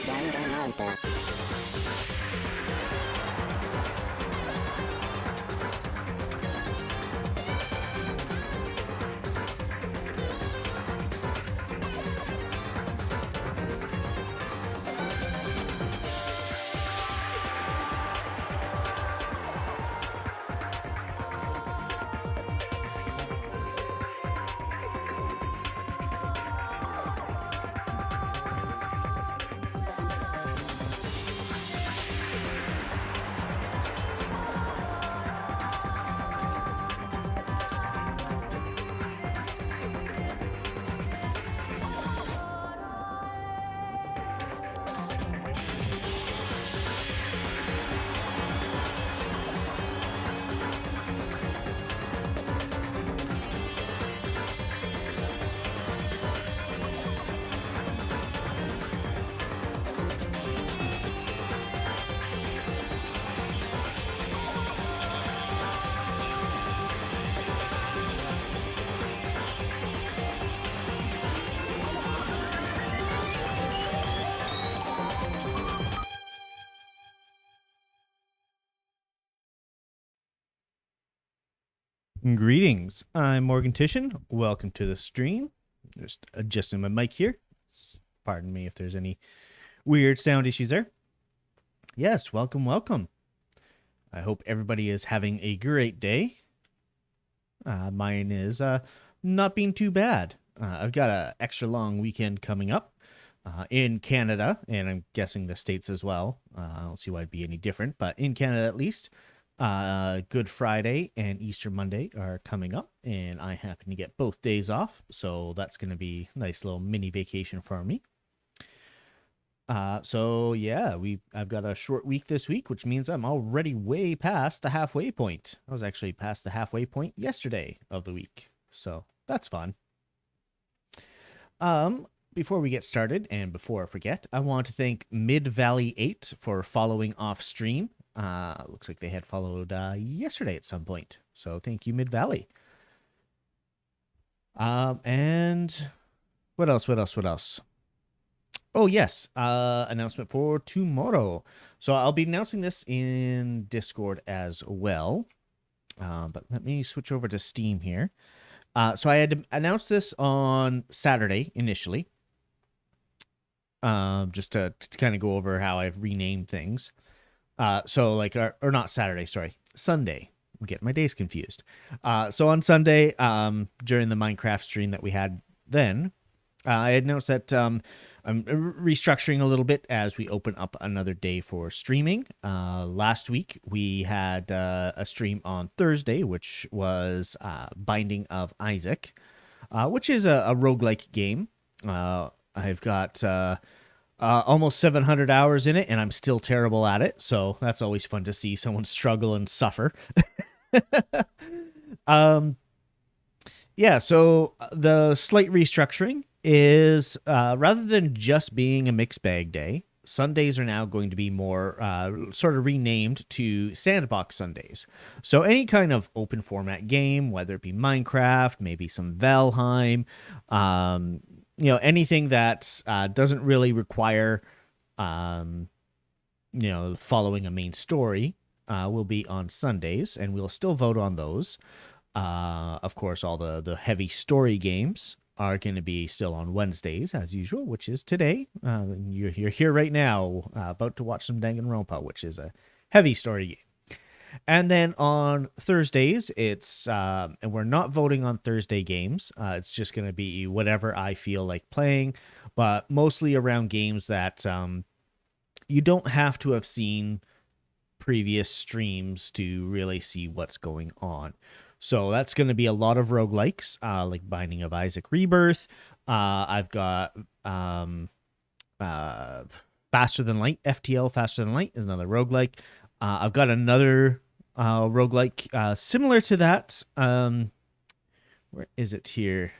Danganronpa. Greetings, I'm Morgan Titian. Welcome to the stream. Just adjusting my mic here. Pardon me if there's any weird sound issues there. Yes, welcome. I hope everybody is having a great day. Mine is not being too bad. I've got an extra long weekend coming up in Canada, and I'm guessing the States as well. I don't see why it'd be any different, but in Canada at least. Good Friday and Easter Monday are coming up, and I happen to get both days off, so that's going to be a nice little mini vacation for me. So yeah, I've got a short week this week, which means I'm already way past the halfway point. I was actually past the halfway point yesterday of the week, so that's fun. Before we get started, and before I forget, I want to thank Mid Valley 8 for following off stream. Looks like they had followed yesterday at some point. So thank you, Mid Valley. And what else? Oh, yes. Announcement for tomorrow. So I'll be announcing this in Discord as well. But let me switch over to Steam here. So I had announced this on Saturday initially. Just to kind of go over how I've renamed things. So like, or not Saturday, sorry, Sunday. I'm getting my days confused. So on Sunday, during the Minecraft stream that we had then, I announced that I'm restructuring a little bit as we open up another day for streaming. Last week, we had a stream on Thursday, which was Binding of Isaac, which is a roguelike game. I've got... almost 700 hours in it, and I'm still terrible at it, so that's always fun to see someone struggle and suffer. Yeah, so the slight restructuring is, rather than just being a mixed bag day, Sundays are now going to be more sort of renamed to Sandbox Sundays. So any kind of open format game, whether it be Minecraft, maybe some Valheim, anything that doesn't really require, following a main story will be on Sundays, and we'll still vote on those. Of course, all the heavy story games are going to be still on Wednesdays, as usual, which is today. You're here right now, about to watch some Danganronpa, which is a heavy story game. And then on Thursdays, it's, and we're not voting on Thursday games. It's just going to be whatever I feel like playing, but mostly around games that you don't have to have seen previous streams to really see what's going on. So that's going to be a lot of roguelikes, like Binding of Isaac Rebirth. I've got Faster Than Light, FTL Faster Than Light is another roguelike. I've got another roguelike similar to that. Where is it here?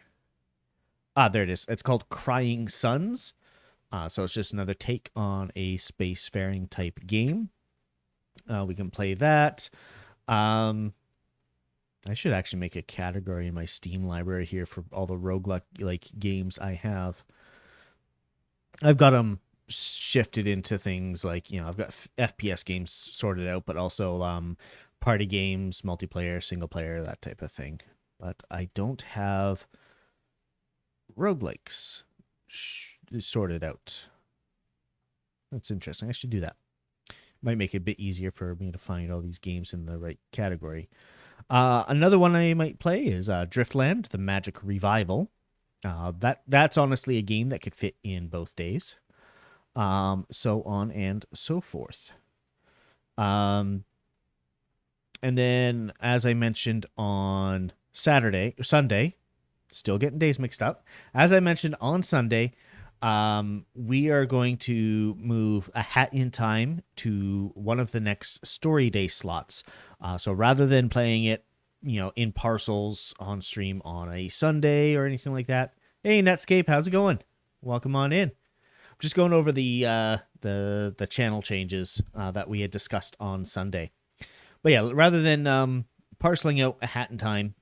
There it is. It's called Crying Suns. So it's just another take on a spacefaring type game. We can play that. I should actually make a category in my Steam library here for all the roguelike like games I have. I've got them shifted into things like, I've got FPS games sorted out, but also party games, multiplayer, single player, that type of thing. But I don't have roguelikes sorted out. That's interesting. I should do that. Might make it a bit easier for me to find all these games in the right category. Another one I might play is Driftland, the Magic Revival. That's honestly a game that could fit in both days. So on and so forth. And then, as I mentioned on Sunday, still getting days mixed up. As I mentioned on Sunday, we are going to move A Hat in Time to one of the next story day slots. So rather than playing it, in parcels on stream on a Sunday or anything like that. Hey, Netscape, how's it going? Welcome on in. I'm just going over the channel changes that we had discussed on Sunday. But yeah, rather than parceling out A Hat in Time,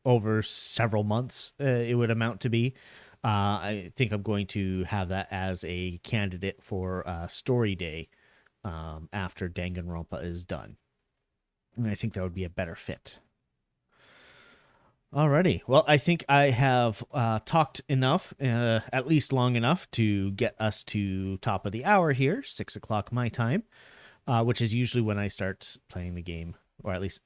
over several months, it would amount to be. I think I'm going to have that as a candidate for Story Day after Danganronpa is done. And I think that would be a better fit. Alrighty. Well, I think I have talked enough, at least long enough, to get us to top of the hour here, 6 o'clock my time, which is usually when I start playing the game, or at least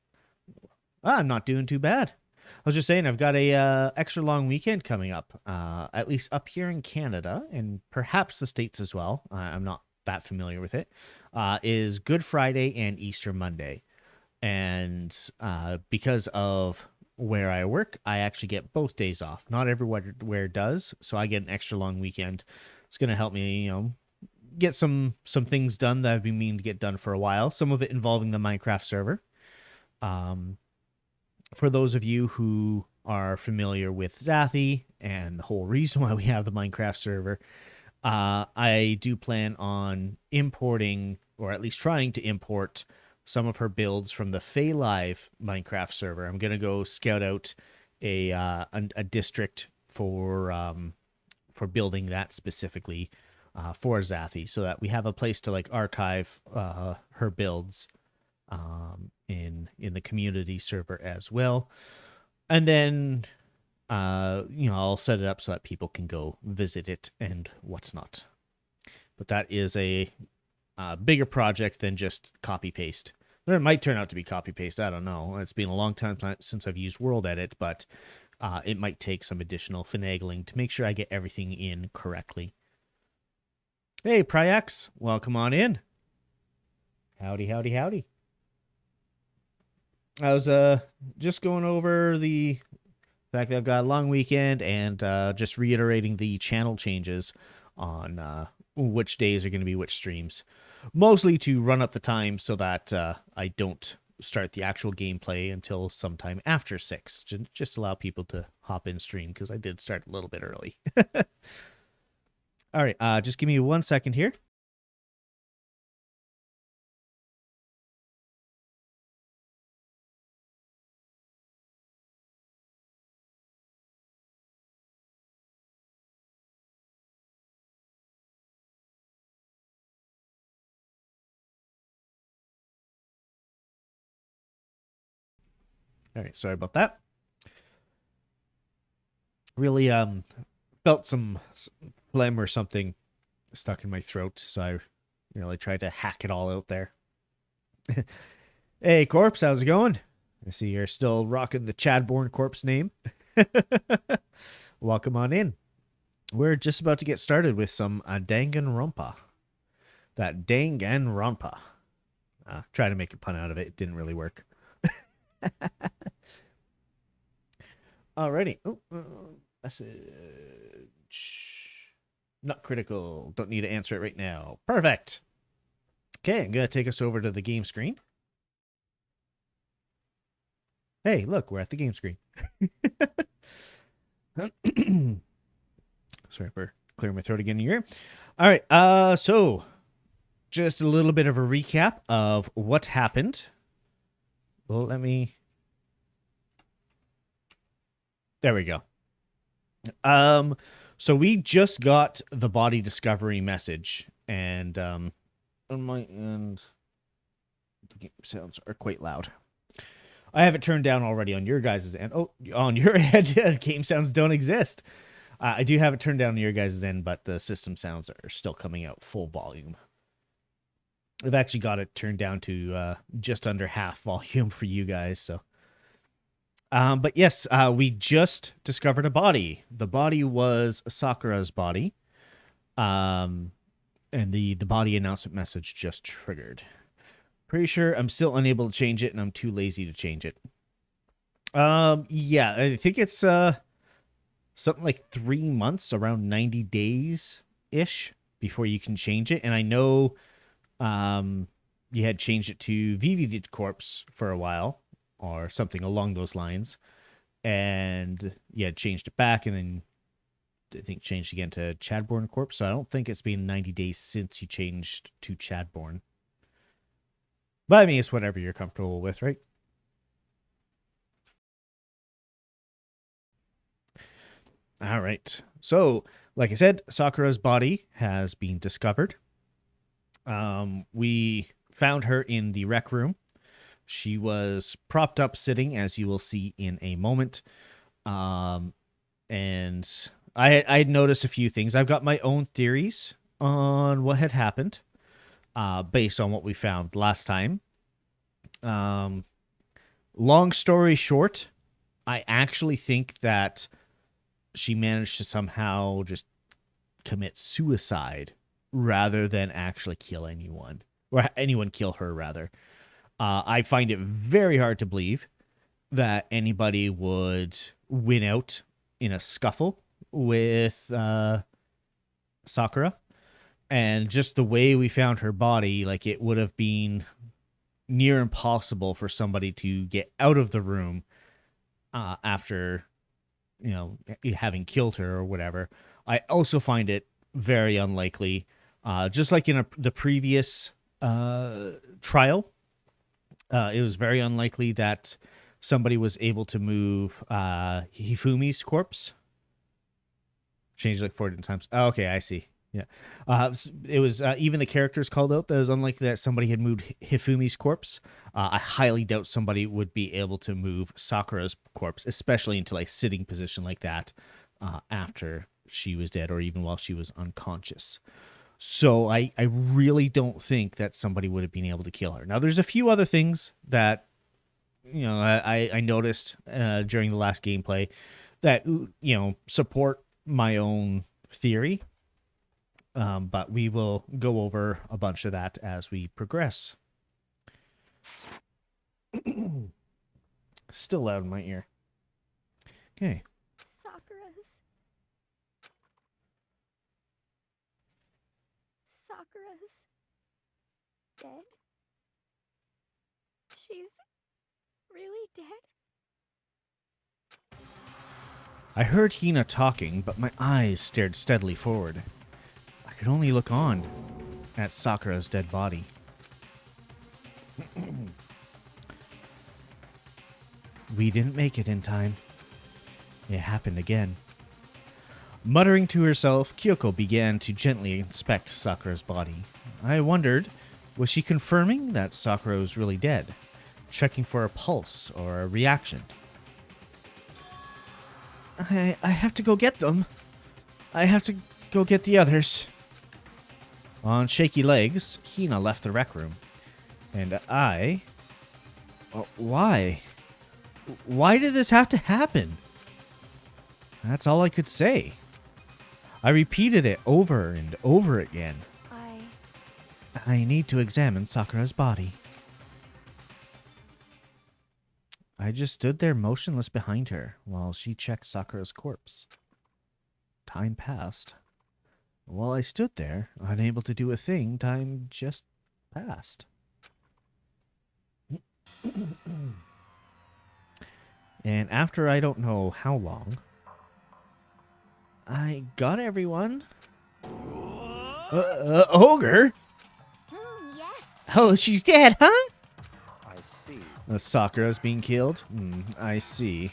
I'm not doing too bad. I was just saying, I've got a extra long weekend coming up, at least up here in Canada, and perhaps the States as well. I'm not that familiar with it. Is Good Friday and Easter Monday. And because of where I work, I actually get both days off. Not everywhere does, so I get an extra long weekend. It's going to help me, get some things done that I've been meaning to get done for a while. Some of it involving the Minecraft server. For those of you who are familiar with Zathy and the whole reason why we have the Minecraft server, I do plan on importing, or at least trying to import, some of her builds from the Fae Live Minecraft server. I'm going to go scout out a district for building that specifically for Zathy, so that we have a place to archive her builds in the community server as well. And then I'll set it up so that people can go visit it and what's not. But that is a bigger project than just copy paste. Or it might turn out to be copy paste. I don't know. It's been a long time since I've used World Edit, but it might take some additional finagling to make sure I get everything in correctly. Hey, Pryax, welcome on in. Howdy, howdy, howdy. I was just going over the fact that I've got a long weekend and just reiterating the channel changes on which days are going to be which streams. Mostly to run up the time so that I don't start the actual gameplay until sometime after 6. Just allow people to hop in stream, because I did start a little bit early. All right, just give me 1 second here. All right, sorry about that. Really felt some phlegm or something stuck in my throat, so I really tried to hack it all out there. Hey, Corpse, how's it going? I see you're still rocking the Chadborn Corpse name. Welcome on in. We're just about to get started with some Danganronpa. That Danganronpa. Try to make a pun out of it. It didn't really work. Alrighty. Oh, message. Not critical. Don't need to answer it right now. Perfect. Okay, I'm going to take us over to the game screen. Hey, look, we're at the game screen. Sorry for clear my throat again here. All right, so just a little bit of a recap of what happened. Well, let me... There we go. So we just got the body discovery message, and on my end, the game sounds are quite loud. I have it turned down already on your guys' end. Oh, on your end, game sounds don't exist. I do have it turned down on your guys' end, but the system sounds are still coming out full volume. I've actually got it turned down to just under half volume for you guys, so... but yes, we just discovered a body. The body was Sakura's body. And the body announcement message just triggered. Pretty sure I'm still unable to change it, and I'm too lazy to change it. Yeah, I think it's something like 3 months, around 90 days-ish, before you can change it. And I know you had changed it to VV Corpse for a while, or something along those lines, and yeah, changed it back, and then I think changed again to Chadborn Corpse. So I don't think it's been 90 days since you changed to Chadborn. But I mean, it's whatever you're comfortable with, right? All right. So, like I said, Sakura's body has been discovered. We found her in the rec room. She was propped up sitting, as you will see in a moment. And I had noticed a few things. I've got my own theories on what had happened based on what we found last time. Long story short, I actually think that she managed to somehow just commit suicide rather than actually kill anyone. Or anyone kill her, rather. I find it very hard to believe that anybody would win out in a scuffle with Sakura. And just the way we found her body, like, it would have been near impossible for somebody to get out of the room after, you know, having killed her or whatever. I also find it very unlikely, just like in the previous trial, it was very unlikely that somebody was able to move Hifumi's corpse. Changed like 4 different times. Oh, okay, I see. Yeah. It was even the characters called out that it was unlikely that somebody had moved Hifumi's corpse. I highly doubt somebody would be able to move Sakura's corpse, especially into like sitting position like that after she was dead or even while she was unconscious. So I really don't think that somebody would have been able to kill her. Now, there's a few other things that, you know, I noticed during the last gameplay that, you know, support my own theory. But we will go over a bunch of that as we progress. Still loud in my ear. Okay. Sakura's dead? She's really dead? I heard Hina talking, but my eyes stared steadily forward. I could only look on at Sakura's dead body. We didn't make it in time. It happened again. Muttering to herself, Kyoko began to gently inspect Sakura's body. I wondered, was she confirming that Sakura was really dead? Checking for a pulse or a reaction? I have to go get them. I have to go get the others. On shaky legs, Hina left the rec room. And I... why? Why did this have to happen? That's all I could say. I repeated it over and over again. I need to examine Sakura's body. I just stood there motionless behind her while she checked Sakura's corpse. Time passed. While I stood there, unable to do a thing, time just passed. And after I don't know how long, I got everyone. Ogre? Yes. Oh, she's dead, huh? I see. Sakura's being killed? I see.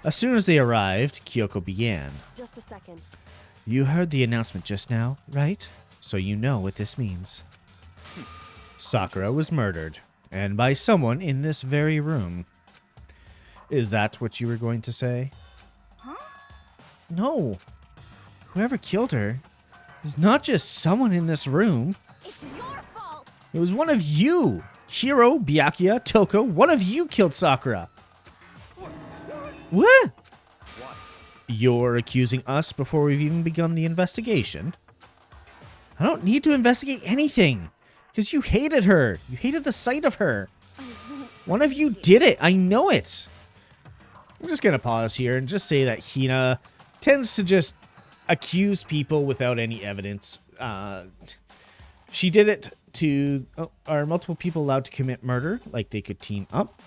As soon as they arrived, Kyoko began. Just a second. You heard the announcement just now, right? So you know what this means. Sakura was murdered, and by someone in this very room. Is that what you were going to say? Huh? No. Whoever killed her is not just someone in this room. It's your fault. It was one of you. Hiro, Byakuya, Toko, one of you killed Sakura. What? What? You're accusing us before we've even begun the investigation? I don't need to investigate anything, because you hated her. You hated the sight of her. One of you did it. I know it. I'm just going to pause here and just say that Hina tends to just accuse people without any evidence. She did it to... are multiple people allowed to commit murder? Like they could team up?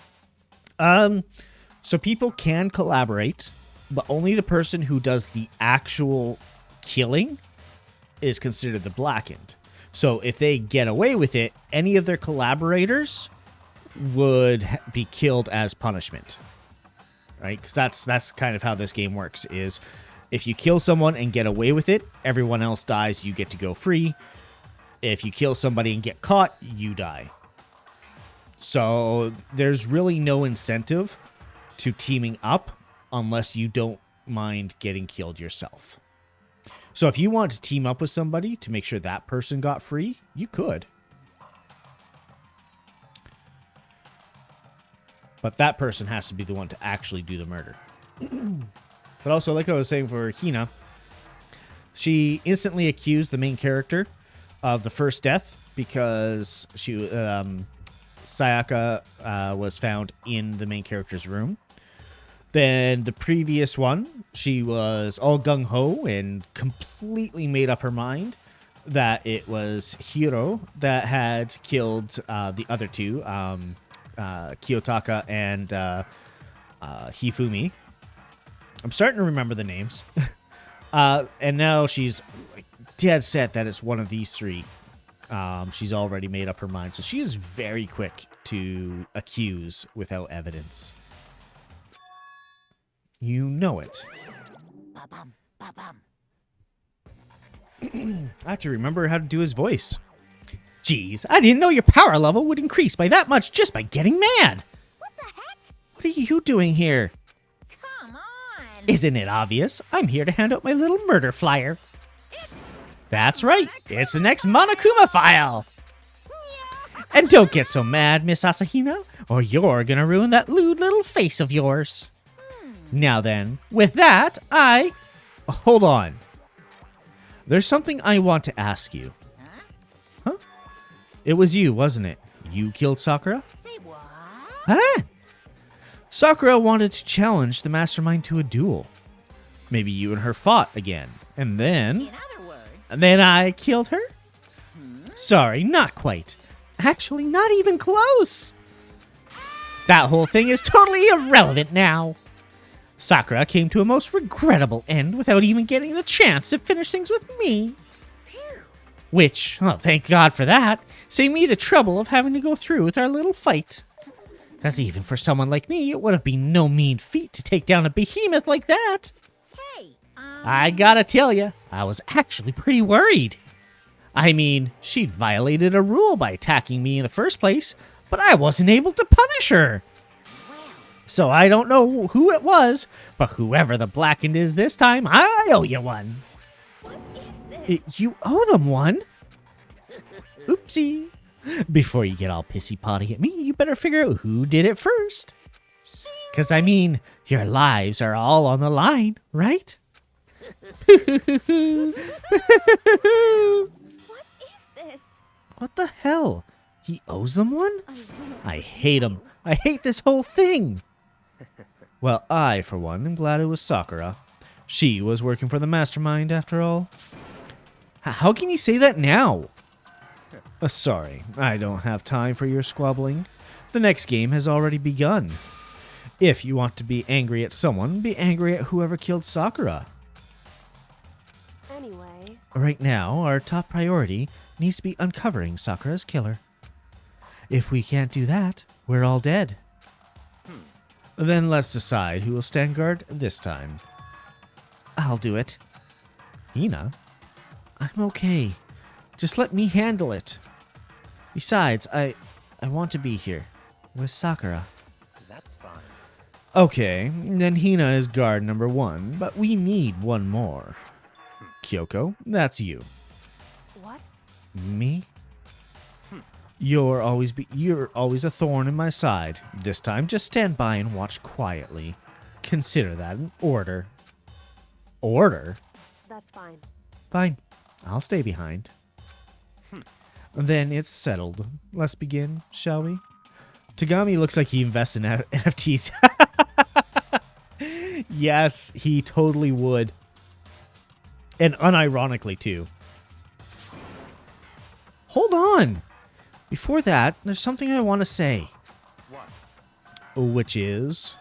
So people can collaborate, but only the person who does the actual killing is considered the blackened. So if they get away with it, any of their collaborators would be killed as punishment. Right? Because that's kind of how this game works, is if you kill someone and get away with it, everyone else dies, you get to go free. If you kill somebody and get caught, you die. So there's really no incentive to teaming up unless you don't mind getting killed yourself. So if you want to team up with somebody to make sure that person got free, you could. But that person has to be the one to actually do the murder. But also, like I was saying for Hina, she instantly accused the main character of the first death because Sayaka was found in the main character's room. Then the previous one, she was all gung-ho and completely made up her mind that it was Hiro that had killed the other two, Kiyotaka and Hifumi. I'm starting to remember the names. And now she's dead set that it's one of these three. She's already made up her mind. So she is very quick to accuse without evidence. You know it. Ba-bum, ba-bum. I have to remember how to do his voice. Geez, I didn't know your power level would increase by that much just by getting mad. What the heck? What are you doing here? Come on. Isn't it obvious? I'm here to hand out my little murder flyer. That's right. It's the next Monokuma file. And don't get so mad, Miss Asahina, or you're gonna ruin that lewd little face of yours. Now then, with that, hold on. There's something I want to ask you. Huh? It was you, wasn't it? You killed Sakura? Say what? Huh? Sakura wanted to challenge the mastermind to a duel. Maybe you and her fought again. And then... In other words... And then I killed her? Sorry, not quite. Actually, not even close. That whole thing is totally irrelevant now. Sakura came to a most regrettable end without even getting the chance to finish things with me. Which, oh, thank God for that, saved me the trouble of having to go through with our little fight. Because even for someone like me, it would have been no mean feat to take down a behemoth like that. Hey, I gotta tell you, I was actually pretty worried. I mean, she'd violated a rule by attacking me in the first place, but I wasn't able to punish her. So I don't know who it was, but whoever the blackened is this time, I owe you one. what is this? You owe them one? Oopsie. Before you get all pissy-potty at me, you better figure out who did it first. Because, I mean, your lives are all on the line, right? What is this? What the hell? He owes them one? I hate him. I hate this whole thing. Well, I, for one, am glad it was Sakura. She was working for the mastermind, after all. How can you say that now? Sorry, I don't have time for your squabbling. The next game has already begun. If you want to be angry at someone, be angry at whoever killed Sakura. Anyway, Right now, our top priority needs to be uncovering Sakura's killer. If we can't do that, we're all dead. Then let's decide who will stand guard this time. I'll do it. Hina? I'm okay. Just let me handle it. Besides, I want to be here with Sakura. That's fine. Okay, then Hina is guard number 1, but we need one more. Kyoko, that's you. What? Me? You're always a thorn in my side. This time, just stand by and watch quietly. Consider that an order. Order? That's fine. Fine. I'll stay behind. Then it's settled. Let's begin, shall we? Tagami looks like he invests in NFTs. Yes, he totally would. And unironically, too. Hold on. Before that, there's something I want to say. What? Which is...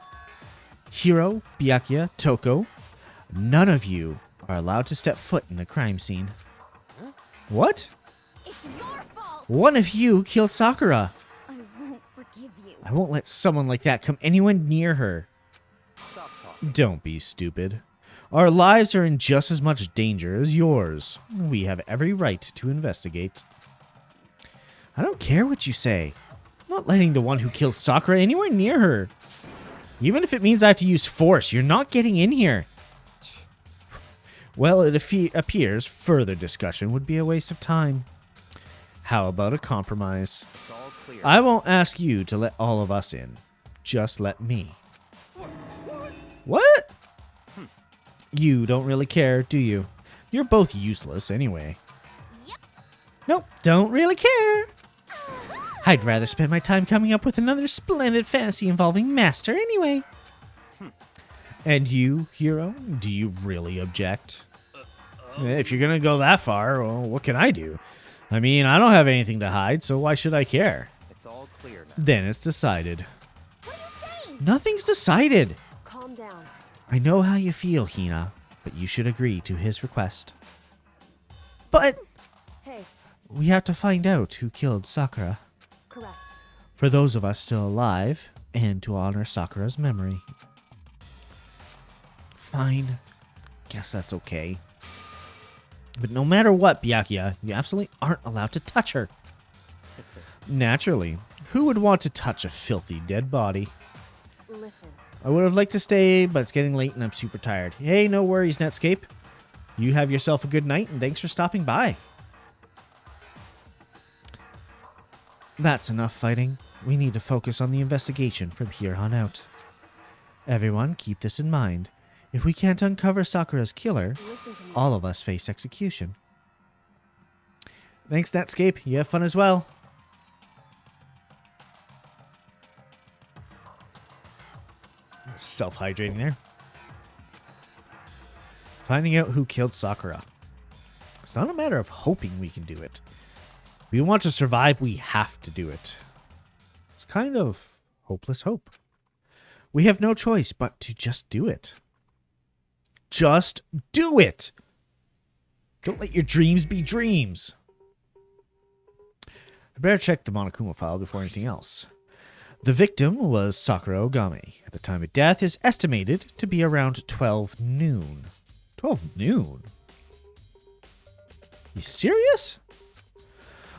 Hiro, Byakuya, Toko, none of you are allowed to step foot in the crime scene. Huh? What? It's your fault. One of you killed Sakura. I won't forgive you. I won't let someone like that come anywhere near her. Stop talking. Don't be stupid. Our lives are in just as much danger as yours. We have every right to investigate. I don't care what you say. I'm not letting the one who killed Sakura anywhere near her. Even if it means I have to use force, you're not getting in here. Well, it appears further discussion would be a waste of time. How about a compromise? It's all clear. I won't ask you to let all of us in. Just let me. What? You don't really care, do you? You're both useless anyway. Yep. Nope, don't really care. I'd rather spend my time coming up with another splendid fantasy involving Master anyway. And you, Hiro, do you really object? If you're gonna go that far, well, what can I do? I mean, I don't have anything to hide, so why should I care? It's all clear now. Then it's decided. What are you saying? Nothing's decided. Calm down. I know how you feel, Hina, but you should agree to his request. But Hey, we have to find out who killed Sakura. correct. For those of us still alive, and to honor Sakura's memory. Fine. Guess that's okay. But no matter what, Byakuya, you absolutely aren't allowed to touch her. Naturally. Who would want to touch a filthy dead body? Listen. I would have liked to stay, but it's getting late and I'm super tired. Hey, no worries, Netscape. You have yourself a good night, and thanks for stopping by. That's enough fighting. We need to focus on the investigation from here on out. Everyone, keep this in mind. If we can't uncover Sakura's killer, Listen to me. all of us face execution. Thanks, Netscape. You have fun as well. Self-hydrating there. Finding out who killed Sakura. It's not a matter of hoping we can do it. We want to survive, we have to do it. It's kind of hopeless hope. We have no choice but to just do it. Just do it! Don't let your dreams be dreams. I better check the Monokuma file before anything else. The victim was Sakura Ogami. At the time of death is estimated to be around 12 noon. 12 noon? You serious?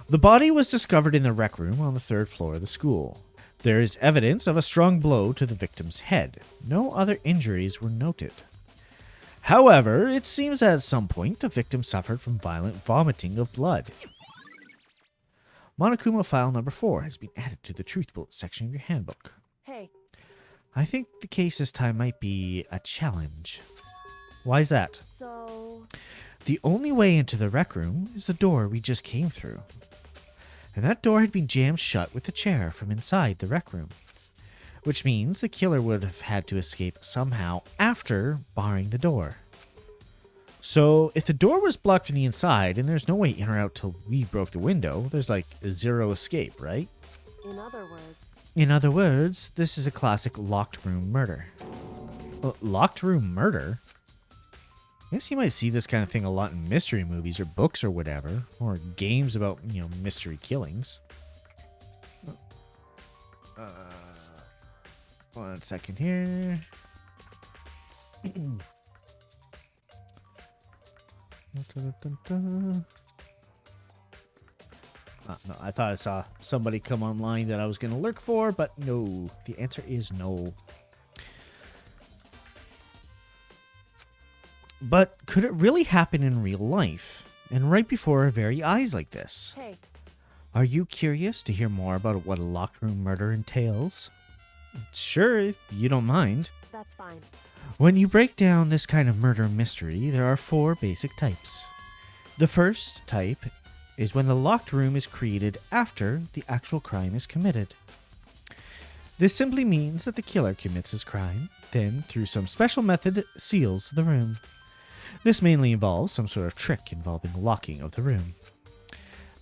The body was discovered in the rec room on the 3rd floor of the school. There is evidence of a strong blow to the victim's head. No other injuries were noted. However, it seems that at some point the victim suffered from violent vomiting of blood. Monokuma file number 4 has been added to the Truth Bullet section of your handbook. Hey, I think the case this time might be a challenge. Why is that? so... The only way into the rec room is the door we just came through. And that door had been jammed shut with a chair from inside the rec room. Which means the killer would have had to escape somehow after barring the door. So, if the door was blocked from the inside and there's no way in or out till we broke the window, there's like zero escape, right? In other words... In other words, this is a classic locked room murder. Locked room murder? I guess you might see this kind of thing a lot in mystery movies or books or whatever, or games about, you know, mystery killings. 1 second here. No, I thought I saw somebody come online that I was going to lurk for, but no. The answer is no. But could it really happen in real life? And right before our very eyes like this? Hey, Are you curious to hear more about what a locked room murder entails? Sure, if you don't mind. that's fine. When you break down this kind of murder mystery, there are 4 basic types. The first type is when the locked room is created after the actual crime is committed. This simply means that the killer commits his crime, then, through some special method, seals the room. This mainly involves some sort of trick involving locking of the room.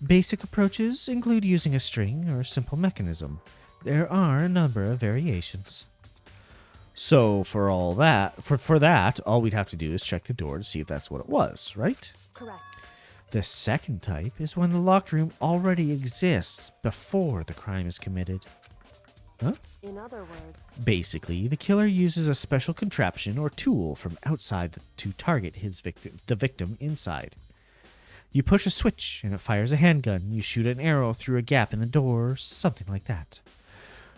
Basic approaches include using a string or a simple mechanism. There are a number of variations. So for all that, for that, all we'd have to do is check the door to see if that's what it was, right? Correct. The second type is when the locked room already exists before the crime is committed. Huh? In other words, Basically, the killer uses a special contraption or tool from outside to target the victim inside. You push a switch and it fires a handgun. You shoot an arrow through a gap in the door, something like that.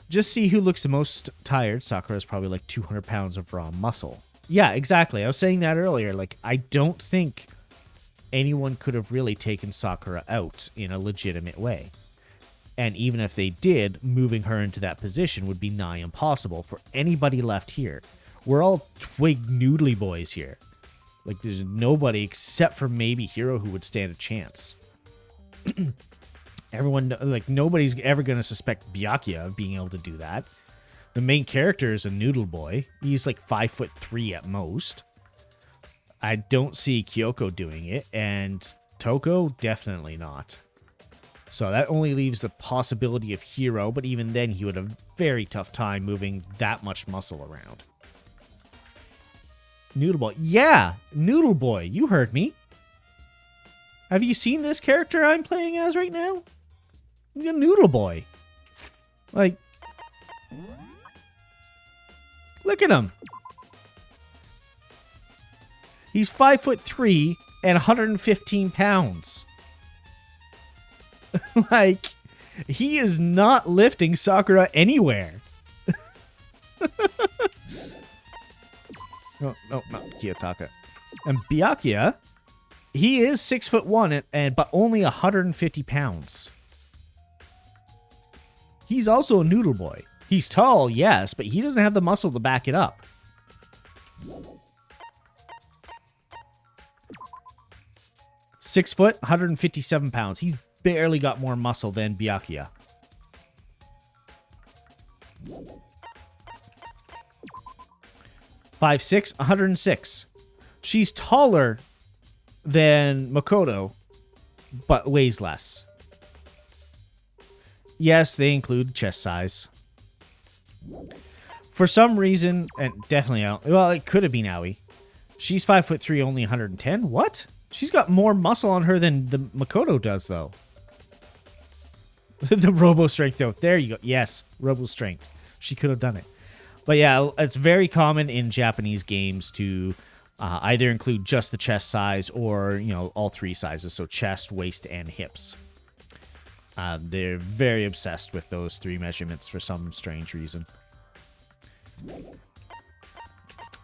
Just see who looks the most tired. Sakura is probably like 200 pounds of raw muscle. Yeah, exactly. I was saying that earlier. Like, I don't think anyone could have really taken Sakura out in a legitimate way. And even if they did, moving her into that position would be nigh impossible for anybody left here. We're all twig noodly boys here. Like, there's nobody except for maybe Hiro who would stand a chance. Everyone, like, nobody's ever going to suspect Byakuya of being able to do that. The main character is a noodle boy. He's like 5'3" at most. I don't see Kyoko doing it, and Toko, definitely not. So that only leaves the possibility of Hiro, but even then he would have a very tough time moving that much muscle around. Noodle Boy. Yeah, Noodle Boy, you heard me. Have you seen this character I'm playing as right now? He's a Noodle Boy. Like, look at him. He's 5'3" and 115 pounds. Like, he is not lifting Sakura anywhere. No, not Kiyotaka. And Byakuya, he is 6'1" but only 150 pounds. He's also a noodle boy. He's tall, yes, but he doesn't have the muscle to back it up. Six foot, 157 pounds. He's barely got more muscle than Byakuya. 5'6", 106. She's taller than Makoto, but weighs less. Yes, they include chest size. For some reason, and definitely, well, it could have been Aoi. She's 5'3", only 110. What? She's got more muscle on her than the Makoto does, though. The Robo Strength, though. There you go. Yes, Robo Strength. She could have done it. But yeah, it's very common in Japanese games to either include just the chest size or, you know, all 3 sizes. So chest, waist, and hips. They're very obsessed with those 3 measurements for some strange reason.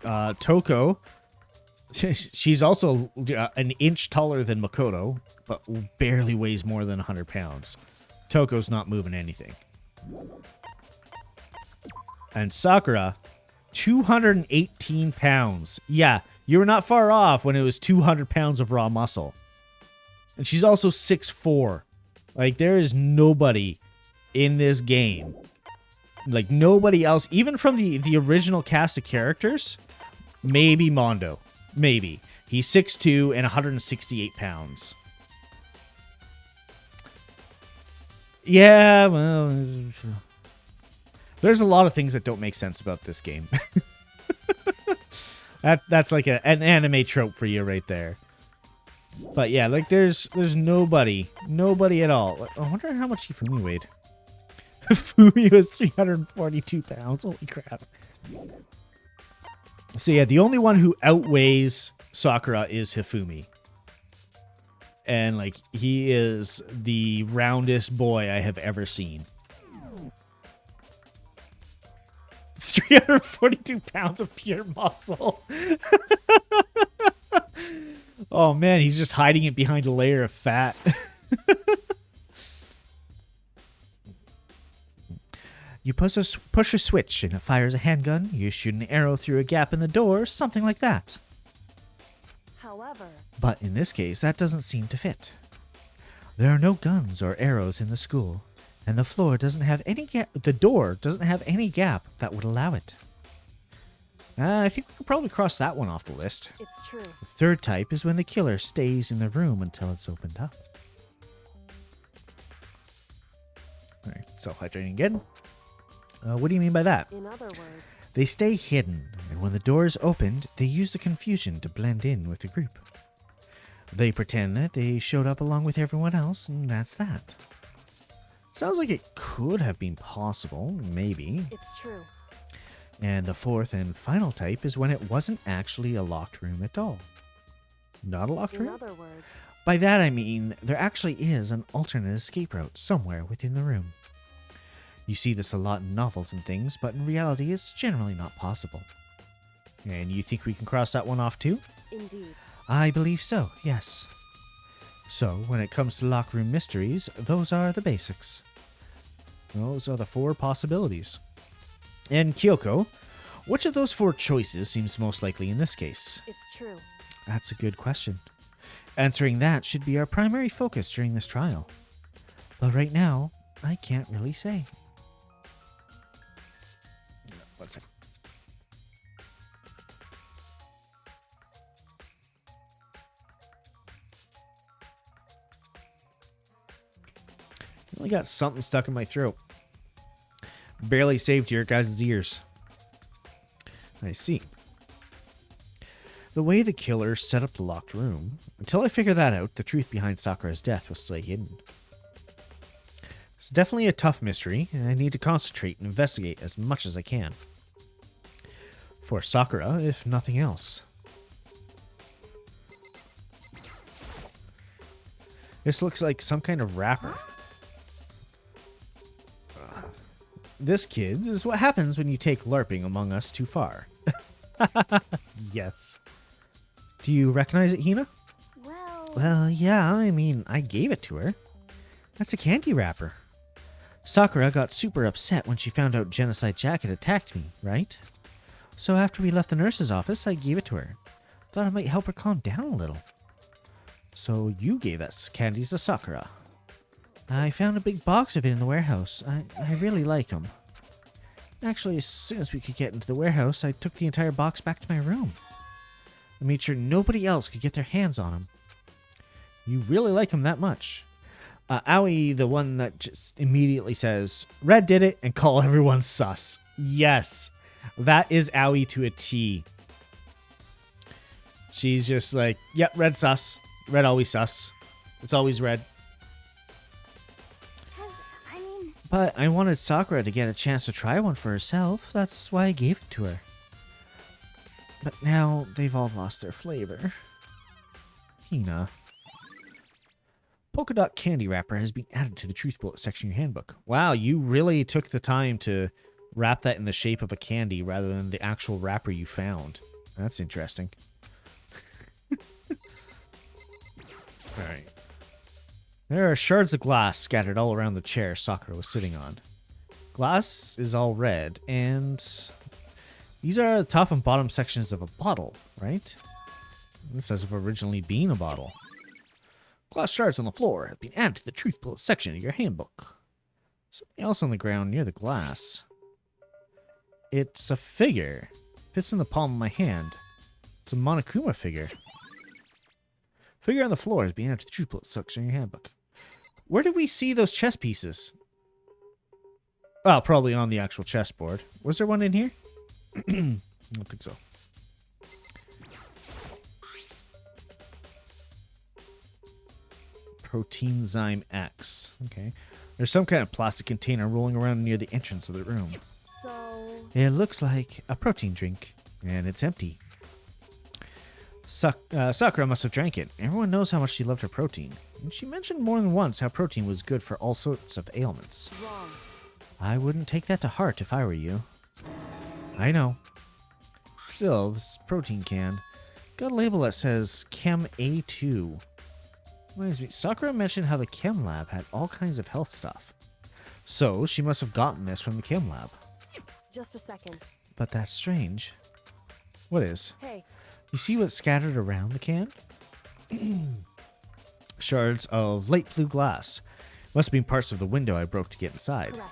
Toko, she's also an inch taller than Makoto, but barely weighs more than 100 pounds. Toko's not moving anything. And Sakura, 218 pounds. Yeah, you were not far off when it was 200 pounds of raw muscle. And she's also 6'4". Like, there is nobody in this game. Like, nobody else, even from the original cast of characters, maybe Mondo. Maybe. He's 6'2" and 168 pounds. Yeah, well, there's a lot of things that don't make sense about this game. That's like an anime trope for you right there. But yeah, like there's nobody at all. I wonder how much Hifumi weighed. Hifumi was 342 pounds. Holy crap. So yeah, the only one who outweighs Sakura is Hifumi. And like he is the roundest boy I have ever seen. 342 pounds of pure muscle. Oh man, he's just hiding it behind a layer of fat. You push a switch and it fires a handgun. You shoot an arrow through a gap in the door, something like that. However, But in this case, that doesn't seem to fit. There are no guns or arrows in the school, and the floor doesn't have any gap. The door doesn't have any gap that would allow it. I think we could probably cross that one off the list. it's true. The third type is when the killer stays in the room until it's opened up. Alright, self-hydrating again. What do you mean by that? In other words, They stay hidden, and when the door is opened, they use the confusion to blend in with the group. They pretend that they showed up along with everyone else, and that's that. Sounds like it could have been possible, maybe. it's true. And the fourth and final type is when it wasn't actually a locked room at all. Not a locked In room? other words, By that I mean there actually is an alternate escape route somewhere within the room. You see this a lot in novels and things, but in reality it's generally not possible. And you think we can cross that one off too? indeed. I believe so, yes. So, when it comes to lock room mysteries, those are the basics. Those are the 4 possibilities. And Kyoko, which of those 4 choices seems most likely in this case? It's true. That's a good question. Answering that should be our primary focus during this trial. But right now, I can't really say. One second. I only got something stuck in my throat. Barely saved your guys' ears. I see. The way the killer set up the locked room, until I figure that out, the truth behind Sakura's death will stay hidden. It's definitely a tough mystery, and I need to concentrate and investigate as much as I can. For Sakura, if nothing else. This looks like some kind of wrapper. This, kids, is what happens when you take LARPing Among Us too far. Yes. Do you recognize it, Hina? Well, yeah, I mean, I gave it to her. That's a candy wrapper. Sakura got super upset when she found out Genocide Jack had attacked me, right? So after we left the nurse's office, I gave it to her. Thought it might help her calm down a little. So you gave that candy to Sakura. I found a big box of it in the warehouse. I really like them. Actually, as soon as we could get into the warehouse, I took the entire box back to my room. I made sure nobody else could get their hands on them. You really like them that much. Aoi, the one that just immediately says, Red did it, and call everyone sus. Yes, that is Aoi to a T. She's just like, yep, Red sus. Red always sus. It's always Red. But I wanted Sakura to get a chance to try one for herself. That's why I gave it to her. But now they've all lost their flavor. Hina. Polka dot candy wrapper has been added to the Truth Bullet section of your handbook. Wow, you really took the time to wrap that in the shape of a candy rather than the actual wrapper you found. That's interesting. Alright. There are shards of glass scattered all around the chair Sakura was sitting on. Glass is all red, and these are the top and bottom sections of a bottle, right? This has originally been a bottle. Glass shards on the floor have been added to the Truth Bullet section of your handbook. Something else on the ground near the glass. It's a figure. Fits in the palm of my hand. It's a Monokuma figure. Figure on the floor has been added to the Truth Bullet section of your handbook. Where did we see those chess pieces? Oh, probably on the actual chessboard. Was there one in here? I don't think so. Proteinzyme X. Okay. There's some kind of plastic container rolling around near the entrance of the room. So, It looks like a protein drink, and it's empty. Sakura must have drank it. Everyone knows how much she loved her protein. And she mentioned more than once how protein was good for all sorts of ailments. wrong. I wouldn't take that to heart if I were you. I know. Still, this protein can got a label that says Chem A2. Reminds me, Sakura mentioned how the Chem Lab had all kinds of health stuff. So, she must have gotten this from the Chem Lab. Just a second. But that's strange. What is? Hey, You see what's scattered around the can? Shards of light blue glass. Must have been parts of the window I broke to get inside. correct.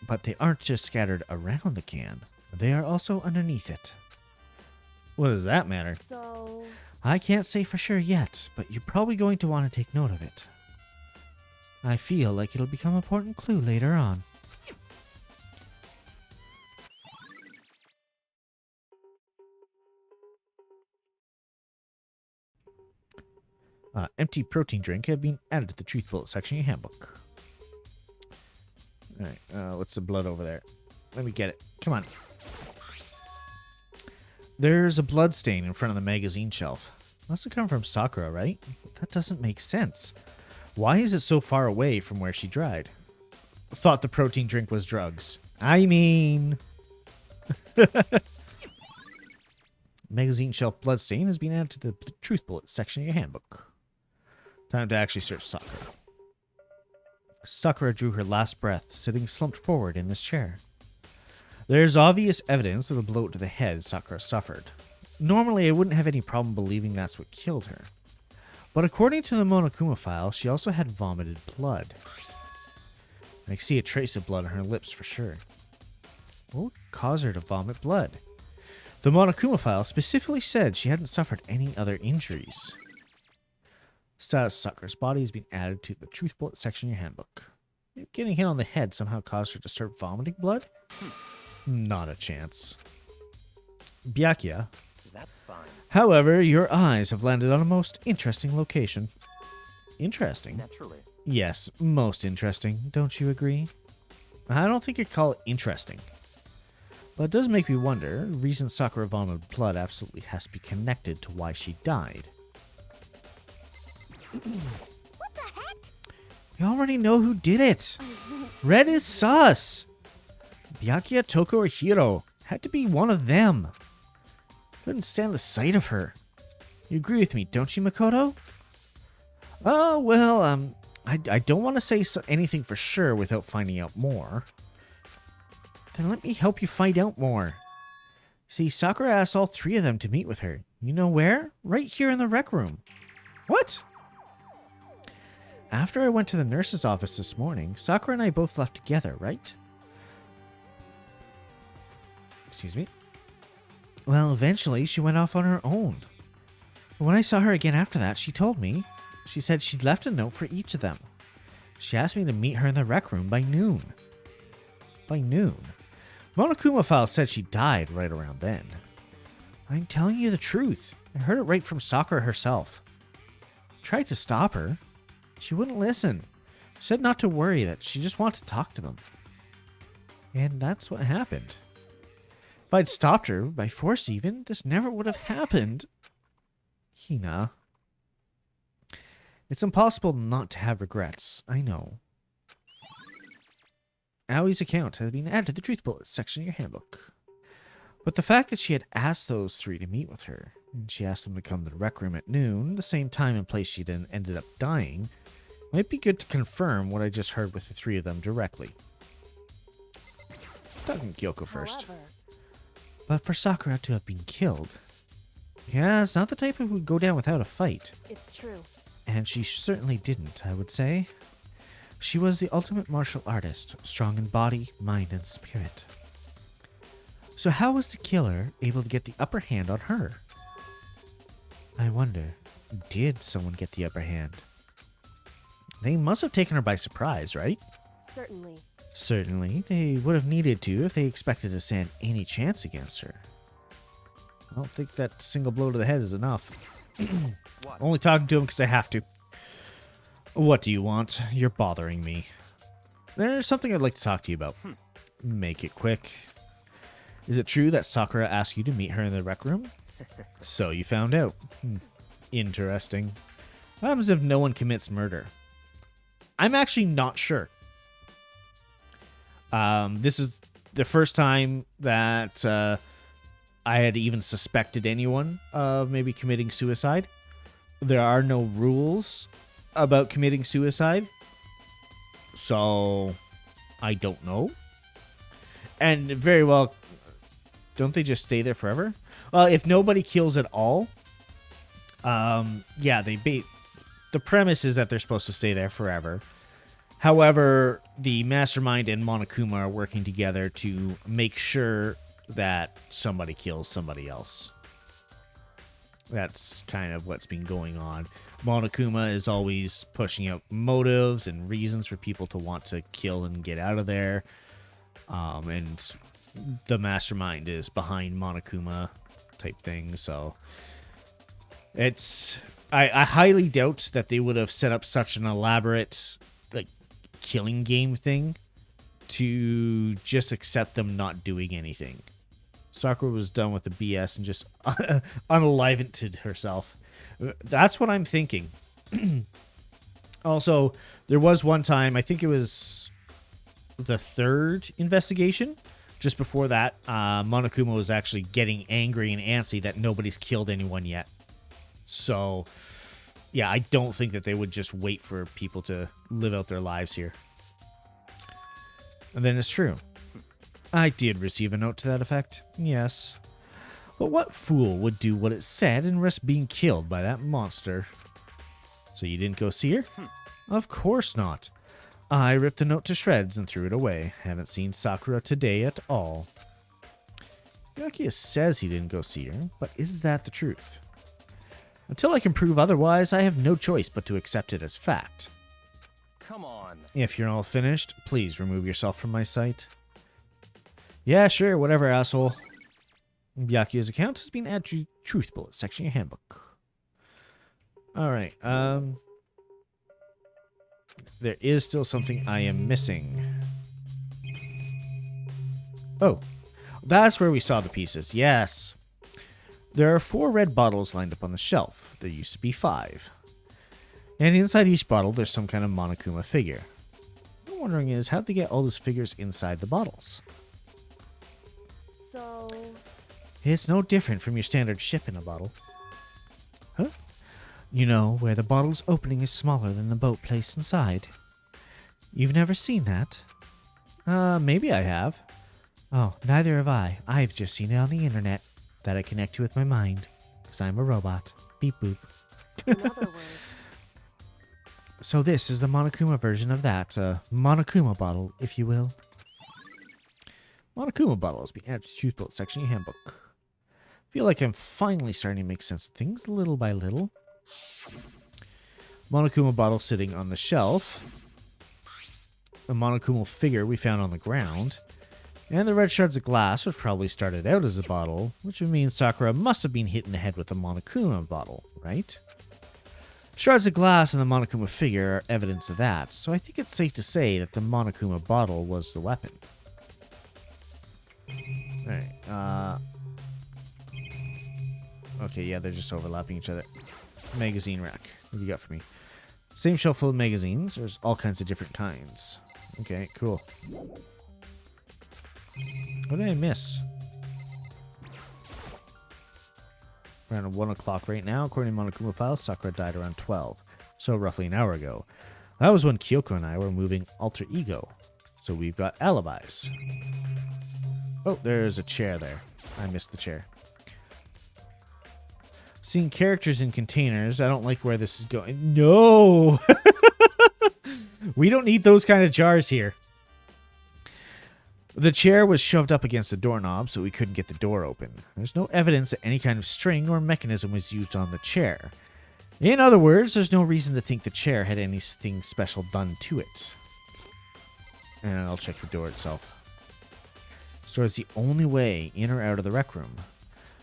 But they aren't just scattered around the can. They are also underneath it. What does that matter? So, I can't say for sure yet, but you're probably going to want to take note of it. I feel like it'll become an important clue later on. Empty protein drink have been added to the truth bullet section of your handbook. Alright, what's the blood over there? Let me get it. Come on. There's a blood stain in front of the magazine shelf. Must have come from Sakura, right? That doesn't make sense. Why is it so far away from where she died? Thought the protein drink was drugs. I mean... Magazine shelf blood stain has been added to the truth bullet section of your handbook. Time to actually search Sakura. Sakura drew her last breath, sitting slumped forward in this chair. There's obvious evidence of the blow to the head Sakura suffered. Normally, I wouldn't have any problem believing that's what killed her. But according to the Monokuma file, she also had vomited blood. I can see a trace of blood on her lips for sure. What would cause her to vomit blood? The Monokuma file specifically said she hadn't suffered any other injuries. Status of Sakura's body has been added to the truth bullet section of your handbook. Getting hit on the head somehow caused her to start vomiting blood? Not a chance. Byakuya. That's fine. However, your eyes have landed on a most interesting location. Interesting? Naturally. Yes, most interesting. Don't you agree? I don't think you'd call it interesting. But it does make me wonder, the reason Sakura vomited blood absolutely has to be connected to why she died. What the heck? You already know who did it. Red is sus. Byakuya, Toko, or Hiro. Had to be one of them. Couldn't stand the sight of her. You agree with me, don't you, Makoto? Oh, well, I don't want to say anything for sure without finding out more. Then let me help you find out more. See, Sakura asked all three of them to meet with her. You know where? Right here in the rec room. What? After I went to the nurse's office this morning, Sakura and I both left together, right? Excuse me? Well, eventually she went off on her own. But when I saw her again after that, she told me. She said she'd left a note for each of them. She asked me to meet her in the rec room by noon. By noon? Monokuma file said she died right around then. I'm telling you the truth. I heard it right from Sakura herself. I tried to stop her. She wouldn't listen. She said not to worry, that she just wanted to talk to them. And that's what happened. If I'd stopped her, by force even, this never would have happened. Hina. It's impossible not to have regrets, I know. Aoi's account has been added to the truth bullet section of your handbook. But the fact that she had asked those three to meet with her, and she asked them to come to the rec room at noon, the same time and place she then ended up dying, might be good to confirm what I just heard with the three of them directly. Talking Kyoko first. However, But for Sakura to have been killed, yeah, it's not the type who would go down without a fight. it's true. And she certainly didn't, I would say. She was the ultimate martial artist, strong in body, mind, and spirit. So how was the killer able to get the upper hand on her? I wonder, did someone get the upper hand? They must have taken her by surprise, right? Certainly. Certainly, they would have needed to if they expected to stand any chance against her. I don't think that single blow to the head is enough. What? Only talking to him because I have to. What do you want? You're bothering me. There's something I'd like to talk to you about. Make it quick. Is it true that Sakura asked you to meet her in the rec room? So you found out. Interesting. What happens if no one commits murder? I'm actually not sure. This is the first time that I had even suspected anyone of maybe committing suicide. There are no rules about committing suicide, so I don't know. And very well, don't they just stay there forever? Well, if nobody kills at all, yeah, the premise is that they're supposed to stay there forever. However, the Mastermind and Monokuma are working together to make sure that somebody kills somebody else. That's kind of what's been going on. Monokuma is always pushing out motives and reasons for people to want to kill and get out of there. And the Mastermind is behind Monokuma type thing. So it's... I highly doubt that they would have set up such an elaborate killing game thing to just accept them not doing anything. Sakura was done with the BS and just unalivened herself. That's what I'm thinking. Also, there was one time, I think it was the third investigation. Just before that, Monokuma was actually getting angry and antsy that nobody's killed anyone yet. So, yeah, I don't think that they would just wait for people to live out their lives here. And then it's true. I did receive a note to that effect. Yes. But what fool would do what it said and risk being killed by that monster? So you didn't go see her? Of course not. I ripped the note to shreds and threw it away. Haven't seen Sakura today at all. Yakuya says he didn't go see her, but is that the truth? Until I can prove otherwise, I have no choice but to accept it as fact. Come on. If you're all finished, please remove yourself from my sight. Yeah, sure, whatever, asshole. Byakuya's account has been added to Truth Bullet section of your handbook. Alright, there is still something I am missing. Oh, that's where we saw the pieces, yes. There are 4 red bottles lined up on the shelf. There used to be 5. And inside each bottle, there's some kind of Monokuma figure. What I'm wondering is, how'd they get all those figures inside the bottles? So... It's no different from your standard ship in a bottle. Huh? You know, where the bottle's opening is smaller than the boat placed inside. You've never seen that? Maybe I have. Oh, neither have I. I've just seen it on the internet. That I connect to with my mind. Because I'm a robot. Beep boop. in other words... So this is the Monokuma version of that. Monokuma bottle, if you will. Monokuma bottle has been added to the Truth Bullet section of your handbook. Feel like I'm finally starting to make sense of things little by little. Monokuma bottle sitting on the shelf. The Monokuma figure we found on the ground. And the red shards of glass, which probably started out as a bottle, which would mean Sakura must have been hit in the head with a Monokuma bottle, right? Shards of glass and the Monokuma figure are evidence of that, so I think it's safe to say that the Monokuma bottle was the weapon. Alright, okay, yeah, they're just overlapping each other. Magazine rack. What do you got for me? Same shelf full of magazines. There's all kinds of different kinds. Okay, cool. What did I miss? Around 1 o'clock right now. According to Monokuma files, Sakura died around 12. So roughly an hour ago. That was when Kyoko and I were moving Alter Ego. So we've got alibis. Oh, there's a chair there. I missed the chair. Seeing characters in containers. I don't like where this is going. No! We don't need those kind of jars here. The chair was shoved up against the doorknob, so we couldn't get the door open. There's no evidence that any kind of string or mechanism was used on the chair. In other words, there's no reason to think the chair had anything special done to it. And I'll check the door itself. This door is the only way in or out of the rec room.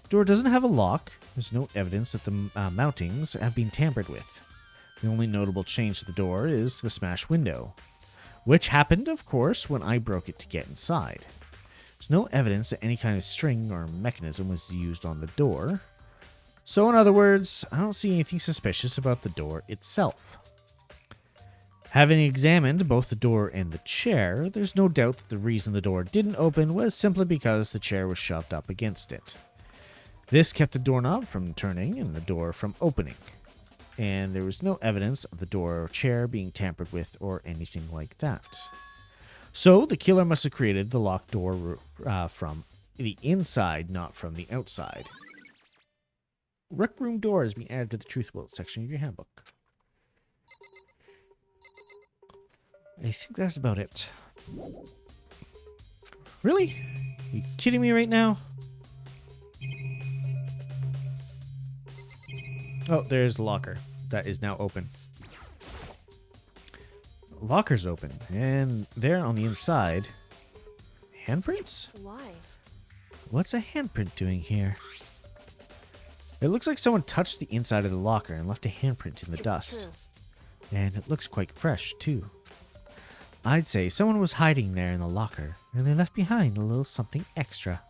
Door doesn't have a lock. There's no evidence that the mountings have been tampered with. The only notable change to the door is the smashed window, which happened, of course, when I broke it to get inside. There's no evidence that any kind of string or mechanism was used on the door. So, in other words, I don't see anything suspicious about the door itself. Having examined both the door and the chair, there's no doubt that the reason the door didn't open was simply because the chair was shoved up against it. This kept the doorknob from turning and the door from opening. And there was no evidence of the door or chair being tampered with or anything like that. So the killer must have created the locked door from the inside, not from the outside. Rec room door has been added to the truth bullet section of your handbook. I think that's about it. Really? Are you kidding me right now? Oh, there's the locker. That is now open. The locker's open. And there on the inside... handprints? Why? What's a handprint doing here? It looks like someone touched the inside of the locker and left a handprint in the dust. True. And it looks quite fresh, too. I'd say someone was hiding there in the locker, and they left behind a little something extra.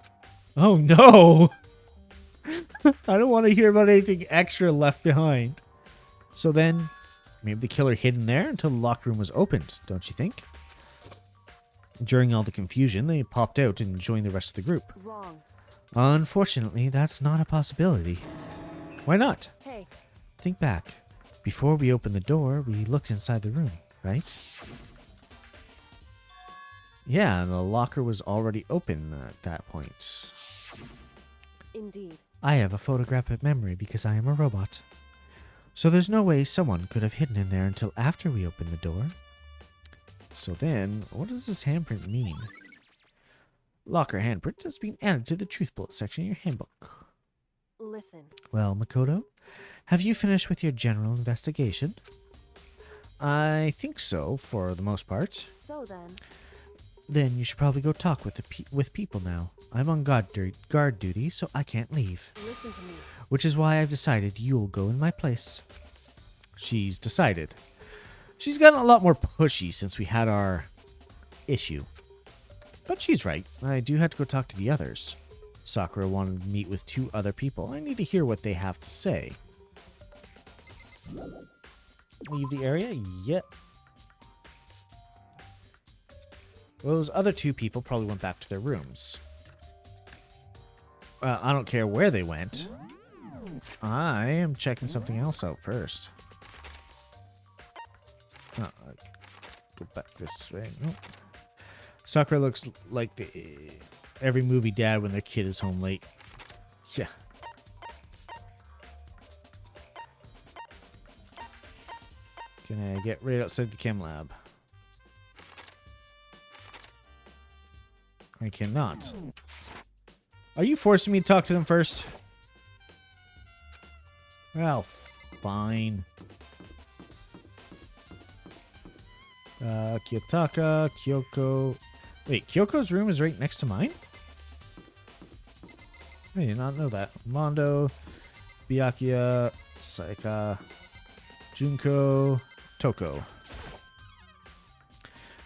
Oh, no! I don't want to hear about anything extra left behind. So then, maybe the killer hid in there until the locked room was opened, don't you think? During all the confusion, they popped out and joined the rest of the group. Wrong. Unfortunately, that's not a possibility. Why not? Hey, Think back. Before we opened the door, we looked inside the room, right? Yeah, and the locker was already open at that point. indeed. I have a photographic memory because I am a robot. So there's no way someone could have hidden in there until after we opened the door. So then, what does this handprint mean? Locker handprint has been added to the truth bullet section of your handbook. Listen. Well, Makoto, have you finished with your general investigation? I think so, for the most part. So then. Then you should probably go talk with people now. I'm on guard duty, so I can't leave. Listen to me. Which is why I've decided you'll go in my place. She's decided. She's gotten a lot more pushy since we had our issue. But she's right. I do have to go talk to the others. Sakura wanted to meet with 2 other people. I need to hear what they have to say. Leave the area? Yep. Those other 2 people probably went back to their rooms. I don't care where they went. I am checking something else out first. Oh, go back this way. Nope. Sakura looks like every movie dad when their kid is home late. Yeah. Can I get right outside the chem lab? I cannot. Are you forcing me to talk to them first? Well, fine. Kiyotaka, Kyoko. Wait, Kyoko's room is right next to mine? I did not know that. Mondo, Byakuya, Saika, Junko, Toko.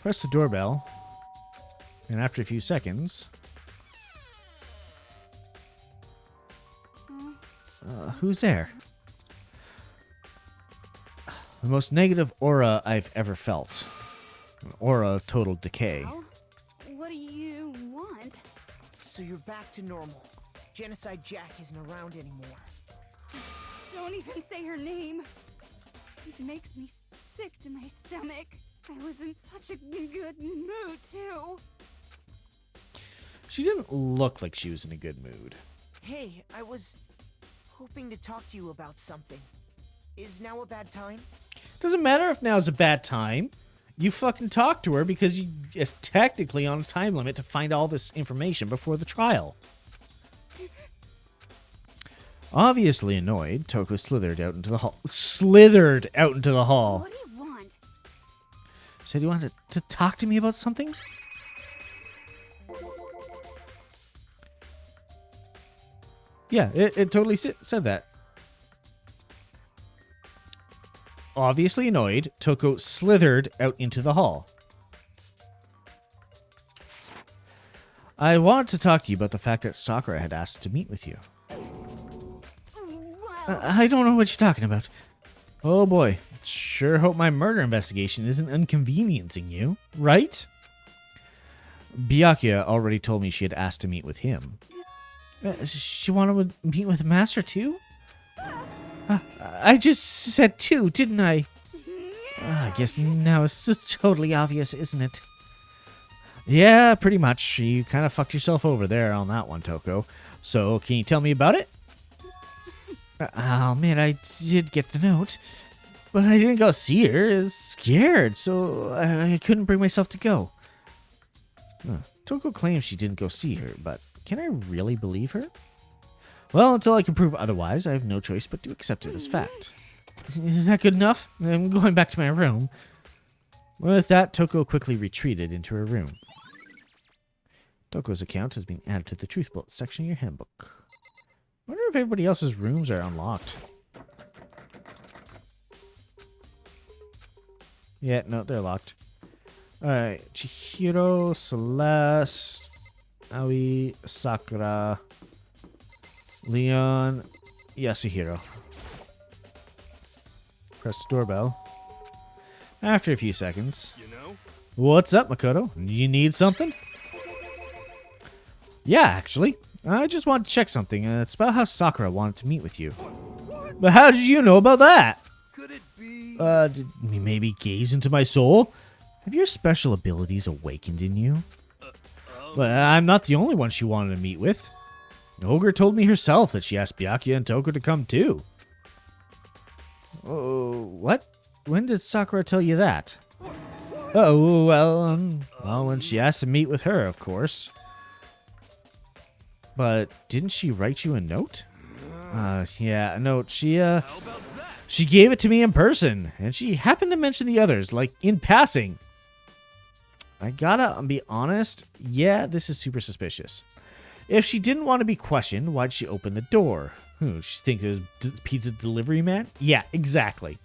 Press the doorbell. And after a few seconds... who's there? The most negative aura I've ever felt. An aura of total decay. Well, what do you want? So you're back to normal. Genocide Jack isn't around anymore. Don't even say her name. It makes me sick to my stomach. I was in such a good mood, too. She didn't look like she was in a good mood. Hey, I was hoping to talk to you about something. Is now a bad time? Doesn't matter if now's a bad time. You fucking talk to her because you're technically on a time limit to find all this information before the trial. Obviously annoyed, Toko slithered out into the hall. Slithered out into the hall. What do you want? Said you wanted to talk to me about something? Yeah, it totally said that. Obviously annoyed, Toko slithered out into the hall. I wanted to talk to you about the fact that Sakura had asked to meet with you. I don't know what you're talking about. Oh boy, sure hope my murder investigation isn't inconveniencing you, right? Byakuya already told me she had asked to meet with him. She wanted to meet with the master too? I just said two, didn't I? I guess now it's totally obvious, isn't it? Yeah, pretty much. You kind of fucked yourself over there on that one, Toko. So, can you tell me about it? I'll admit I did get the note, but I didn't go see her. I was scared, so I couldn't bring myself to go. Toko claims she didn't go see her, but can I really believe her? Well, until I can prove otherwise, I have no choice but to accept it as fact. Is that good enough? I'm going back to my room. With that, Toko quickly retreated into her room. Toko's account has been added to the Truth Bullet section of your handbook. I wonder if everybody else's rooms are unlocked. Yeah, no, they're locked. Alright, Chihiro, Celeste, Aoi, Sakura, Leon, Yasuhiro. Press the doorbell. After a few seconds. You know? What's up, Makoto? You need something? Yeah, actually. I just wanted to check something. It's about how Sakura wanted to meet with you. But how did you know about that? Could it be? Did you maybe gaze into my soul? Have your special abilities awakened in you? But I'm not the only one she wanted to meet with. Ogre told me herself that she asked Byakuya and Toko to come too. Oh, what? When did Sakura tell you that? Oh, well, when she asked to meet with her, of course. But didn't she write you a note? Yeah, a note. She gave it to me in person, and she happened to mention the others, like, in passing. I gotta be honest, yeah, this is super suspicious. If she didn't want to be questioned, why'd she open the door? She think it was pizza delivery man? Yeah, exactly.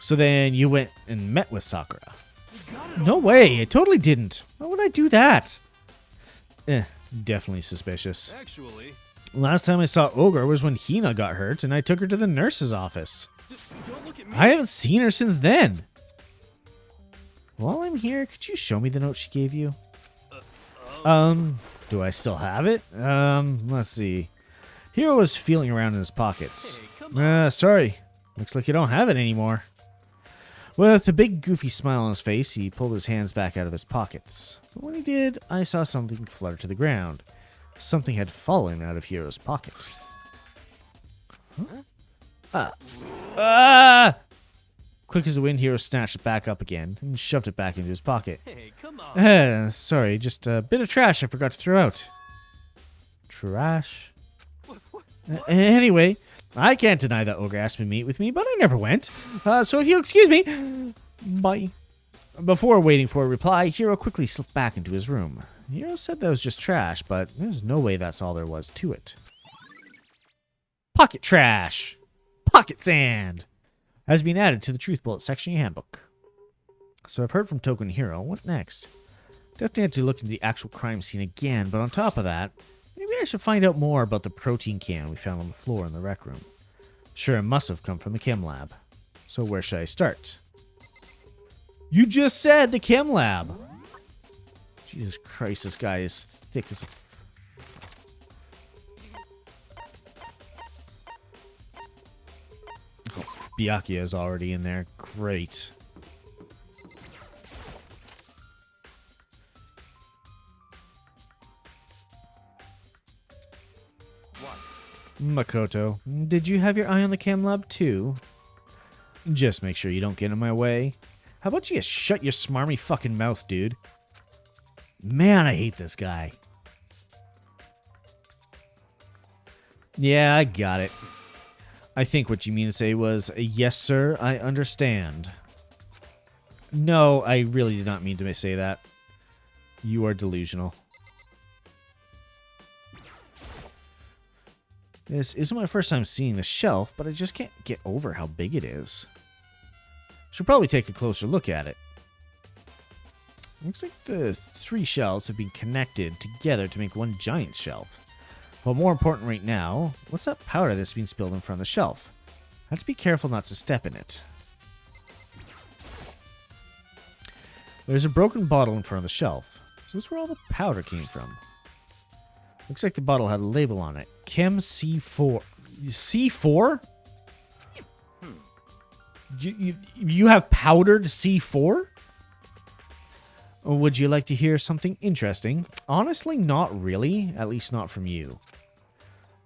So then you went and met with Sakura. No way, I totally didn't. Why would I do that? Definitely suspicious. Actually, Last time I saw Ogre was when Hina got hurt and I took her to the nurse's office. don't look at me. I haven't seen her since then. While I'm here, could you show me the note she gave you? Do I still have it? Let's see. Hiro was feeling around in his pockets. Hey, come Sorry. Looks like you don't have it anymore. With a big goofy smile on his face, he pulled his hands back out of his pockets. But when he did, I saw something flutter to the ground. Something had fallen out of Hiro's pocket. Huh? Quick as the wind, Hiro snatched it back up again and shoved it back into his pocket. Hey, come on. Sorry, just a bit of trash I forgot to throw out. Trash? Anyway, I can't deny that Ogre asked me to meet with me, but I never went. So if you'll excuse me, bye. Before waiting for a reply, Hiro quickly slipped back into his room. Hiro said that was just trash, but there's no way that's all there was to it. Pocket trash! Pocket sand! Has been added to the Truth Bullet section of your handbook. So I've heard from Toko and Hiro. What next? Definitely have to look into the actual crime scene again, but on top of that, maybe I should find out more about the protein can we found on the floor in the rec room. Sure, it must have come from the chem lab. So where should I start? You just said the chem lab! Jesus Christ, this guy is thick as a... Byakuya is already in there. Great. What? Makoto, did you have your eye on the chem lab too? Just make sure you don't get in my way. How about you just shut your smarmy fucking mouth, dude? Man, I hate this guy. Yeah, I got it. I think what you mean to say was, yes, sir, I understand. No, I really did not mean to say that. You are delusional. This isn't my first time seeing the shelf, but I just can't get over how big it is. Should probably take a closer look at it. Looks like the 3 shelves have been connected together to make one giant shelf. But more important right now, what's that powder that's been spilled in front of the shelf? I have to be careful not to step in it. There's a broken bottle in front of the shelf. So that's where all the powder came from. Looks like the bottle had a label on it. Chem C4. C4? You have powdered C4? Or would you like to hear something interesting? Honestly, not really. At least not from you.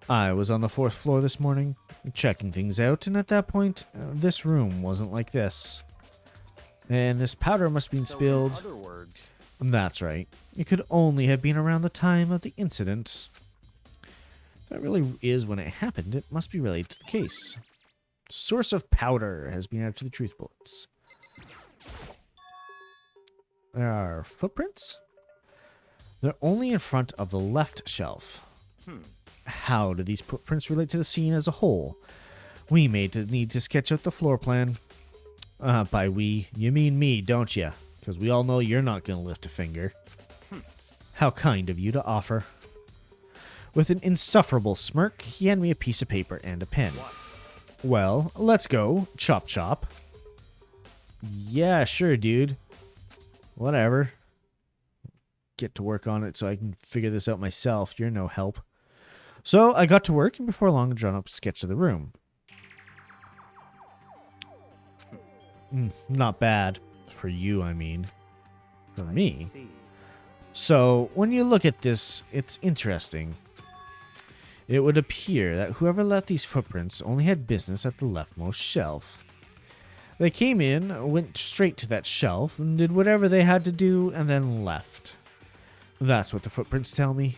I was on the 4th floor this morning, checking things out, and at that point, this room wasn't like this. And this powder must have been spilled. So in other words, That's right. It could only have been around the time of the incident. If that really is when it happened, it must be related to the case. Source of powder has been added to the truth bullets. There are footprints. They're only in front of the left shelf. How do these footprints relate to the scene as a whole? We may need to sketch out the floor plan. By we, you mean me, don't you? Because we all know you're not going to lift a finger. How kind of you to offer. With an insufferable smirk, he handed me a piece of paper and a pen. Well, let's go. Chop chop. Yeah, sure, dude. Whatever. Get to work on it so I can figure this out myself. You're no help. So I got to work, and before long, I drawn up a sketch of the room. Not bad. For you, I mean. For me. see. So, when you look at this, it's interesting. It would appear that whoever left these footprints only had business at the leftmost shelf. They came in, went straight to that shelf, and did whatever they had to do, and then left. That's what the footprints tell me.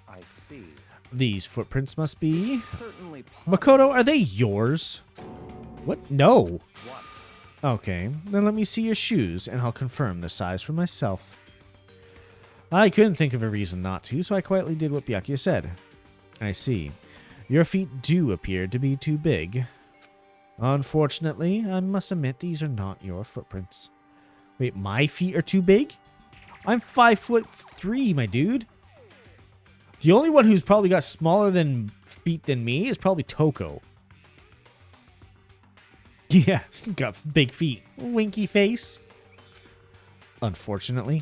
I see. These footprints must be... Certainly Makoto, are they yours? What? No. What? Okay, then let me see your shoes, and I'll confirm the size for myself. I couldn't think of a reason not to, so I quietly did what Byakuya said. I see. Your feet do appear to be too big. Unfortunately, I must admit these are not your footprints. Wait, my feet are too big? I'm 5'3", my dude. The only one who's probably got smaller feet than me is probably Toko. Yeah, got big feet. Winky face. Unfortunately.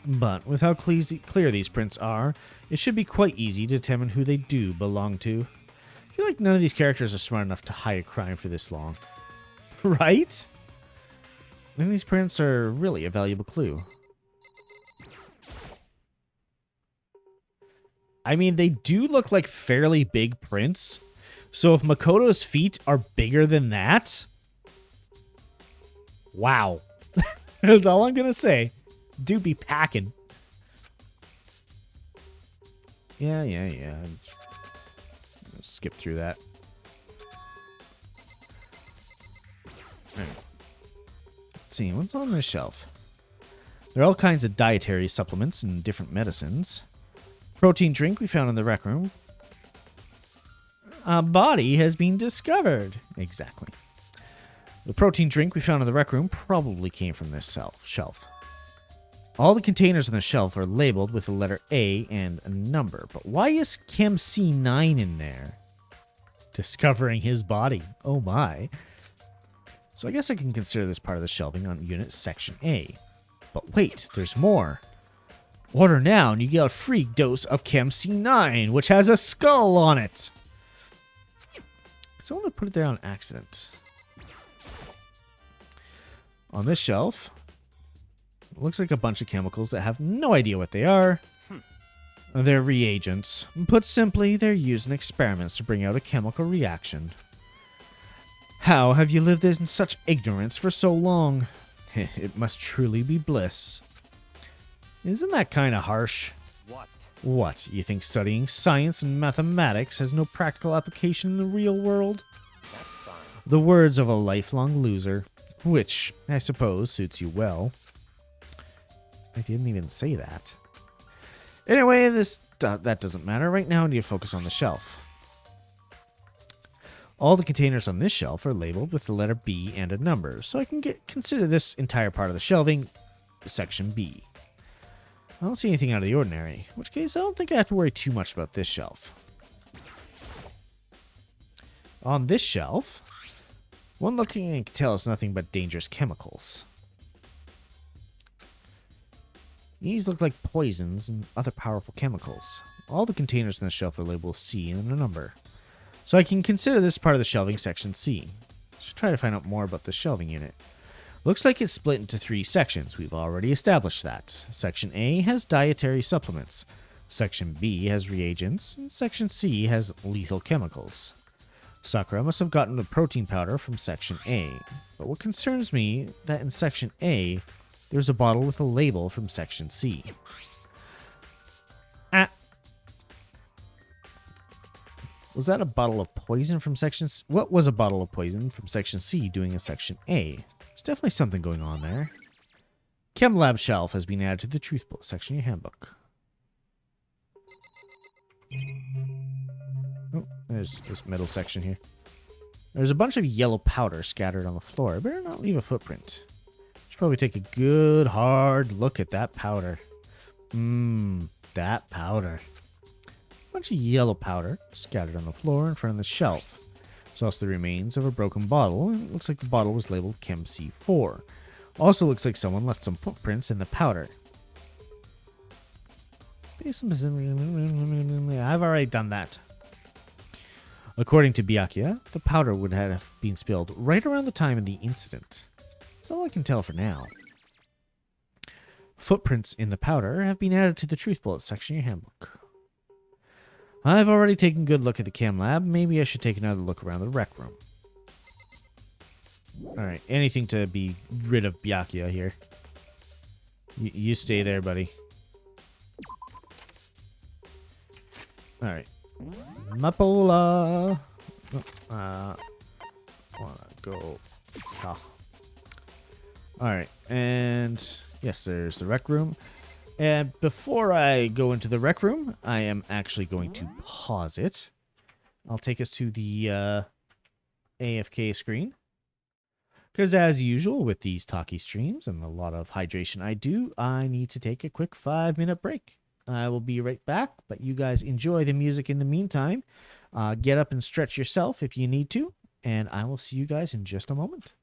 But with how clear these prints are, it should be quite easy to determine who they do belong to. I feel like none of these characters are smart enough to hide a crime for this long. Right? And these prints are really a valuable clue. I mean, they do look like fairly big prints. So if Makoto's feet are bigger than that... Wow. That's all I'm going to say. Do be packing. Yeah. Let's skip through that. Right. Let's see, what's on this shelf? There are all kinds of dietary supplements and different medicines. Protein drink we found in the rec room. A body has been discovered. Exactly. The protein drink we found in the rec room probably came from this shelf. All the containers on the shelf are labeled with the letter A and a number, but why is Chem C9 in there? Discovering his body. Oh my. So I guess I can consider this part of the shelving on unit section A. But wait, there's more. Order now and you get a free dose of Chem C9, which has a skull on it. Someone put it there on accident. On this shelf, it looks like a bunch of chemicals that have no idea what they are. They're reagents. Put simply, they're used in experiments to bring out a chemical reaction. How have you lived in such ignorance for so long? It must truly be bliss. Isn't that kind of harsh? What? What, you think studying science and mathematics has no practical application in the real world? That's fine. The words of a lifelong loser, which, I suppose, suits you well. I didn't even say that. Anyway, that doesn't matter. Right now, I need to focus on the shelf. All the containers on this shelf are labeled with the letter B and a number, so I can consider this entire part of the shelving Section B. I don't see anything out of the ordinary, in which case I don't think I have to worry too much about this shelf. On this shelf, one looking can tell it's nothing but dangerous chemicals. These look like poisons and other powerful chemicals. All the containers on the shelf are labeled C and a number, so I can consider this part of the shelving Section C. Should try to find out more about the shelving unit. Looks like it's split into 3 sections. We've already established that. Section A has dietary supplements. Section B has reagents. And Section C has lethal chemicals. Sakura must have gotten the protein powder from Section A. But what concerns me that in Section A, there's a bottle with a label from Section C. Was that a bottle of poison from Section C? What was a bottle of poison from Section C doing in Section A? There's definitely something going on there. Chem Lab shelf has been added to the Truth Bullet section of your handbook. Oh, there's this middle section here. There's a bunch of yellow powder scattered on the floor. I better not leave a footprint. Should probably take a good hard look at that powder. That powder. A bunch of yellow powder scattered on the floor in front of the shelf. There's also the remains of a broken bottle, and it looks like the bottle was labeled Chem C4. Also looks like someone left some footprints in the powder. I've already done that. According to EVGA, the powder would have been spilled right around the time of the incident. That's all I can tell for now. Footprints in the powder have been added to the Truth Bullet section of your handbook. I've already taken a good look at the chem lab. Maybe I should take another look around the rec room. Alright, anything to be rid of EVGA here. You stay there, buddy. Alright. Mapola. Wanna go. Alright, and yes, there's the rec room. And before I go into the rec room, I am actually going to pause it. I'll take us to the AFK screen. Because as usual with these talkie streams and a lot of hydration I need to take a quick 5-minute break. I will be right back, but you guys enjoy the music in the meantime. Get up and stretch yourself if you need to, and I will see you guys in just a moment.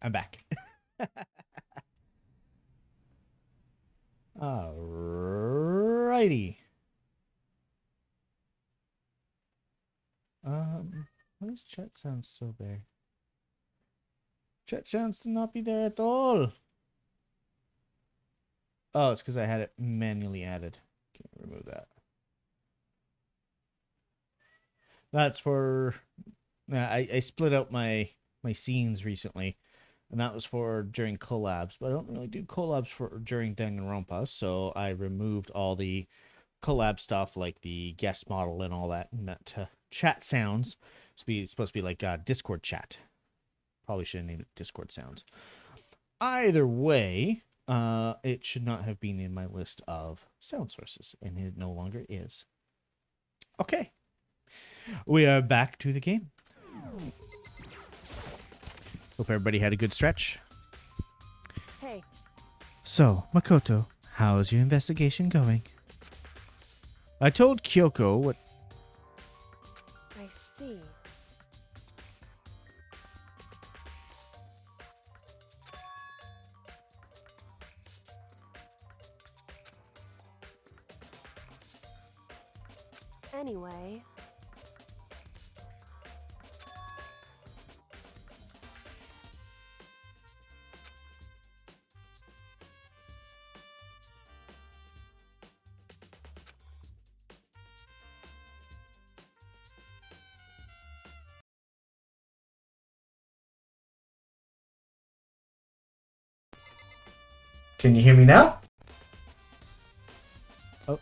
I'm back. Alrighty. Why is chat sound still there? Chat sounds to not be there at all. Oh, it's because I had it manually added. Can't remove that. That's for... I split out my scenes recently, and that was for during collabs, but I don't really do collabs for during Danganronpa, so I removed all the collab stuff like the guest model and all that, and that chat sounds supposed to be like Discord chat. Probably should have named it Discord sounds. Either way, it should not have been in my list of sound sources, and it no longer is. Okay. We are back to the game. Hope everybody had a good stretch. Hey, So, Makoto, how's your investigation going? I told Kyoko what... I see. Anyway, Can you hear me now? Oh,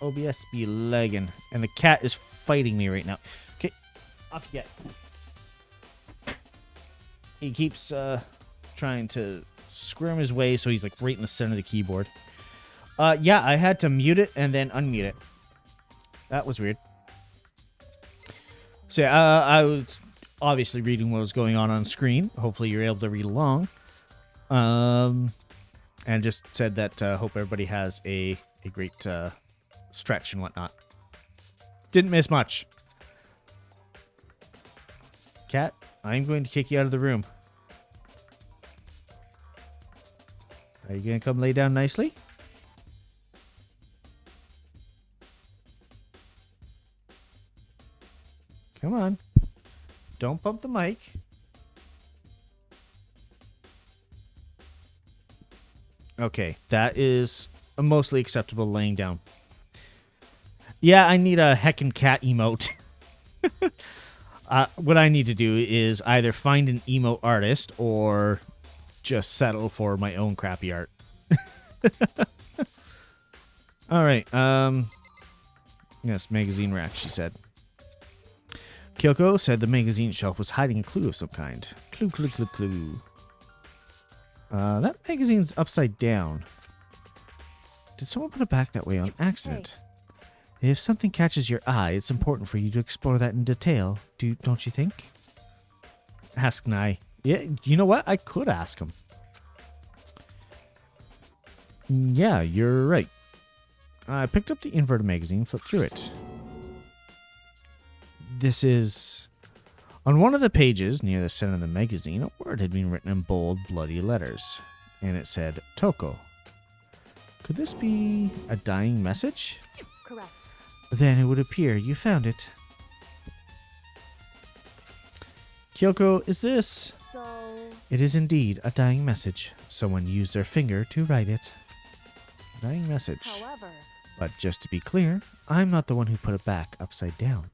OBS be lagging, and the cat is fighting me right now. Okay, off you get. He keeps trying to squirm his way, so he's like right in the center of the keyboard. Yeah, I had to mute it and then unmute it. That was weird. So yeah, I was obviously reading what was going on screen. Hopefully you're able to read along. And just said that hope everybody has a great stretch and whatnot. Didn't miss much. Cat, I'm going to kick you out of the room. Are you going to come lay down nicely? Come on. Don't bump the mic. Okay, that is a mostly acceptable laying down. Yeah, I need a heckin' cat emote. What I need to do is either find an emo artist or just settle for my own crappy art. All right. Yes, magazine rack, she said. Kyoko said the magazine shelf was hiding a clue of some kind. Clue, clue, clue, clue. That magazine's upside down. Did someone put it back that way on accident? If something catches your eye, it's important for you to explore that in detail, don't you think? Ask Nye. Yeah, you know what? I could ask him. Yeah, you're right. I picked up the inverted magazine, flipped through it. This is... On one of the pages near the center of the magazine, a word had been written in bold, bloody letters, and it said, Toko. Could this be a dying message? correct. Then it would appear you found it. Kyoko, is this? So, It is indeed a dying message. Someone used their finger to write it. Dying message. however, But just to be clear, I'm not the one who put it back upside down.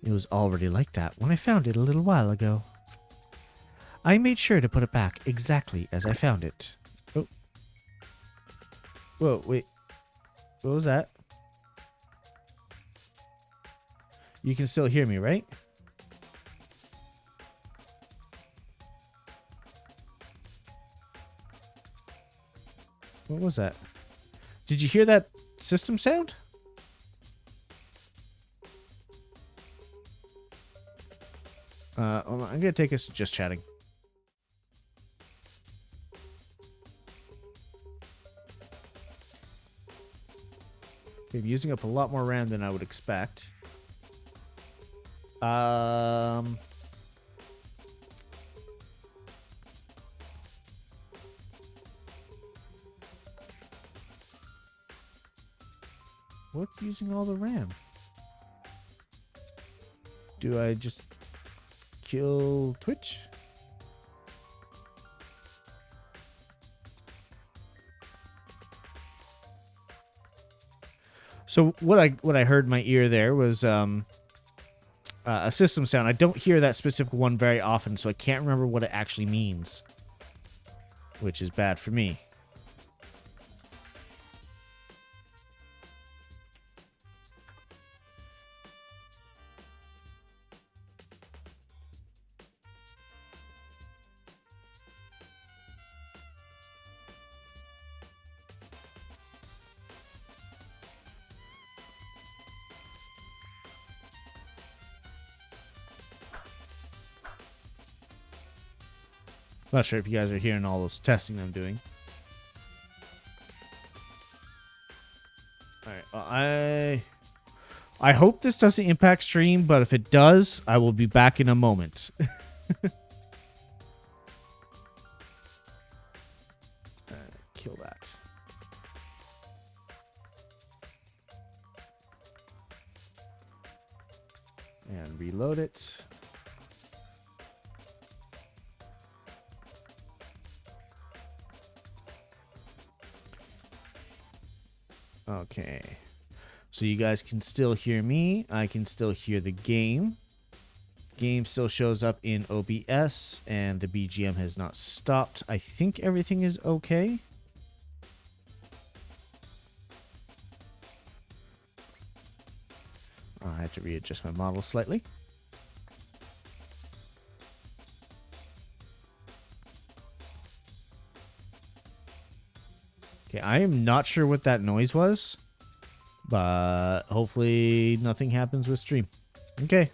It was already like that when I found it a little while ago. I made sure to put it back exactly as I found it. Oh. Whoa, wait. What was that? You can still hear me, right? What was that? Did you hear that system sound? Hold on, I'm going to take us to just chatting. Okay, I'm using up a lot more RAM than I would expect. What's using all the RAM? Do I just kill Twitch? So what I heard in my ear there was a system sound. I don't hear that specific one very often, so I can't remember what it actually means, which is bad for me. Not sure if you guys are hearing all those testing I'm doing. Alright, well, I hope this doesn't impact stream, but if it does, I will be back in a moment. Kill that. And reload it. Okay, so you guys can still hear me. I can still hear the game. Game still shows up in OBS, and the BGM has not stopped. I think everything is okay. I had to readjust my model slightly. Okay, I am not sure what that noise was, but hopefully nothing happens with stream. Okay.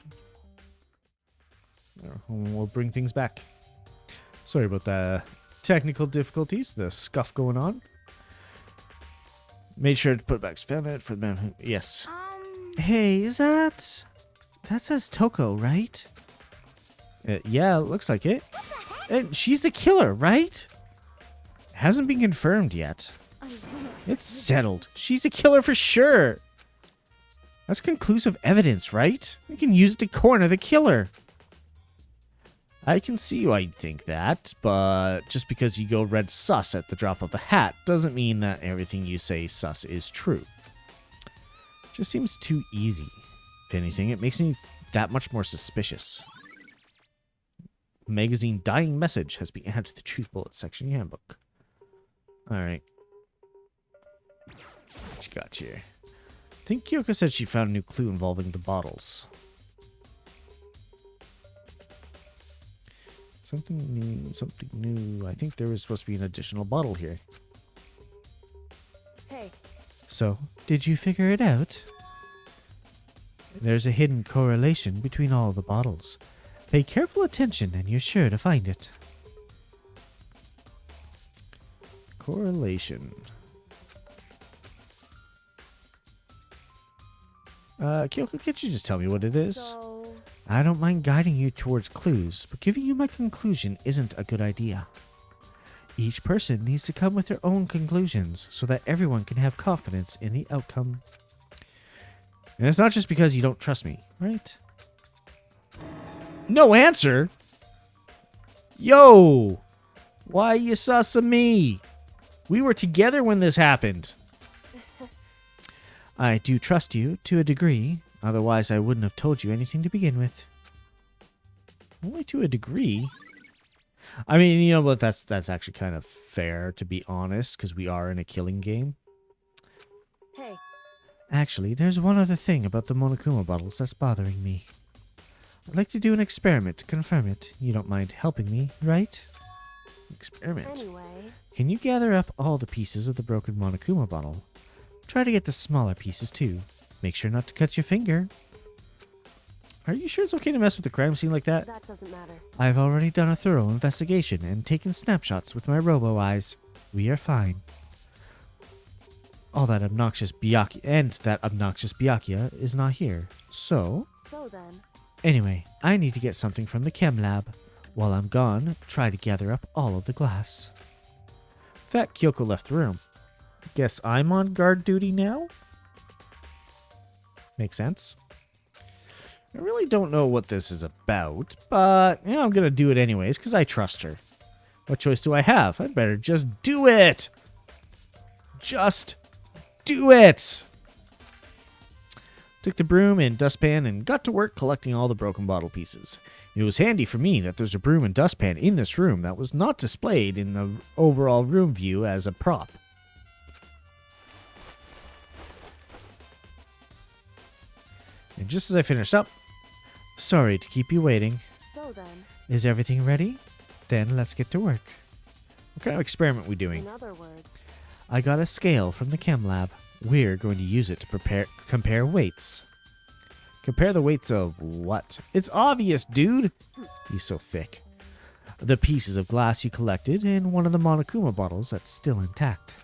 We'll bring things back. Sorry about the technical difficulties, the scuff going on. Made sure to put back found it for them. Yes. Hey, is that says Toko, right? Yeah, it looks like it. And she's the killer, right? Hasn't been confirmed yet. It's settled. She's a killer for sure. That's conclusive evidence, right? We can use it to corner the killer. I can see why you'd think that, but just because you go red sus at the drop of a hat doesn't mean that everything you say sus is true. Just seems too easy. If anything, it makes me that much more suspicious. Magazine dying message has been added to the Truth Bullet section handbook. Alright. What you got here? I think Kyoko said she found a new clue involving the bottles. Something new, something new. I think there was supposed to be an additional bottle here. Hey. So, did you figure it out? There's a hidden correlation between all the bottles. Pay careful attention and you're sure to find it. Correlation. Kyoko, can't you just tell me what it is? So... I don't mind guiding you towards clues, but giving you my conclusion isn't a good idea. Each person needs to come with their own conclusions so that everyone can have confidence in the outcome. And it's not just because you don't trust me, right? No answer? Yo! Why you sus of me? We were together when this happened. I do trust you to a degree, otherwise I wouldn't have told you anything to begin with. Only to a degree? I mean, you know what, that's actually kind of fair, to be honest, because we are in a killing game. Hey. Actually, there's one other thing about the Monokuma bottles that's bothering me. I'd like to do an experiment to confirm it. You don't mind helping me, right? Experiment. Anyway. Can you gather up all the pieces of the broken Monokuma bottle? Try to get the smaller pieces too. Make sure not to cut your finger. Are you sure it's okay to mess with the crime scene like that? That doesn't matter. I've already done a thorough investigation and taken snapshots with my robo-eyes. We are fine. All that obnoxious Byakuya is not here. So then. Anyway, I need to get something from the chem lab. While I'm gone, try to gather up all of the glass. That Kyoko left the room. Guess I'm on guard duty now? Makes sense. I really don't know what this is about, but you know, I'm going to do it anyways because I trust her. What choice do I have? I'd better just do it. Just do it. Took the broom and dustpan and got to work collecting all the broken bottle pieces. It was handy for me that there's a broom and dustpan in this room that was not displayed in the overall room view as a prop. And just as I finished up, sorry to keep you waiting. So then, Is everything ready? Then let's get to work. What kind of experiment we doing? in other words, I got a scale from the chem lab. We're going to use it to compare weights. Compare the weights of what? It's obvious, dude. He's so thick. The pieces of glass you collected in one of the Monokuma bottles that's still intact.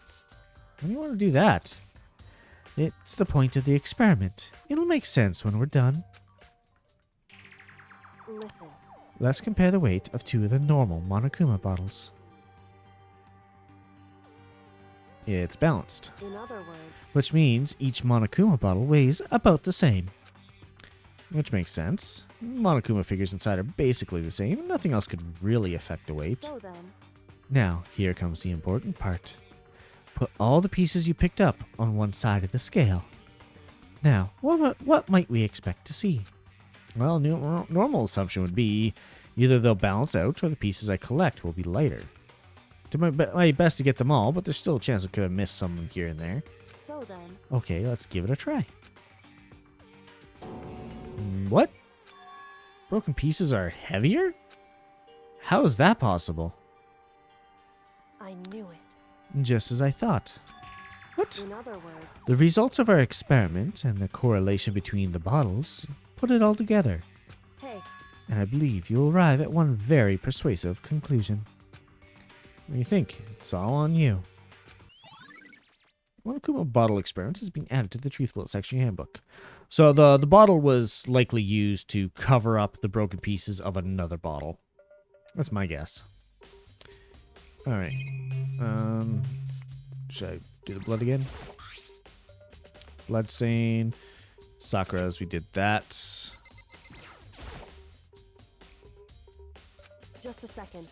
Why do you want to do that? It's the point of the experiment. It'll make sense when we're done. listen. Let's compare the weight of two of the normal Monokuma bottles. It's balanced, In other words, which means each Monokuma bottle weighs about the same. Which makes sense. Monokuma figures inside are basically the same, and nothing else could really affect the weight. so then, Now, here comes the important part. Put all the pieces you picked up on one side of the scale. Now, what might we expect to see? Well, normal assumption would be either they'll balance out or the pieces I collect will be lighter. Do my best to get them all, but there's still a chance I could have missed some here and there. so then, Okay, let's give it a try. What? Broken pieces are heavier? How is that possible? I knew it. Just as I thought. What? In other words, The results of our experiment and the correlation between the bottles put it all together, hey, and I believe you'll arrive at one very persuasive conclusion. What do you think? It's all on you. Monokuma bottle experiment has been added to the Truth Bullet section handbook. So the bottle was likely used to cover up the broken pieces of another bottle. That's my guess. All right. Should I do the blood again? Bloodstain. Sakura's, we did that. just a second.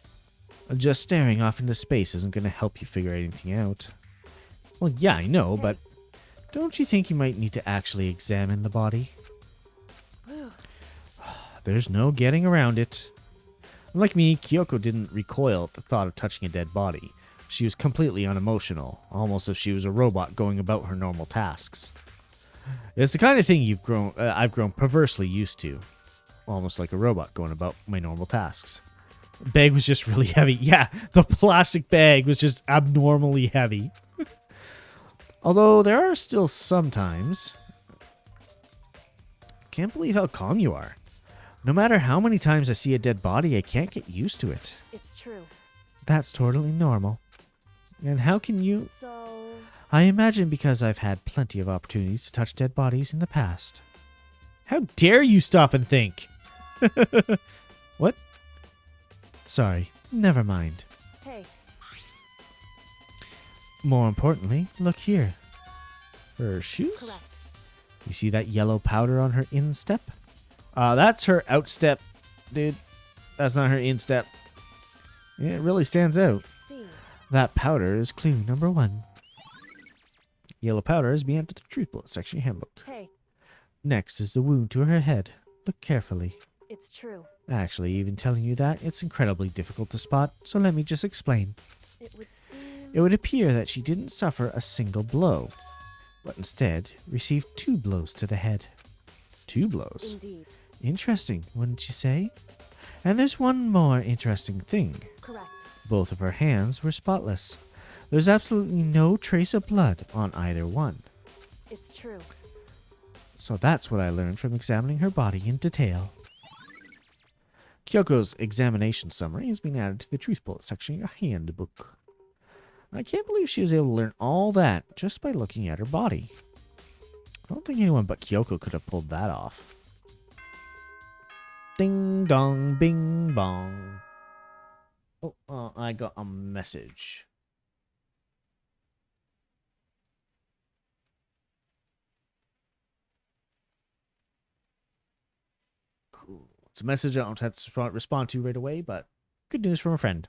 Just staring off into space isn't going to help you figure anything out. Well, yeah, I know, but don't you think you might need to actually examine the body? Whew. There's no getting around it. Unlike me, Kyoko didn't recoil at the thought of touching a dead body. She was completely unemotional, almost as if she was a robot going about her normal tasks. It's the kind of thing I've grown perversely used to. Almost like a robot going about my normal tasks. The bag was just really heavy. Yeah, the plastic bag was just abnormally heavy. Although there are still some times. Can't believe how calm you are. No matter how many times I see a dead body, I can't get used to it. It's true. That's totally normal. And how can you... So, I imagine because I've had plenty of opportunities to touch dead bodies in the past. How dare you stop and think? What? Sorry, never mind. hey, More importantly, look here. Her shoes? correct. You see that yellow powder on her instep? That's her outstep, dude. That's not her instep. Yeah, it really stands out. See, That powder is clue number 1. Yellow powder is being added to the Truth Bullet section handbook. hey, Next is the wound to her head. Look carefully. it's true. Actually, even telling you that, it's incredibly difficult to spot, so let me just explain. It would seem. It would appear that she didn't suffer a single blow, but instead received 2 blows to the head. 2 blows? Indeed. Interesting, wouldn't you say? And there's one more interesting thing. Correct. Both of her hands were spotless. There's absolutely no trace of blood on either one. It's true. So that's what I learned from examining her body in detail. Kyoko's examination summary has been added to the Truth Bullet section of your handbook. I can't believe she was able to learn all that just by looking at her body. I don't think anyone but Kyoko could have pulled that off. Ding dong, bing bong. Oh, I got a message. It's a message I don't have to respond to right away, but good news from a friend.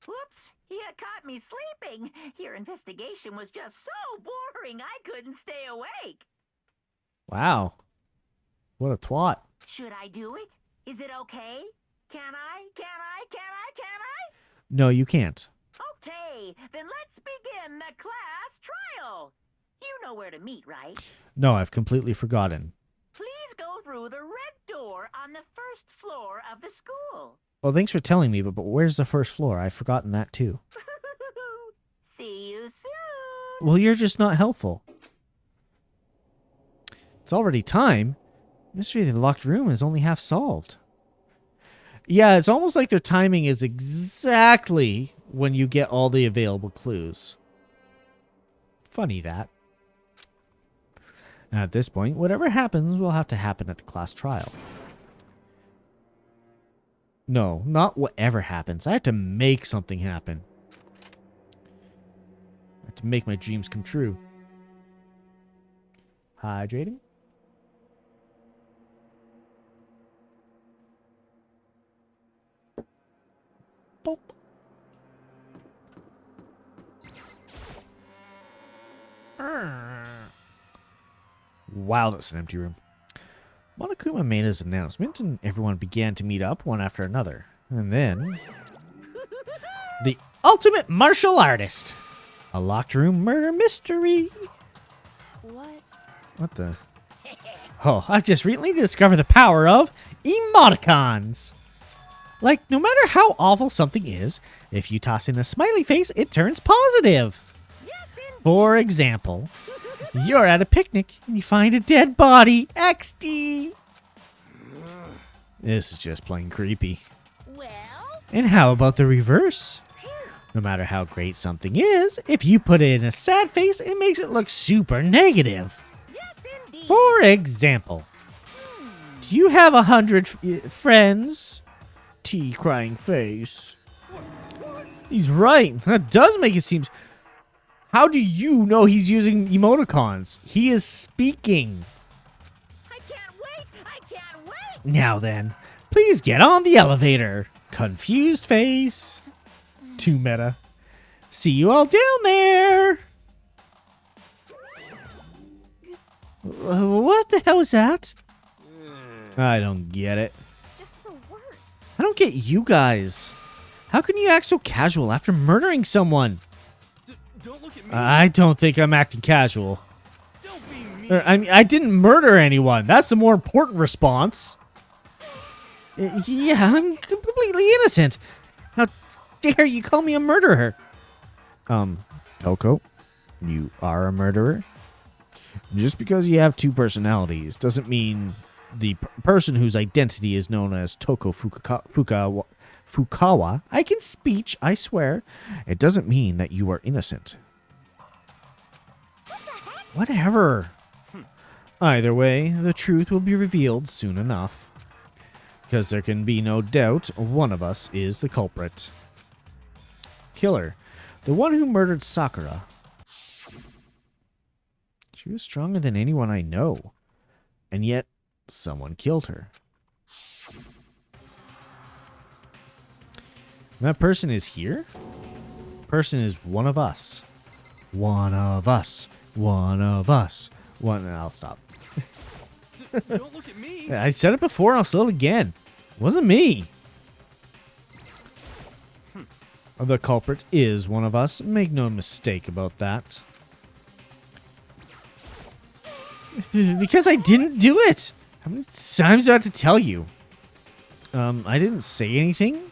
Whoops, you caught me sleeping. Your investigation was just so boring I couldn't stay awake. Wow. What a twat. Should I do it? Is it okay? Can I? No, you can't. Okay, then let's begin the class trial. You know where to meet, right? No, I've completely forgotten. Please go through the red door on the first floor of the school. Well, thanks for telling me, but where's the first floor? I've forgotten that too. See you soon. Well, you're just not helpful. It's already time. Mystery of the locked room is only half solved. Yeah, it's almost like their timing is exactly when you get all the available clues. Funny that. At this point, whatever happens will have to happen at the class trial. No, not whatever happens. I have to make something happen. I have to make my dreams come true. Hydrating. Boop. Wow, that's an empty room. Monokuma made his announcement, and everyone began to meet up one after another. And then... the ultimate martial artist! A locked room murder mystery! What? What the... Oh, I've just recently discovered the power of emoticons! Like, no matter how awful something is, if you toss in a smiley face, it turns positive! For example... You're at a picnic and you find a dead body. XD. This is just plain creepy. Well, And how about the reverse? No matter how great something is, if you put it in a sad face, it makes it look super negative. yes, indeed. For example, do you have 100 friends? T crying face. He's right. That does make it seem... How do you know he's using emoticons? He is speaking. I can't wait. I can't wait. Now then, please get on the elevator. Confused face. Too meta. See you all down there. What the hell is that? I don't get it. Just the worst. I don't get you guys. How can you act so casual after murdering someone? Don't look at me. I don't think I'm acting casual. Don't be mean. I mean, I didn't murder anyone. That's the more important response. Yeah, I'm completely innocent. How dare you call me a murderer? Coco, you are a murderer? Just because you have two personalities doesn't mean the person whose identity is known as Toko Fukawa, I can speech, I swear. It doesn't mean that you are innocent. Whatever. Either way, the truth will be revealed soon enough. Because there can be no doubt one of us is the culprit. Killer. The one who murdered Sakura. She was stronger than anyone I know. And yet, someone killed her. That person is here? Person is one of us. One of us. One of us. One. I'll stop. Don't look at me. I said it before, I'll say it again. It wasn't me. The culprit is one of us. Make no mistake about that. Because I didn't do it. How many times do I have to tell you? I didn't say anything.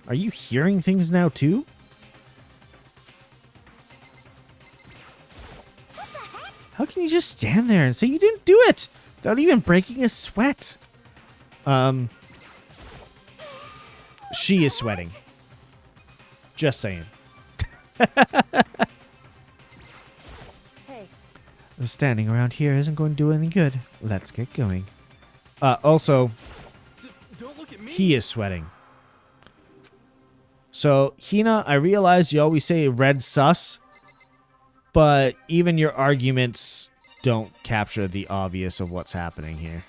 Are you hearing things now too? How can you just stand there and say you didn't do it without even breaking a sweat? She is sweating. Just saying. Hey, Standing around here isn't going to do any good. Let's get going. Also, Don't look at me. he is sweating. So, Hina, I realize you always say red sus. but even your arguments don't capture the obvious of what's happening here.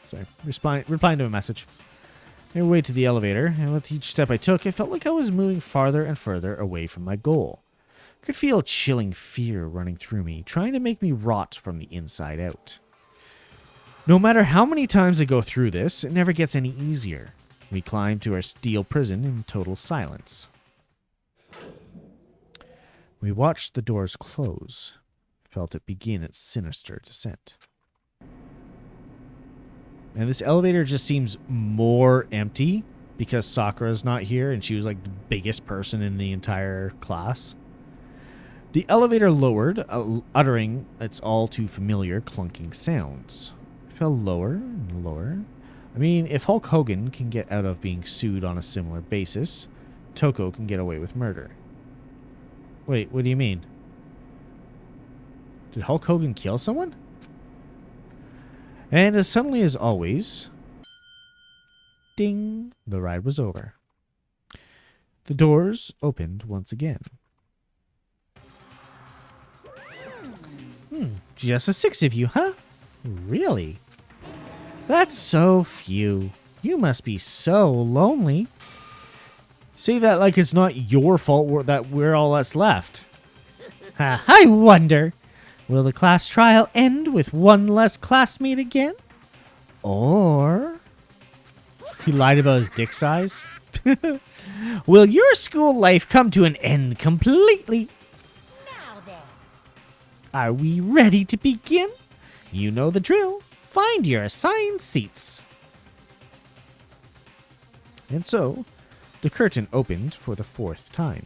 Sorry, replying to a message. I made my way to the elevator, and with each step I took, I felt like I was moving farther and further away from my goal. I could feel a chilling fear running through me, trying to make me rot from the inside out. No matter how many times I go through this, it never gets any easier. We climb to our steel prison in total silence. We watched the doors close, felt it begin its sinister descent. And this elevator just seems more empty because Sakura's not here and she was like the biggest person in the entire class. The elevator lowered, uttering its all too familiar clunking sounds. It fell lower and lower. I mean, if Hulk Hogan can get out of being sued on a similar basis, Toko can get away with murder. Wait, what do you mean? Did Hulk Hogan kill someone? And as suddenly as always, ding, the ride was over. The doors opened once again. Just the 6 of you, huh? Really? That's so few. You must be so lonely. Say that like it's not your fault that we're all that's left. I wonder, will the class trial end with one less classmate again? Or... He lied about his dick size? Will your school life come to an end completely? Now then. Are we ready to begin? You know the drill. Find your assigned seats. And so, the curtain opened for the 4th time.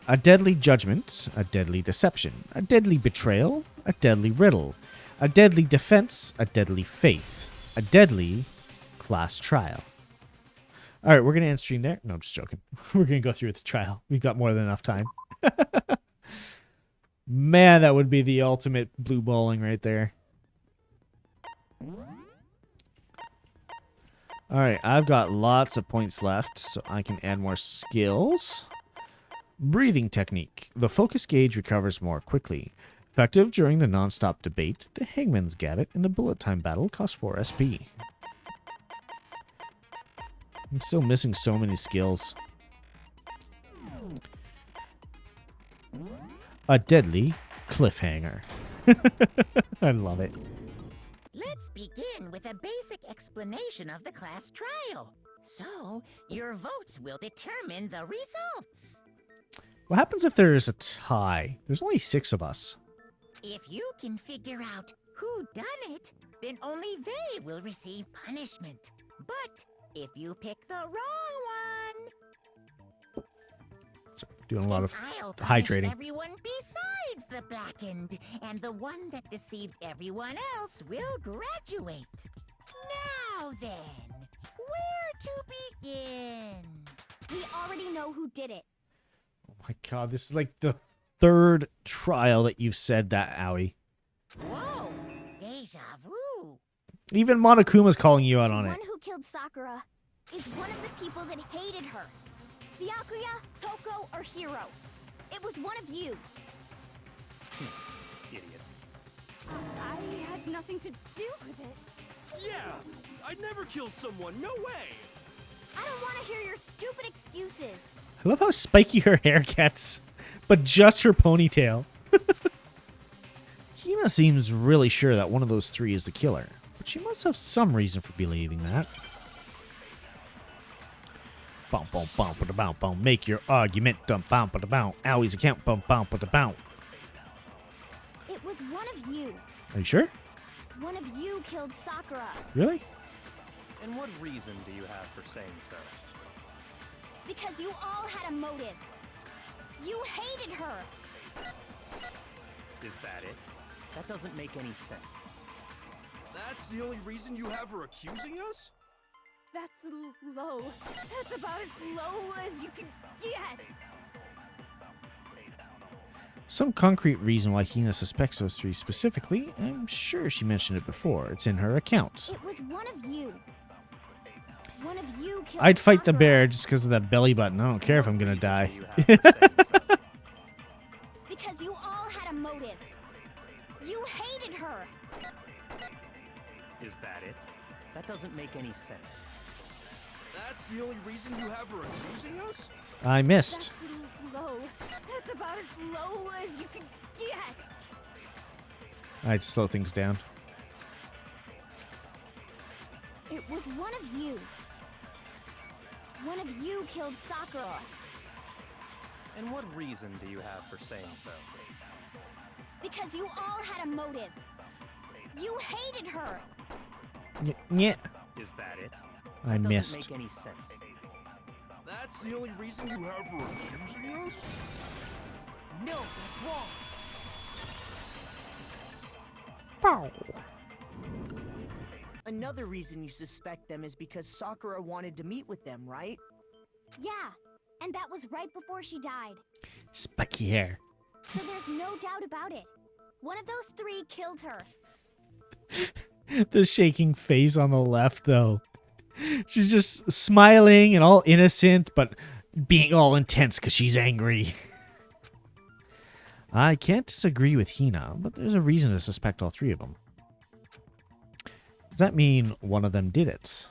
A deadly judgment, a deadly deception, a deadly betrayal, a deadly riddle, a deadly defense, a deadly faith, a deadly class trial. All right, we're going to end stream there. No, I'm just joking. We're going to go through with the trial. We've got more than enough time. Man, that would be the ultimate blue balling right there. All right, I've got lots of points left, so I can add more skills. Breathing technique. The focus gauge recovers more quickly. Effective during the non-stop debate, the Hangman's Gambit, and the bullet time battle cost 4 SP. I'm still missing so many skills. A deadly cliffhanger. I love it. Let's begin with a basic explanation of the class trial. So, your votes will determine the results. What happens if there's a tie? There's only 6 of us. If you can figure out who done it, then only they will receive punishment. But if you pick the wrong one, Doing a lot of I'll punish hydrating. everyone besides the blackened, and the one that deceived everyone else will graduate. Now then, where to begin? We already know who did it. Oh my god, this is like the 3rd trial that you've said that, Aoi. Whoa, deja vu. Even Monokuma's calling you out on The it. one who killed Sakura is one of the people that hated her. Byakuya, Toko, or Hiro. It was one of you. Idiot. I had nothing to do with it. Yeah! I'd never kill someone, no way! I don't want to hear your stupid excuses. I love how spiky her hair gets, but just her ponytail. Hina seems really sure that one of those 3 is the killer, but she must have some reason for believing that. Boom, boom, boom, boom, boom. Make your argument. Boom, boom, boom. Aoi's account. Boom, boom, boom. It was one of you. Are you sure? One of you killed Sakura. Really? And what reason do you have for saying so? Because you all had a motive. You hated her. Is that it? That doesn't make any sense. That's the only reason you have for accusing us? That's low. That's about as low as you can get. Some concrete reason why Hina suspects those three specifically. I'm sure she mentioned it before. It's in her accounts. It was one of you. One of you killed I'd fight the Sakura. bear just because of that belly button. I don't care if I'm gonna die. Because you all had a motive. You hated her. Is that it? That doesn't make any sense. That's the only reason you have her accusing us? I missed. That's low. That's about as low as you can get. I'd slow things down. It was one of you. One of you killed Sakura. And what reason do you have for saying so? Because you all had a motive. You hated her. Yeah. Is that it? I That missed. doesn't make any sense. That's the only reason you have her accusing us? No, that's wrong. Another reason you suspect them is because Sakura wanted to meet with them, right? Yeah, and that was right before she died. Spiky hair. So there's no doubt about it. One of those three killed her. The shaking face on the left, though. She's just smiling and all innocent, but being all intense because she's angry. I can't disagree with Hina, but there's a reason to suspect all three of them. Does that mean one of them did it?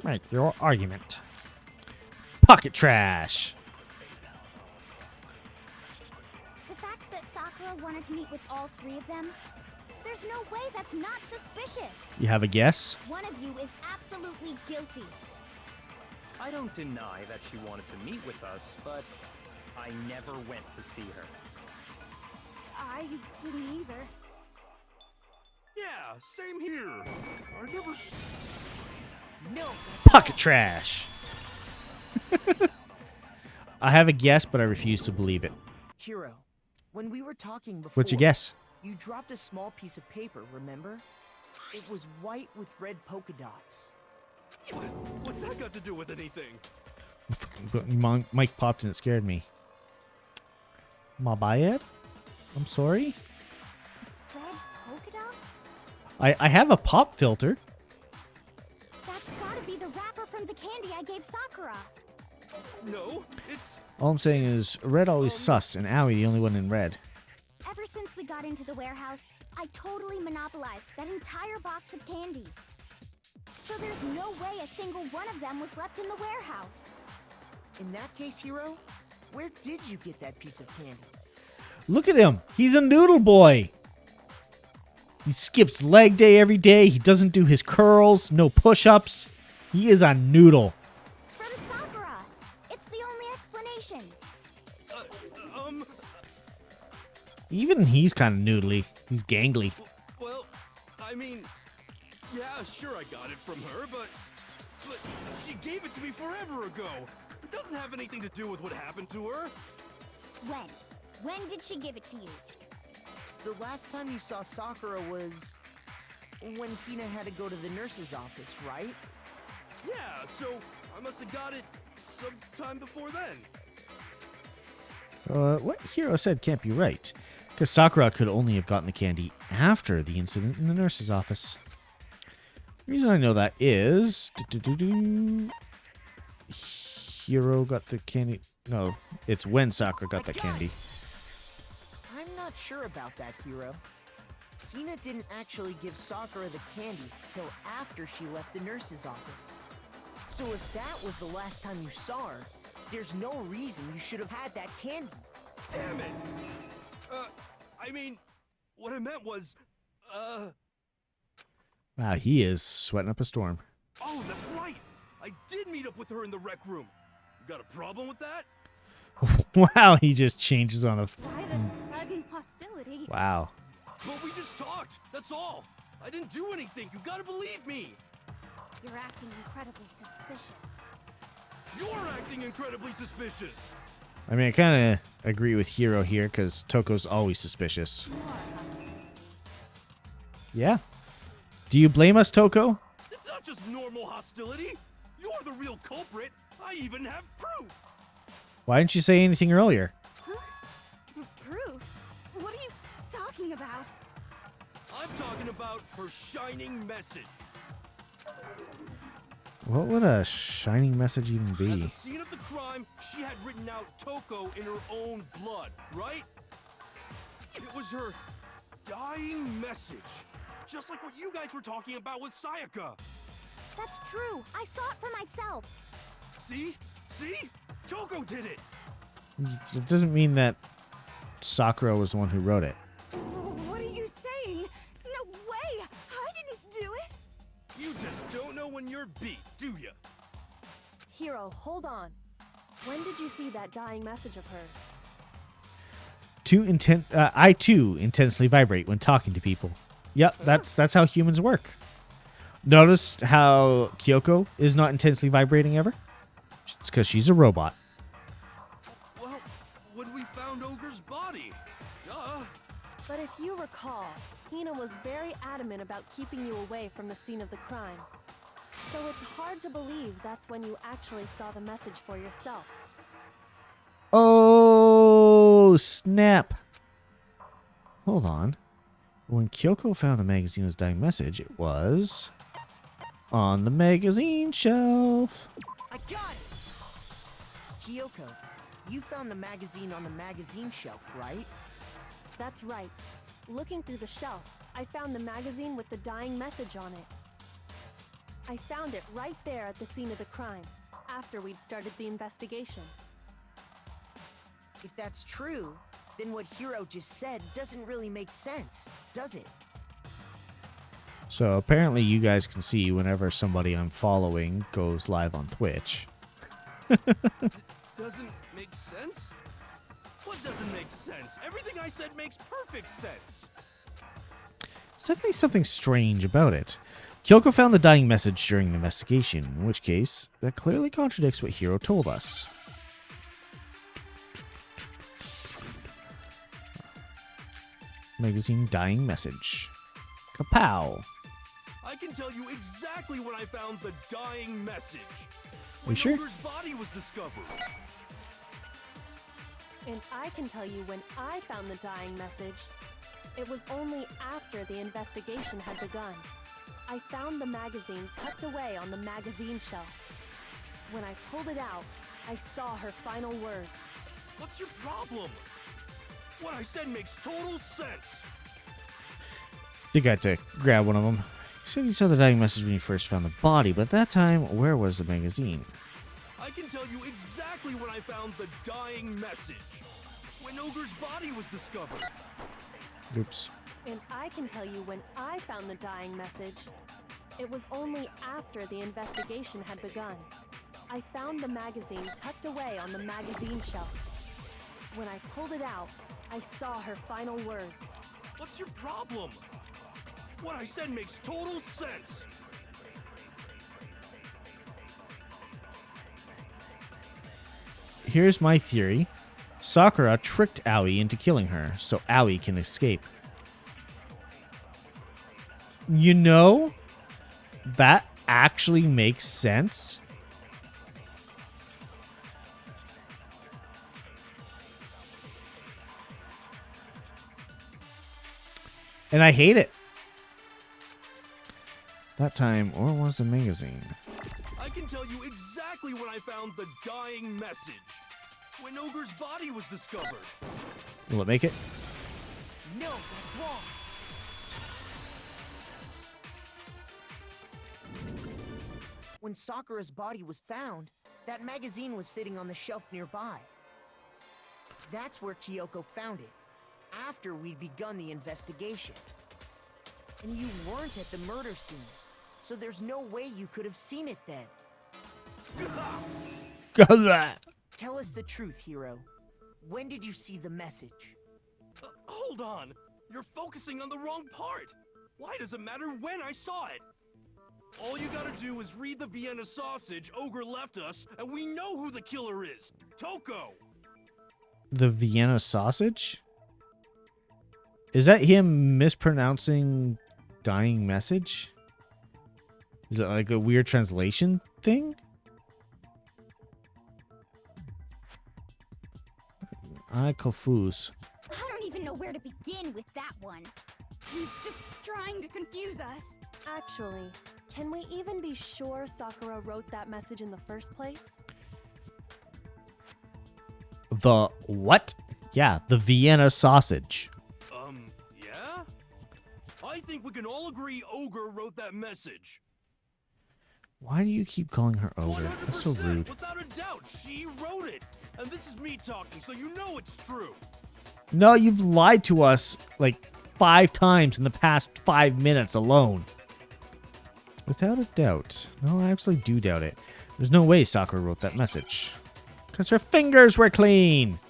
Make your argument. Pocket trash. The fact that Sakura wanted to meet with all three of them, there's no way that's not suspicious. You have a guess? One of you is absolutely guilty. I don't deny that she wanted to meet with us, but I never went to see her. I didn't either. Yeah, same here. I never... No, that's Pocket trash. I have a guess, but I refuse to believe it. Hiro, when we were talking before... What's your guess? You dropped a small piece of paper, remember? It was white with red polka dots. What's that got to do with anything? Mike popped and it scared me. My bad? I'm sorry? Red polka dots? I have a pop filter. That's gotta be the wrapper from the candy I gave Sakura. No, it's... All I'm saying is red always sus, and Owie the only one in red. Ever since we got into the warehouse, I totally monopolized that entire box of candy. So there's no way a single one of them was left in the warehouse. In that case, Hiro, where did you get that piece of candy? Look at him. He's a noodle boy. He skips leg day every day. He doesn't do his curls, no push-ups. He is a noodle. From Sakura. It's the only explanation. Even he's kind of noodly. He's gangly. Well, I mean... Yeah, sure I got it from her, but she gave it to me forever ago. It doesn't have anything to do with what happened to her. When? When did she give it to you? The last time you saw Sakura was... when Hina had to go to the nurse's office, right? Yeah, so I must have got it sometime before then. What Hiro said can't be right. Because Sakura could only have gotten the candy after the incident in the nurse's office. The reason I know that is... Hiro got the candy... No, it's when Sakura got that candy. I'm not sure about that, Hiro. Hina didn't actually give Sakura the candy till after she left the nurse's office. So if that was the last time you saw her, there's no reason you should have had that candy. Damn it! I mean, what I meant was, Wow, he is sweating up a storm. Oh, that's right! I did meet up with her in the rec room. You got a problem with that? Wow, he just changes on a... Why the sudden hostility? Wow. But we just talked, that's all. I didn't do anything, you gotta believe me! You're acting incredibly suspicious. You're acting incredibly suspicious! I mean, I kind of agree with Hiro here, because Toko's always suspicious. More hostility. Yeah. Do you blame us, Toko? It's not just normal hostility. You're the real culprit. I even have proof. Why didn't you say anything earlier? Huh? Proof? What are you talking about? I'm talking about her shining message. What would a shining message even At be? the scene of the crime, she had written out Toko in her own blood, right? It was her dying message. Just like what you guys were talking about with Sayaka. That's true. I saw it for myself. See? See? Toko did it! It doesn't mean that Sakura was the one who wrote it. What are you saying? No way! I didn't do it! You just don't know when you're beat, do ya? Hiro, hold on. When did you see that dying message of hers? I too intensely vibrate when talking to people. Yep, that's how humans work. Notice how Kyoko is not intensely vibrating ever? It's because she's a robot. Well, when we found Ogre's body. Duh. But if you recall, Hina was very adamant about keeping you away from the scene of the crime. So it's hard to believe that's when you actually saw the message for yourself. Oh, snap. Hold on. When Kyoko found the magazine's dying message, it was on the magazine shelf. I got it! Kyoko, you found the magazine on the magazine shelf, right? That's right. Looking through the shelf, I found the magazine with the dying message on it. I found it right there at the scene of the crime, after we'd started the investigation. If that's true, then what Hiro just said doesn't really make sense, does it? So apparently you guys can see whenever somebody I'm following goes live on Twitch. Doesn't make sense? What doesn't make sense? Everything I said makes perfect sense. There's definitely something strange about it. Kyoko found the dying message during the investigation, in which case, that clearly contradicts what Hiro told us. Magazine dying message. Kapow! I can tell you exactly when I found the dying message. You When sure? Ogre's body was discovered. And I can tell you when I found the dying message. It was only after the investigation had begun. I found the magazine tucked away on the magazine shelf. When I pulled it out, I saw her final words. What's your problem? What I said makes total sense. You got to grab one of them. He said he saw the dying message when he first found the body, but at that time, where was the magazine? I can tell you exactly when I found the dying message. When Ogre's body was discovered. Oops. And I can tell you when I found the dying message. It was only after the investigation had begun. I found the magazine tucked away on the magazine shelf. When I pulled it out, I saw her final words. What's your problem? What I said makes total sense. Here's my theory. Sakura tricked Aoi into killing her, so Aoi can escape. You know, that actually makes sense. And I hate it. That time, or was the magazine? I can tell you exactly when I found the dying message. When Ogre's body was discovered. Will it make it? No, that's wrong. When Sakura's body was found, that magazine was sitting on the shelf nearby. That's where Kyoko found it, after we'd begun the investigation. And you weren't at the murder scene, so there's no way you could have seen it then. Got that. Tell us the truth, Hiro. When did you see the message? Hold on. You're focusing on the wrong part. Why does it matter when I saw it? All you gotta do is read the Vienna sausage Ogre left us, and we know who the killer is. Toko! The Vienna sausage? Is that him mispronouncing dying message? Is it like a weird translation thing? I confuse. I don't even know where to begin with that one. He's just trying to confuse us. Actually, can we even be sure Sakura wrote that message in the first place? The what? Yeah, the Vienna sausage. Yeah? I think we can all agree Ogre wrote that message. Why do you keep calling her ogre? That's so 100%, rude. without a doubt, she wrote it. And this is me talking, so you know it's true. No, you've lied to us like 5 times in the past 5 minutes alone. Without a doubt. No, I actually do doubt it. There's no way Sakura wrote that message. Because her fingers were clean.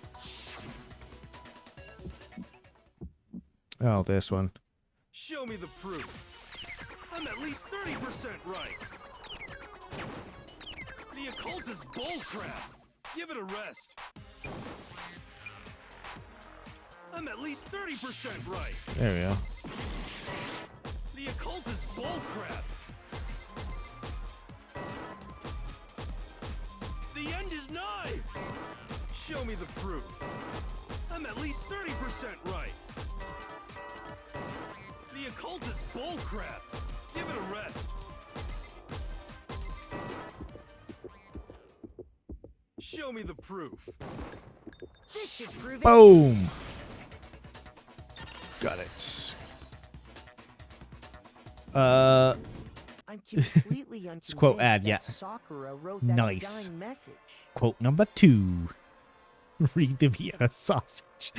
Oh, this one. Show me the proof. I'm at least 30% right. The occult is bullcrap. Give it a rest. I'm at least 30% right. There we go. The occult is bullcrap. The end is nigh. Show me the proof. I'm at least 30% right. The occult is bullcrap. Give it a rest. Show me the proof. This should prove it. Boom. Got it. I'm completely unconvinced quote ad, that yeah. Sakura wrote that Nice. dying message. Quote number 2. Read the Vienna sausage.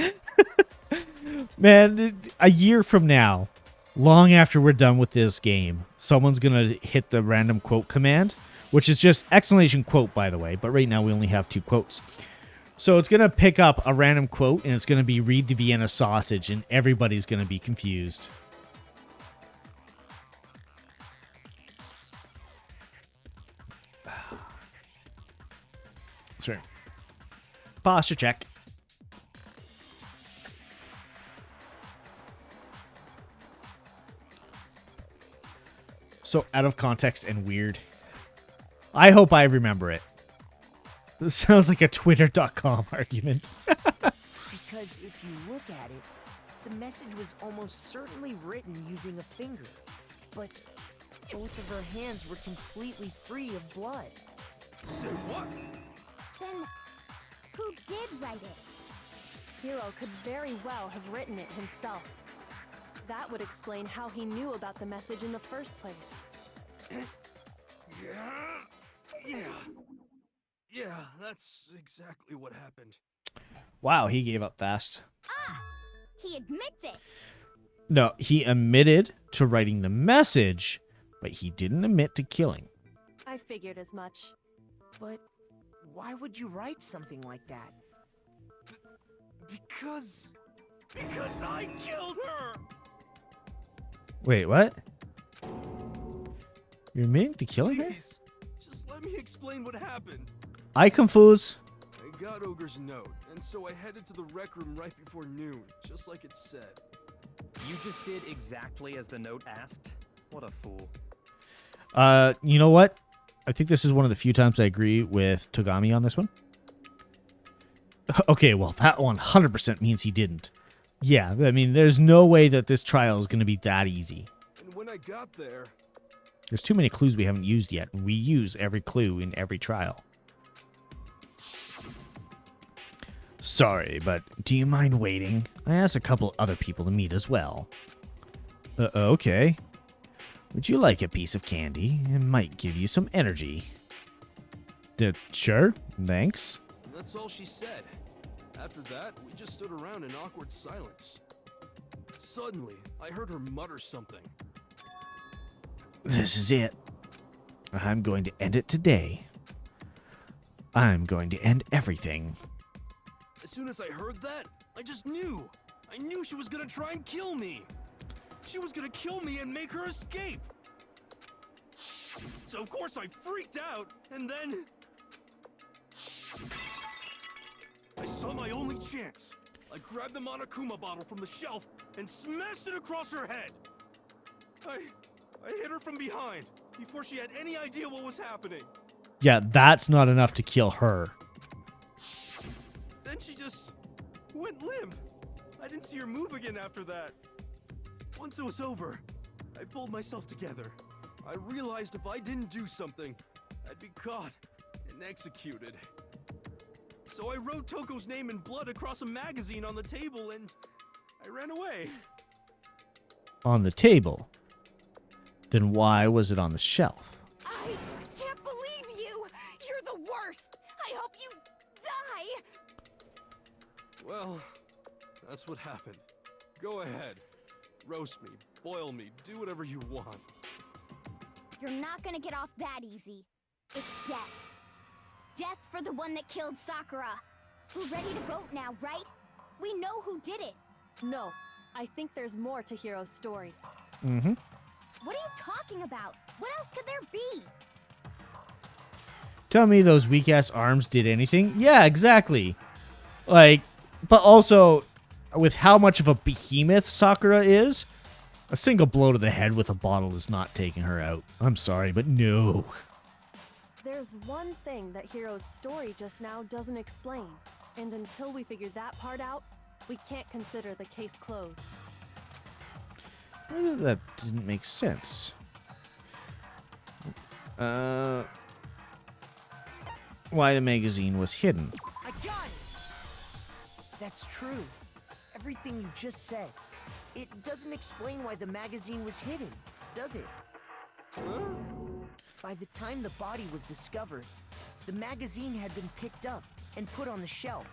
Man, a year from now, long after we're done with this game, someone's going to hit the random quote command, which is just exclamation quote, by the way. But right now we only have 2 quotes. So it's going to pick up a random quote, and it's going to be read the Vienna sausage, and everybody's going to be confused. Sorry. Posture check. So out of context and weird. I hope I remember it. This sounds like a Twitter.com argument. Because if you look at it, the message was almost certainly written using a finger. But both of her hands were completely free of blood. Say what? Then, who did write it? Hiro could very well have written it himself. That would explain how he knew about the message in the first place. Yeah, that's exactly what happened. Wow, he gave up fast. Ah! He admits it! No, he admitted to writing the message, but he didn't admit to killing. I figured as much. But why would you write something like that? Because I killed her! Wait, what? You're admitting to killing her? Please, just let me explain what happened. I confuse. I got Ogre's note, and so I headed to the rec room right before noon, just like it said. You just did exactly as the note asked? What a fool. You know what? I think this is one of the few times I agree with Togami on this one. Okay, well, that 100% means he didn't. Yeah, I mean, there's no way that this trial is going to be that easy. And when I got there... There's too many clues we haven't used yet. We use every clue in every trial. Sorry, but do you mind waiting? I asked a couple other people to meet as well. Okay. Would you like a piece of candy? It might give you some energy. Sure, thanks. And that's all she said. After that, we just stood around in awkward silence. Suddenly, I heard her mutter something. This is it. I'm going to end it today. I'm going to end everything. As soon as I heard that, I just knew. I knew she was gonna try and kill me. She was gonna kill me and make her escape. So of course I freaked out, and then... I saw my only chance. I grabbed the Monokuma bottle from the shelf and smashed it across her head. I hit her from behind before she had any idea what was happening. Yeah, that's not enough to kill her. Then she just went limp. I didn't see her move again after that. Once it was over, I pulled myself together. I realized if I didn't do something, I'd be caught and executed. So I wrote Toko's name in blood across a magazine on the table and I ran away. On the table? Then why was it on the shelf? I can't believe you! You're the worst! I hope you die! Well, that's what happened. Go ahead. Roast me, boil me, do whatever you want. You're not gonna get off that easy. It's death. Death for the one that killed Sakura. We're ready to vote now, right? We know who did it. No, I think there's more to Hiro's story. Mm-hmm. What are you talking about? What else could there be? Tell me those weak-ass arms did anything? Yeah, exactly. Like, but also, with how much of a behemoth Sakura is, a single blow to the head with a bottle is not taking her out. I'm sorry, but no. There's one thing that Hiro's story just now doesn't explain, and until we figure that part out, we can't consider the case closed. That didn't make sense. Why the magazine was hidden. I got it! That's true. Everything you just said. It doesn't explain why the magazine was hidden, does it? Huh? By the time the body was discovered, the magazine had been picked up and put on the shelf.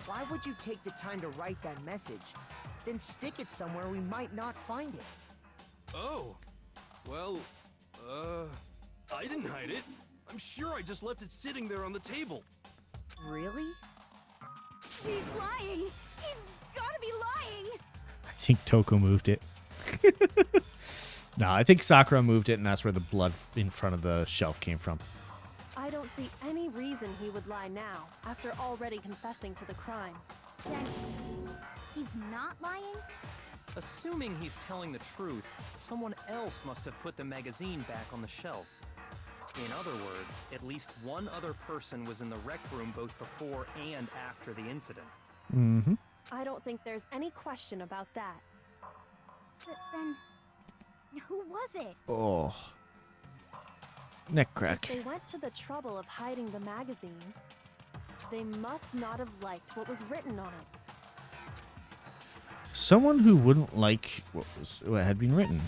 Why would you take the time to write that message, then stick it somewhere we might not find it? Oh. Well, I didn't hide it. I'm sure I just left it sitting there on the table. Really? He's lying! He's gotta be lying! I think Toko moved it. No, I think Sakura moved it, and that's where the blood in front of the shelf came from. I don't see any reason he would lie now, after already confessing to the crime. Then he's not lying? Assuming he's telling the truth, someone else must have put the magazine back on the shelf. In other words, at least one other person was in the rec room both before and after the incident. Mm-hmm. I don't think there's any question about that. But then, who was it? Oh. Neck crack. They went to the trouble of hiding the magazine. They must not have liked what was written on it. Someone who wouldn't like what had been written.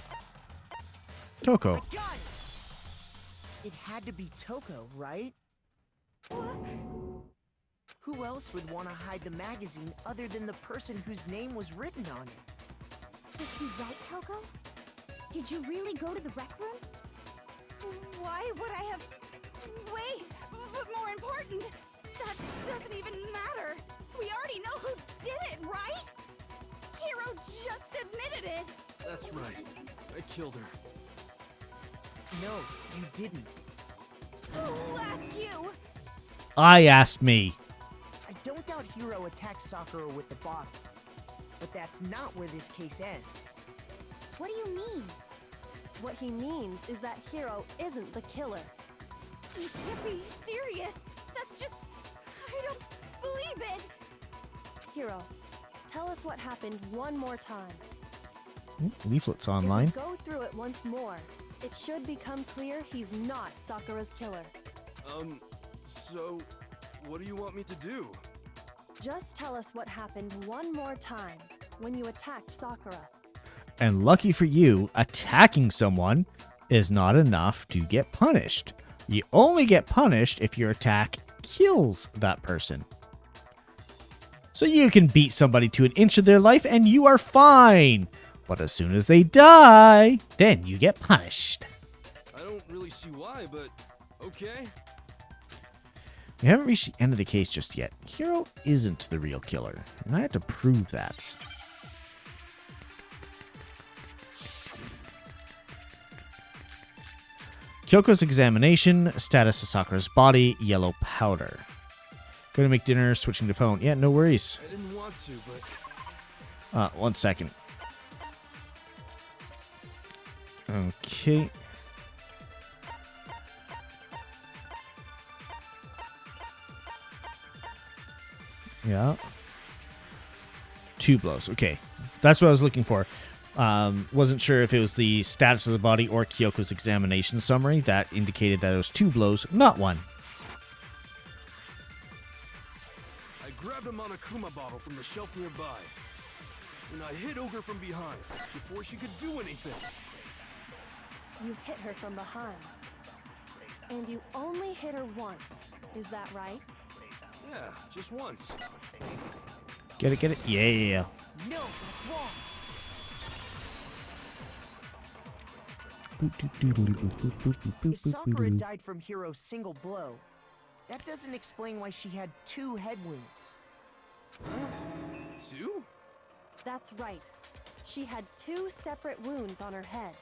Toko. I got it! It had to be Toko, right? Who else would want to hide the magazine other than the person whose name was written on it? Was he right, Toko? Did you really go to the rec room? Why would I have... Wait! But more important, that doesn't even matter! We already know who did it, right? Hiro just admitted it! That's right. I killed her. No, you didn't. Who asked you? I asked me. I don't doubt Hiro attacked Sakura with the bottle. But that's not where this case ends. What do you mean? What he means is that Hiro isn't the killer. You can't be serious! That's just... I don't believe it! Hiro, tell us what happened one more time. Leaflets online. If we go through it once more, it should become clear he's not Sakura's killer. So, what do you want me to do? Just tell us what happened one more time when you attacked Sakura. And lucky for you, attacking someone is not enough to get punished. You only get punished if your attack kills that person. So you can beat somebody to an inch of their life and you are fine. But as soon as they die, then you get punished. I don't really see why, but okay. We haven't reached the end of the case just yet. Hiro isn't the real killer, and I have to prove that. Kyoko's examination, status of Sakura's body, yellow powder. Going to make dinner, switching to phone. Yeah, no worries. I didn't want to, but... 1 second. Okay. Yeah. 2 blows. Okay. That's what I was looking for. Wasn't sure if it was the status of the body or Kyoko's examination summary that indicated that it was 2 blows, not 1. I grabbed a Monokuma bottle from the shelf nearby, and I hit Ogre from behind before she could do anything. You hit her from behind. And you only hit her once. Is that right? Yeah, just once. Get it, get it? Yeah. No, that's wrong. If Sakura died from Hiro's single blow, that doesn't explain why she had 2 head wounds. Huh? 2? That's right. She had 2 separate wounds on her head.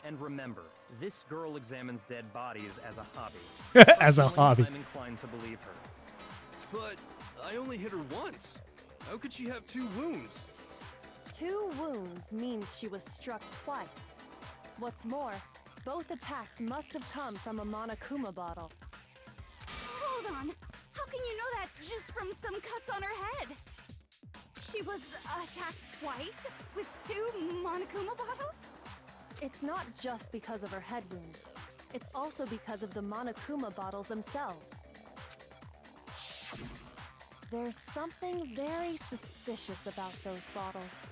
And remember, this girl examines dead bodies as a hobby. As a Personally, hobby. I'm inclined to believe her. But I only hit her once. How could she have 2 wounds? 2 wounds means she was struck twice. What's more, both attacks must have come from a Monokuma bottle. Hold on. How can you know that just from some cuts on her head? She was attacked twice with 2 Monokuma bottles? It's not just because of her head wounds. It's also because of the Monokuma bottles themselves. There's something very suspicious about those bottles.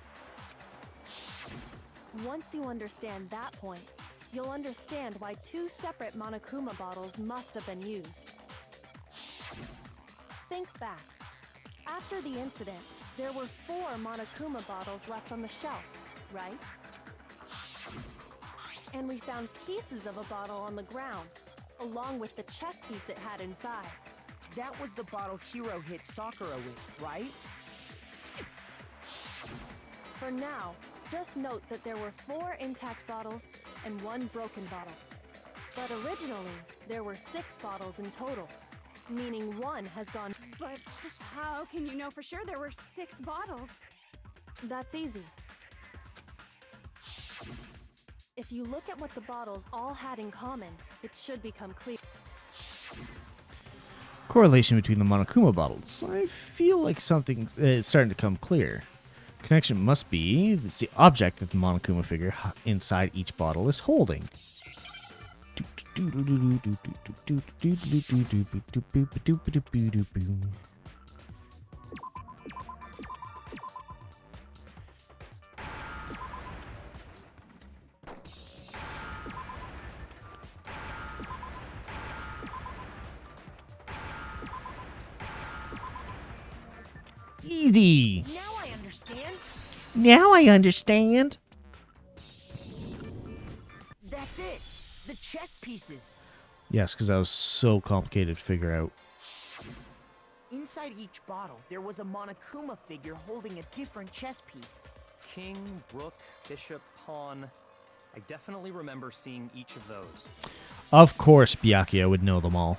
Once you understand that point, you'll understand why 2 separate Monokuma bottles must have been used. Think back. After the incident, there were 4 Monokuma bottles left on the shelf, right? And we found pieces of a bottle on the ground, along with the chess piece it had inside. That was the bottle Hiro hit Sakura with, right? For now, just note that there were 4 intact bottles and 1 broken bottle. But originally, there were 6 bottles in total, meaning 1 has gone. But how can you know for sure there were 6 bottles? That's easy. If you look at what the bottles all had in common, it should become clear. Correlation between the Monokuma bottles. I feel like something is starting to come clear. Connection must be it's the object that the Monokuma figure inside each bottle is holding. Easy. Now I understand. Now I understand. That's it. The chess pieces. Yes, because that was so complicated to figure out. Inside each bottle, there was a Monokuma figure holding a different chess piece. King, rook, bishop, pawn. I definitely remember seeing each of those. Of course, Byakuya would know them all.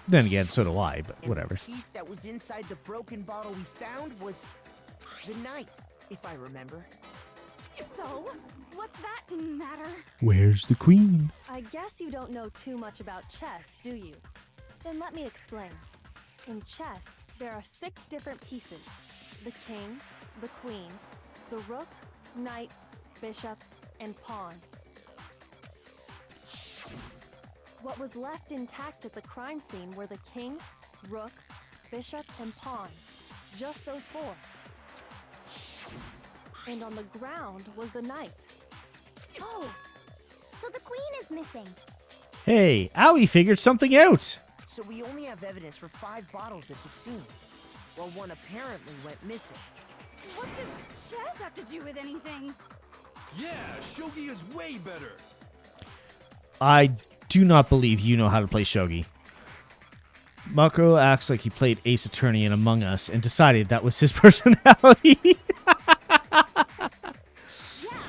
Then again, so do I, but And whatever. the piece that was inside the broken bottle we found was the knight, if I remember. So, what's that matter? Where's the queen? I guess you don't know too much about chess, do you? Then let me explain. In chess, there are 6 different pieces. The king, the queen, the rook, knight, bishop, and pawn. What was left intact at the crime scene were the king, rook, bishop, and pawn. Just those 4. And on the ground was the knight. Oh, so the queen is missing. Hey, Aoi figured something out. So we only have evidence for 5 bottles at the scene, while 1 apparently went missing. What does chess have to do with anything? Yeah, shogi is way better. I do not believe you know how to play shogi. Mako acts like he played Ace Attorney in Among Us and decided that was his personality. Yeah.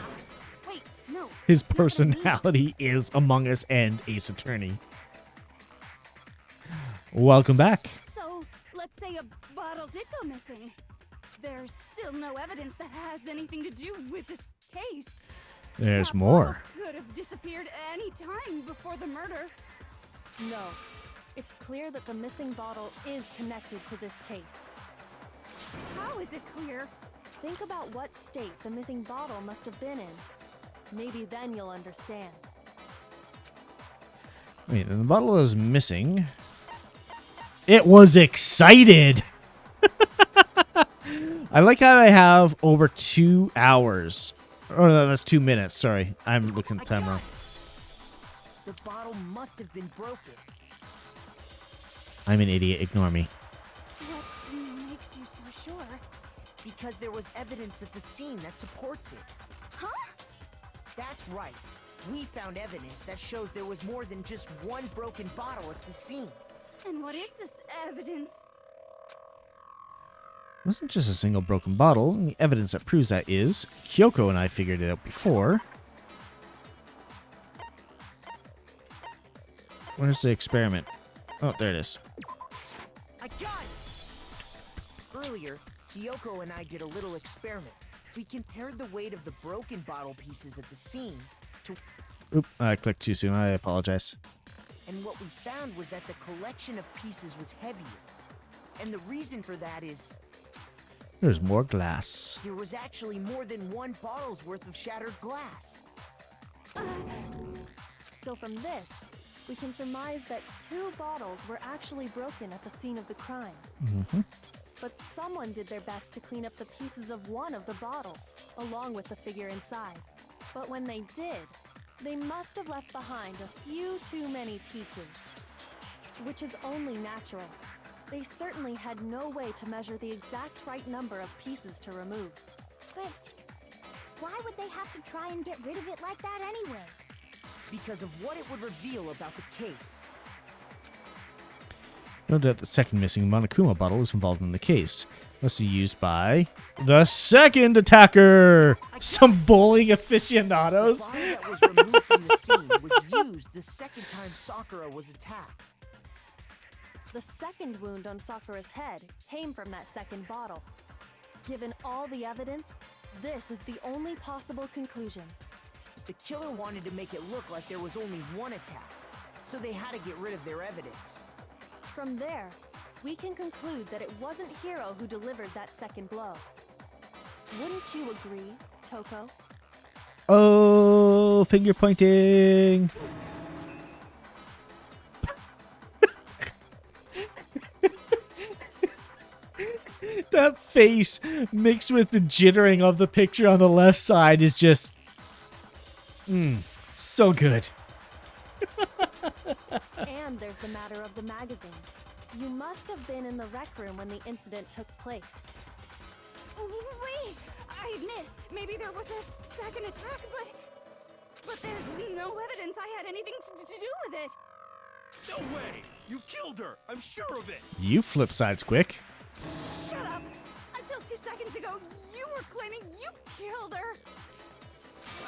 Wait, no. His it's not what I mean. personality is Among Us and Ace Attorney. Welcome back. So, let's say a bottle did go missing. There's still no evidence that has anything to do with this case. There's That more. bottle could have disappeared any time before the murder. No, it's clear that the missing bottle is connected to this case. How is it clear? Think about what state the missing bottle must have been in. Maybe then you'll understand. Wait, and the bottle was missing. It was excited! I like how I have over 2 hours. Oh, no, that's 2 minutes. Sorry. I'm looking at the time wrong. The bottle must have been broken. I'm an idiot. Ignore me. What makes you so sure? Because there was evidence at the scene that supports it. Huh? That's right. We found evidence that shows there was more than just one broken bottle at the scene. And what is this evidence? It wasn't just a single broken bottle. The evidence that proves that is Kyoko and I figured it out before. Where's the experiment? Oh, there it is. I got it! Earlier, Kyoko and I did a little experiment. We compared the weight of the broken bottle pieces at the scene to... Oop, I clicked too soon. I apologize. And what we found was that the collection of pieces was heavier. And the reason for that is... There's more glass. there was actually more than one bottle's worth of shattered glass. So from this, we can surmise that 2 bottles were actually broken at the scene of the crime. Mm-hmm. But someone did their best to clean up the pieces of one of the bottles, along with the figure inside. But when they did, they must have left behind a few too many pieces, which is only natural. They certainly had no way to measure the exact right number of pieces to remove. But why would they have to try and get rid of it like that anyway? Because of what it would reveal about the case. No doubt the second missing Monokuma bottle was involved in the case. Must be used by the second attacker! Some bowling The aficionados! bottle that was removed from the scene was used the second time Sakura was attacked. The second wound on Sakura's head came from that second bottle. Given all the evidence, this is the only possible conclusion. The killer wanted to make it look like there was only one attack, so they had to get rid of their evidence. From there, we can conclude that it wasn't Hiro who delivered that second blow. Wouldn't you agree, Toko? Oh, finger pointing! That face mixed with the jittering of the picture on the left side is just... so good. And there's the matter of the magazine. You must have been in the rec room when the incident took place. Wait! I admit, maybe there was a second attack, but there's no evidence I had anything to do with it. No way! You killed her! I'm sure of it! You flip sides quick. Shut up! Until 2 seconds ago, you were claiming you killed her!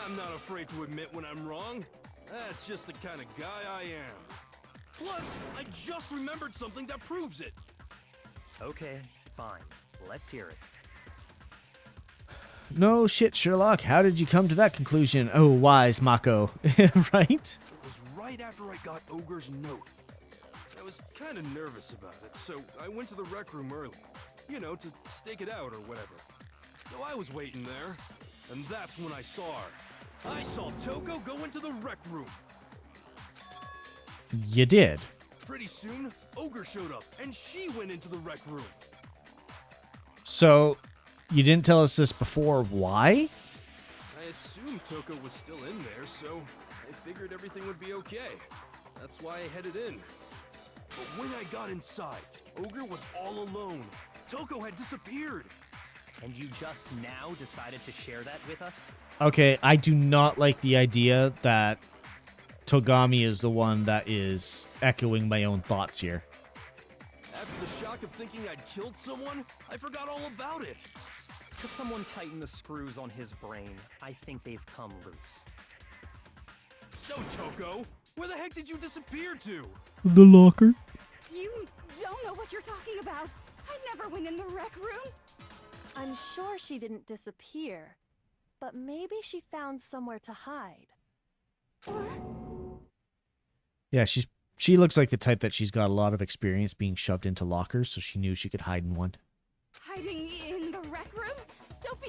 I'm not afraid to admit when I'm wrong. That's just the kind of guy I am. Plus, I just remembered something that proves it. Okay, fine. Let's hear it. No shit, Sherlock. How did you come to that conclusion? Oh, wise Mako. Right? It was right after I got Ogre's note. I was kind of nervous about it, so I went to the rec room early. You know, to stake it out or whatever. So I was waiting there, and that's when I saw her. I saw Toko go into the rec room. You did. Pretty soon, Ogre showed up, and she went into the rec room. So, you didn't tell us this before. Why? I assumed Toko was still in there, so I figured everything would be okay. That's why I headed in. But when I got inside, Ogre was all alone. Toko had disappeared. And you just now decided to share that with us? Okay, I do not like the idea that Togami is the one that is echoing my own thoughts here. After the shock of thinking I'd killed someone, I forgot all about it. Could someone tighten the screws on his brain? I think they've come loose. So, Toko, where the heck did you disappear to? The locker. You don't know what you're talking about. I never went in the rec room. I'm sure she didn't disappear, but maybe she found somewhere to hide. Yeah, she looks like the type that she's got a lot of experience being shoved into lockers, so she knew she could hide in one. Hiding in the rec room? Don't be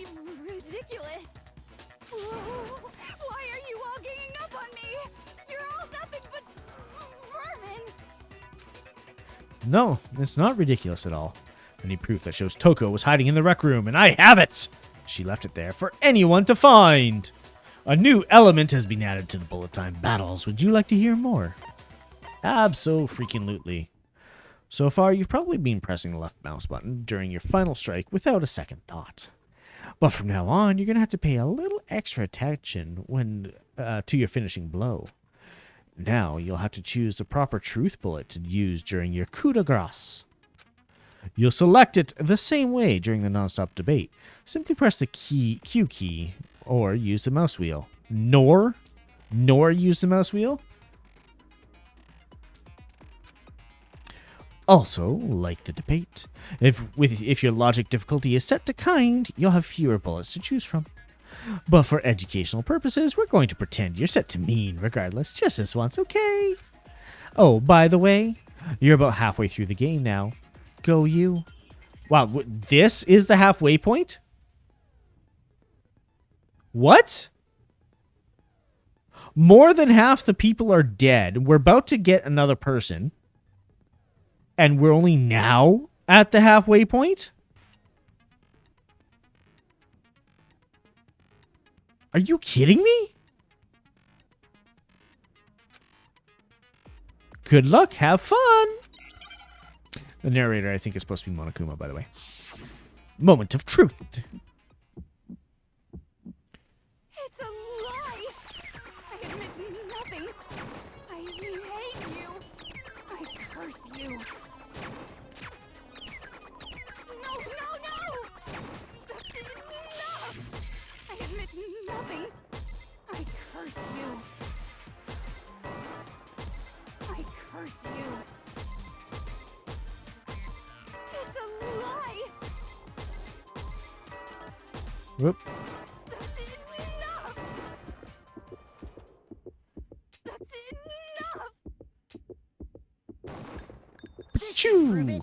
No, it's not ridiculous at all. Any proof that shows Toko was hiding in the rec room, and I have it! She left it there for anyone to find! A new element has been added to the bullet time battles. Would you like to hear more? Abso-freaking-lutely. So far, you've probably been pressing the left mouse button during your final strike without a second thought. But from now on, you're going to have to pay a little extra attention when to your finishing blow. Now, you'll have to choose the proper truth bullet to use during your coup de grace. You'll select it the same way during the non-stop debate. Simply press the Q key or use the mouse wheel. Nor use the mouse wheel? Also, like the debate, if your logic difficulty is set to kind, you'll have fewer bullets to choose from. But for educational purposes, we're going to pretend you're set to mean regardless, just this once, okay? Oh, by the way, you're about halfway through the game now. Go you. Wow, this is the halfway point? What? More than half the people are dead. We're about to get another person. And we're only now at the halfway point? Are you kidding me? Good luck. Have fun. The narrator, I think, is supposed to be Monokuma, by the way. Moment of truth. It's a lie! I admit nothing. I hate you. I curse you. No! That's enough! I admit nothing. I curse you. I curse you. It's a lie! Whoop. That's enough! That's enough! Choo!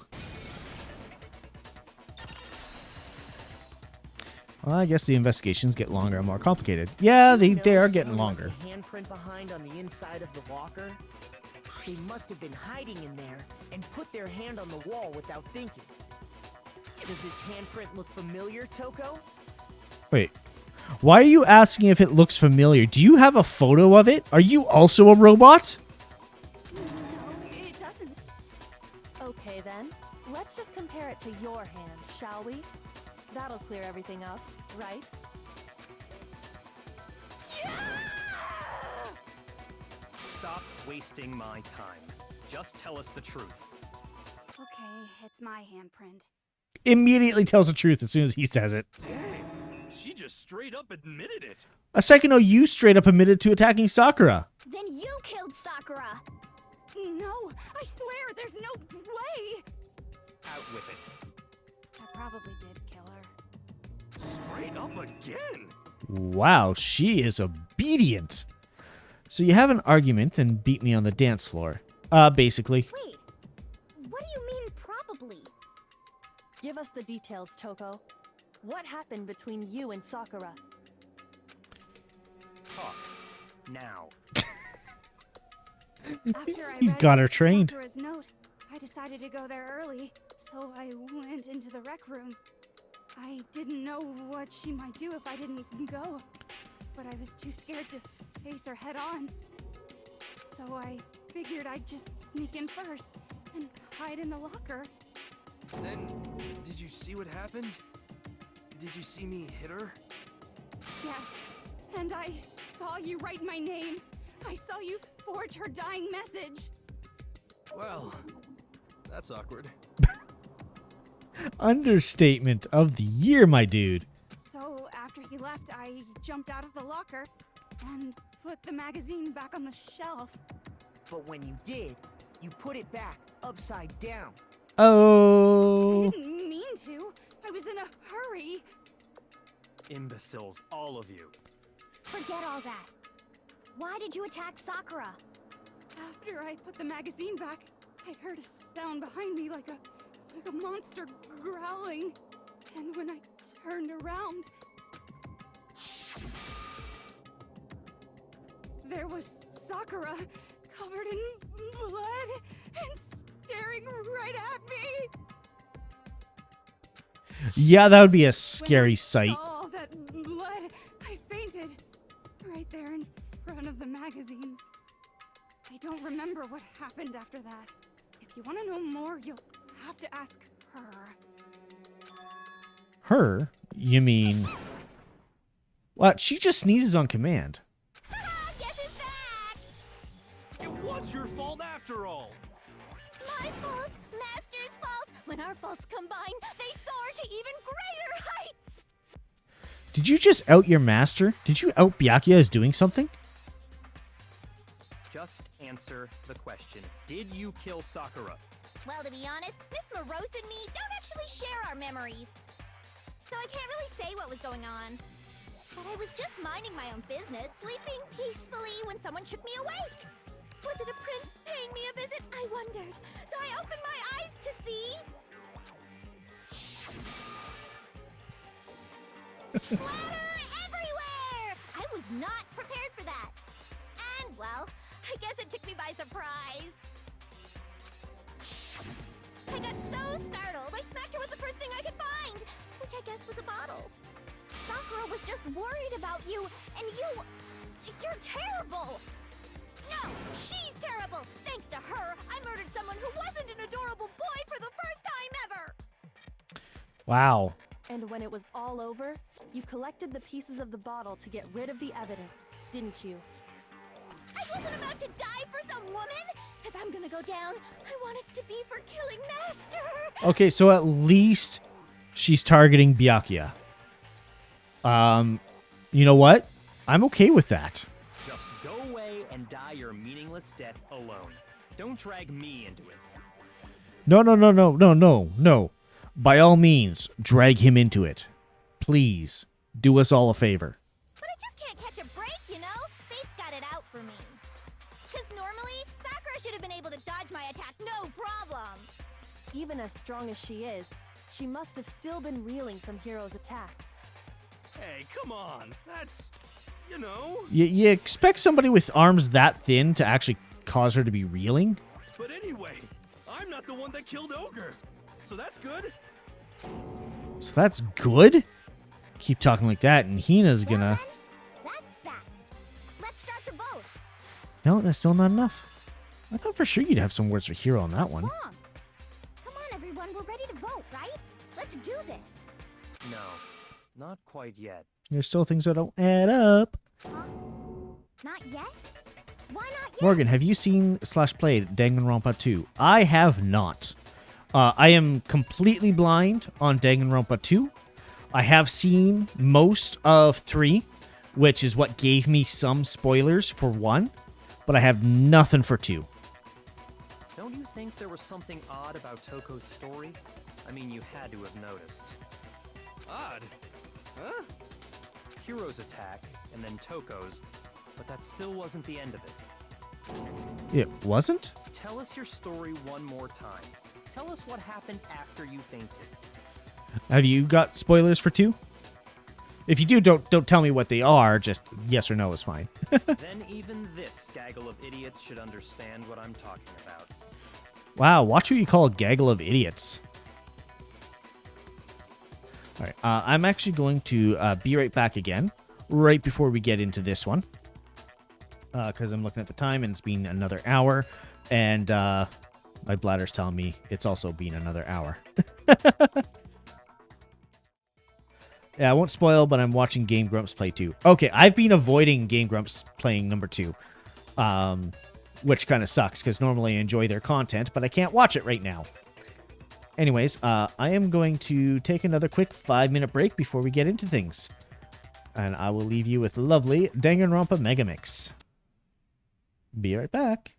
Well, I guess the investigations get longer and more complicated. Yeah, they are getting longer. The handprint behind on the inside of the locker. They must have been hiding in there and put their hand on the wall without thinking. Does this handprint look familiar, Toko? Wait. Why are you asking if it looks familiar? Do you have a photo of it? Are you also a robot? No, it doesn't. Okay then, let's just compare it to your hand, shall we? That'll clear everything up, right? Stop wasting my time. Just tell us the truth. Okay, it's my handprint. Immediately tells the truth as soon as he says it. Dang, she just straight up admitted it. A second ago, you straight up admitted to attacking Sakura. Then you killed Sakura. No, I swear, there's no way! Out with it. I probably did kill her. Straight up again. Wow, she is obedient. So you have an argument, then beat me on the dance floor. Basically. Wait, what do you mean probably? Give us the details, Toko. What happened between you and Sakura? Talk. Now. After I He's read got her trained. Sakura's note, I decided to go there early, so I went into the rec room. I didn't know what she might do if I didn't go, but I was too scared to face her head on. So I figured I'd just sneak in first and hide in the locker. Then, did you see what happened? Did you see me hit her? Yes, and I saw you write my name. I saw you forge her dying message. Well, that's awkward. Understatement of the year, my dude. So after he left, I jumped out of the locker and put the magazine back on the shelf. But when you did, you put it back upside down. Oh. I didn't mean to. I was in a hurry. Imbeciles, all of you. Forget all that. Why did you attack Sakura? After I put the magazine back, I heard a sound behind me like a monster growling. And when I turned around, there was Sakura covered in blood and staring right at me. Yeah, that would be a scary When I sight. saw all that blood, I fainted right there in front of the magazines. I don't remember what happened after that. If you want to know more, you'll have to ask her. Her? You mean... What? She just sneezes on command. Guess who's back? It was your fault after all. My fault, Master's fault. When our faults combine, they soar to even greater heights. Did you just out your master? Did you out Byakuya as doing something? Just answer the question. Did you kill Sakura? Well, to be honest, Miss Morose and me don't actually share our memories. So I can't really say what was going on. But I was just minding my own business, sleeping peacefully when someone shook me awake. Was it a prince paying me a visit? I wondered. So I opened my eyes to see... Splatter everywhere! I was not prepared for that. And, well, I guess it took me by surprise. I got so startled, I smacked her with the first thing I could find, which I guess was a bottle. Sakura was just worried about you, and you're terrible. No, she's terrible. Thanks to her, I murdered someone who wasn't an adorable boy for the first time ever. Wow. And when it was all over, you collected the pieces of the bottle to get rid of the evidence, didn't you? I wasn't about to die for some woman. If I'm gonna go down, I want it to be for killing Master. Okay, so at least she's targeting Byakuya. You know what? I'm okay with that. Just go away and die your meaningless death alone. Don't drag me into it. No. By all means, drag him into it. Please, do us all a favor. But I just can't catch a break, you know? Fate's got it out for me. Because normally, Sakura should have been able to dodge my attack, no problem. Even as strong as she is, she must have still been reeling from Hiro's attack. Hey, come on. That's, you know. You expect somebody with arms that thin to actually cause her to be reeling? But anyway, I'm not the one that killed Ogre. So that's good. So that's good? Keep talking like that, and Hina's gonna... Well, then, that's that. Let's start the vote. No, that's still not enough. I thought for sure you'd have some words for Hiro on that one. Wrong. Come on, everyone. We're ready to vote, right? Let's do this. No, not quite yet. There's still things that don't add up. Huh? Not yet? Why not yet? Morgan, have you seen / played Danganronpa 2? I have not. I am completely blind on Danganronpa 2. I have seen most of 3, which is what gave me some spoilers for 1, but I have nothing for 2. Don't you think there was something odd about Toko's story? I mean, you had to have noticed. Odd. Huh? Hiro's attack, and then Toko's, but that still wasn't the end of it. It wasn't? Tell us your story one more time. Tell us what happened after you fainted. Have you got spoilers for 2? If you do, don't tell me what they are. Just yes or no is fine. Then even this gaggle of idiots should understand what I'm talking about. Wow, watch who you call a gaggle of idiots. All right, I'm actually going to be right back again, right before we get into this one. Because I'm looking at the time, and it's been another hour, and my bladder's telling me it's also been another hour. Yeah, I won't spoil, but I'm watching Game Grumps play 2. Okay, I've been avoiding Game Grumps playing number 2, which kind of sucks, because normally I enjoy their content, but I can't watch it right now. Anyways, I am going to take another quick 5-minute break before we get into things. And I will leave you with lovely Danganronpa Megamix. Be right back.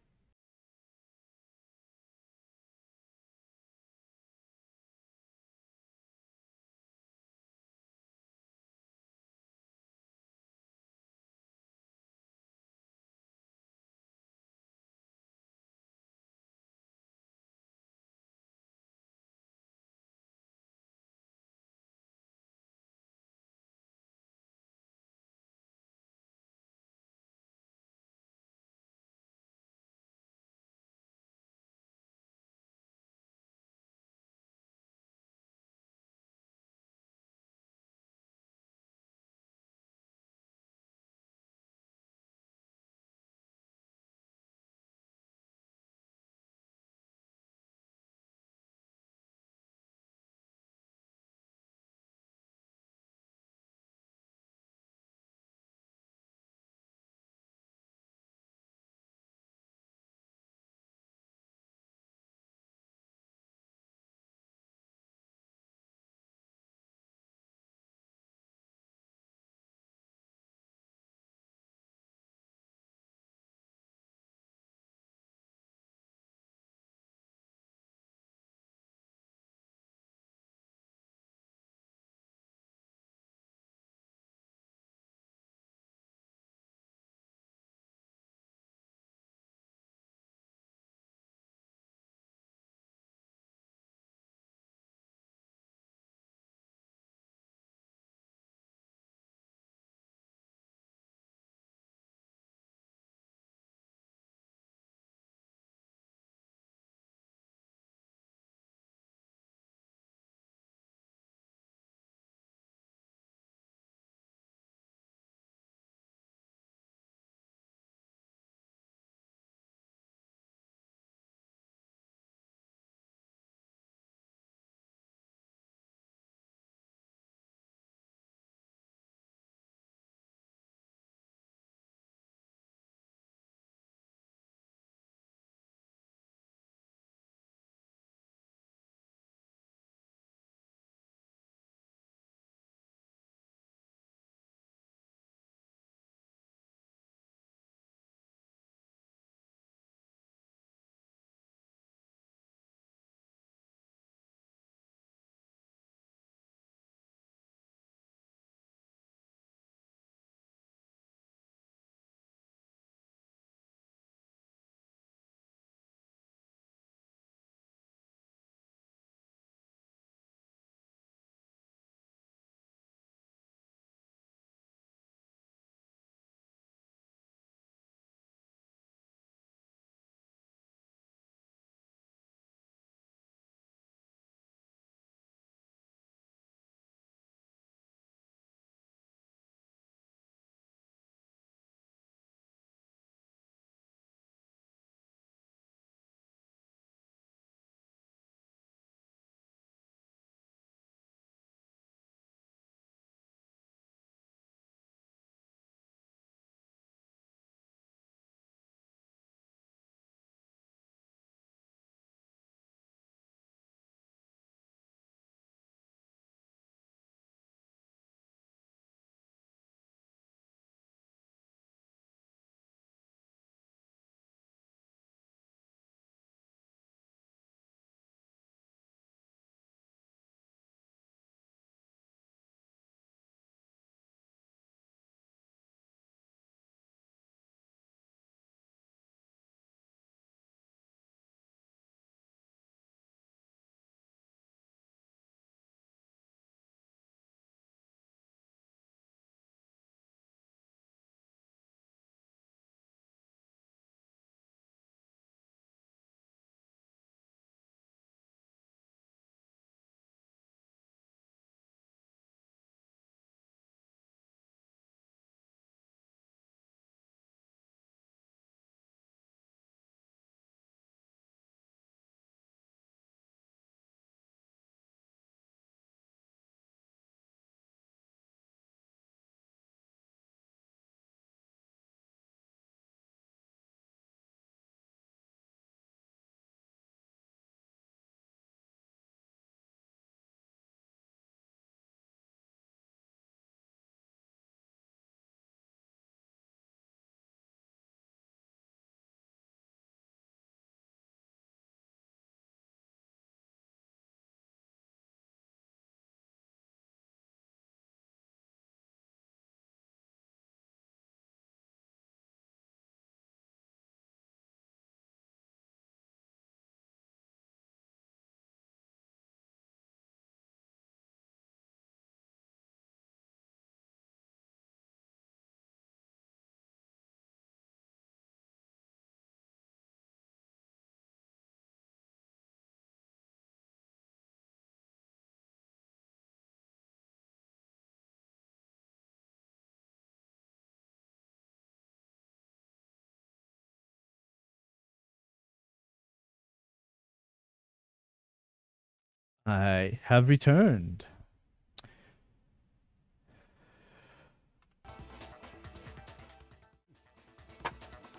I have returned.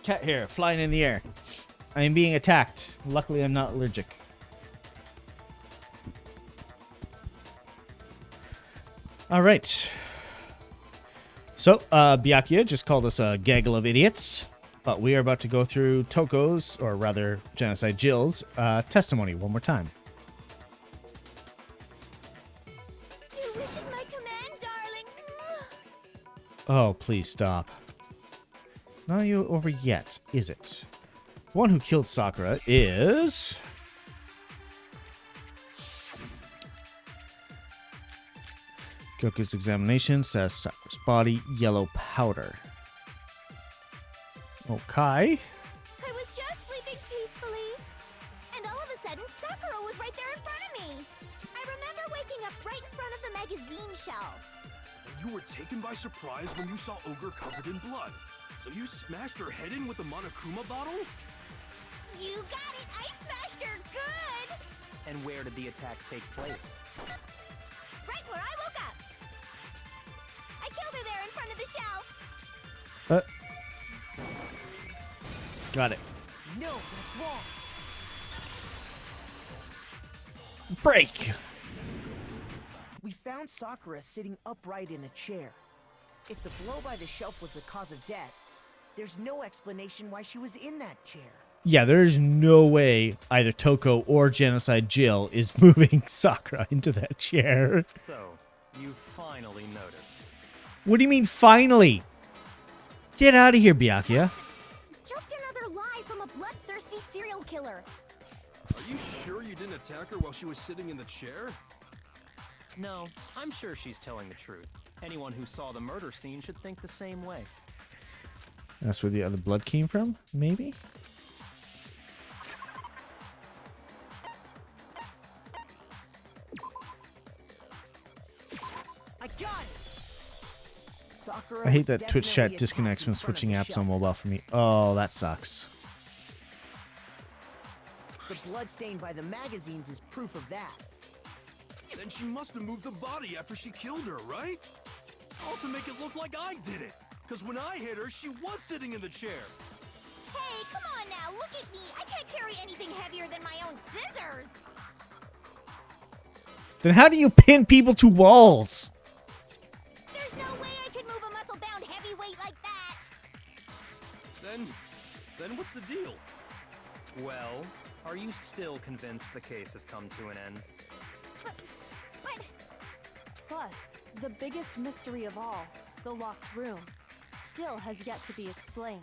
Cat hair flying in the air. I am being attacked. Luckily, I'm not allergic. All right. So, Byakuya just called us a gaggle of idiots, but we are about to go through Toko's, or rather, Genocide Jill's, testimony one more time. Your wish is my command, darling. Oh, please stop. Not you over yet, is it? The one who killed Sakura is... Goku's examination says Sakura's body, yellow powder. Okay. I was just sleeping peacefully, and all of a sudden, Sakura was right there in front of me. I remember waking up right in front of the magazine shelf. And you were taken by surprise when you saw Ogre covered in blood. So you smashed her head in with the Monokuma bottle? You got it! I smashed her good! And where did the attack take place? Right where I woke up. I killed her there in front of the shelf. Got it. No, that's wrong. Break! We found Sakura sitting upright in a chair. If the blow by the shelf was the cause of death, there's no explanation why she was in that chair. Yeah, there's no way either Toko or Genocide Jill is moving Sakura into that chair. So, you finally noticed. What do you mean, finally? Get out of here, Byakuya. Just another lie from a bloodthirsty serial killer. Are you sure you didn't attack her while she was sitting in the chair? No, I'm sure she's telling the truth. Anyone who saw the murder scene should think the same way. That's where the other blood came from, maybe? I got it! Sakura I hate was that Twitch chat definitely disconnects attacked when in front of switching the apps shelf. on mobile for me. Oh, that sucks. The blood stain by the magazines is proof of that. Then she must have moved the body after she killed her, right? All to make it look like I did it. Because when I hit her, she was sitting in the chair. Hey, come on now, look at me. I can't carry anything heavier than my own scissors. Then how do you pin people to walls? There's no way I could move a muscle-bound heavyweight like that. Then what's the deal? Well, are you still convinced the case has come to an end? But Plus, the biggest mystery of all, the locked room, still has yet to be explained.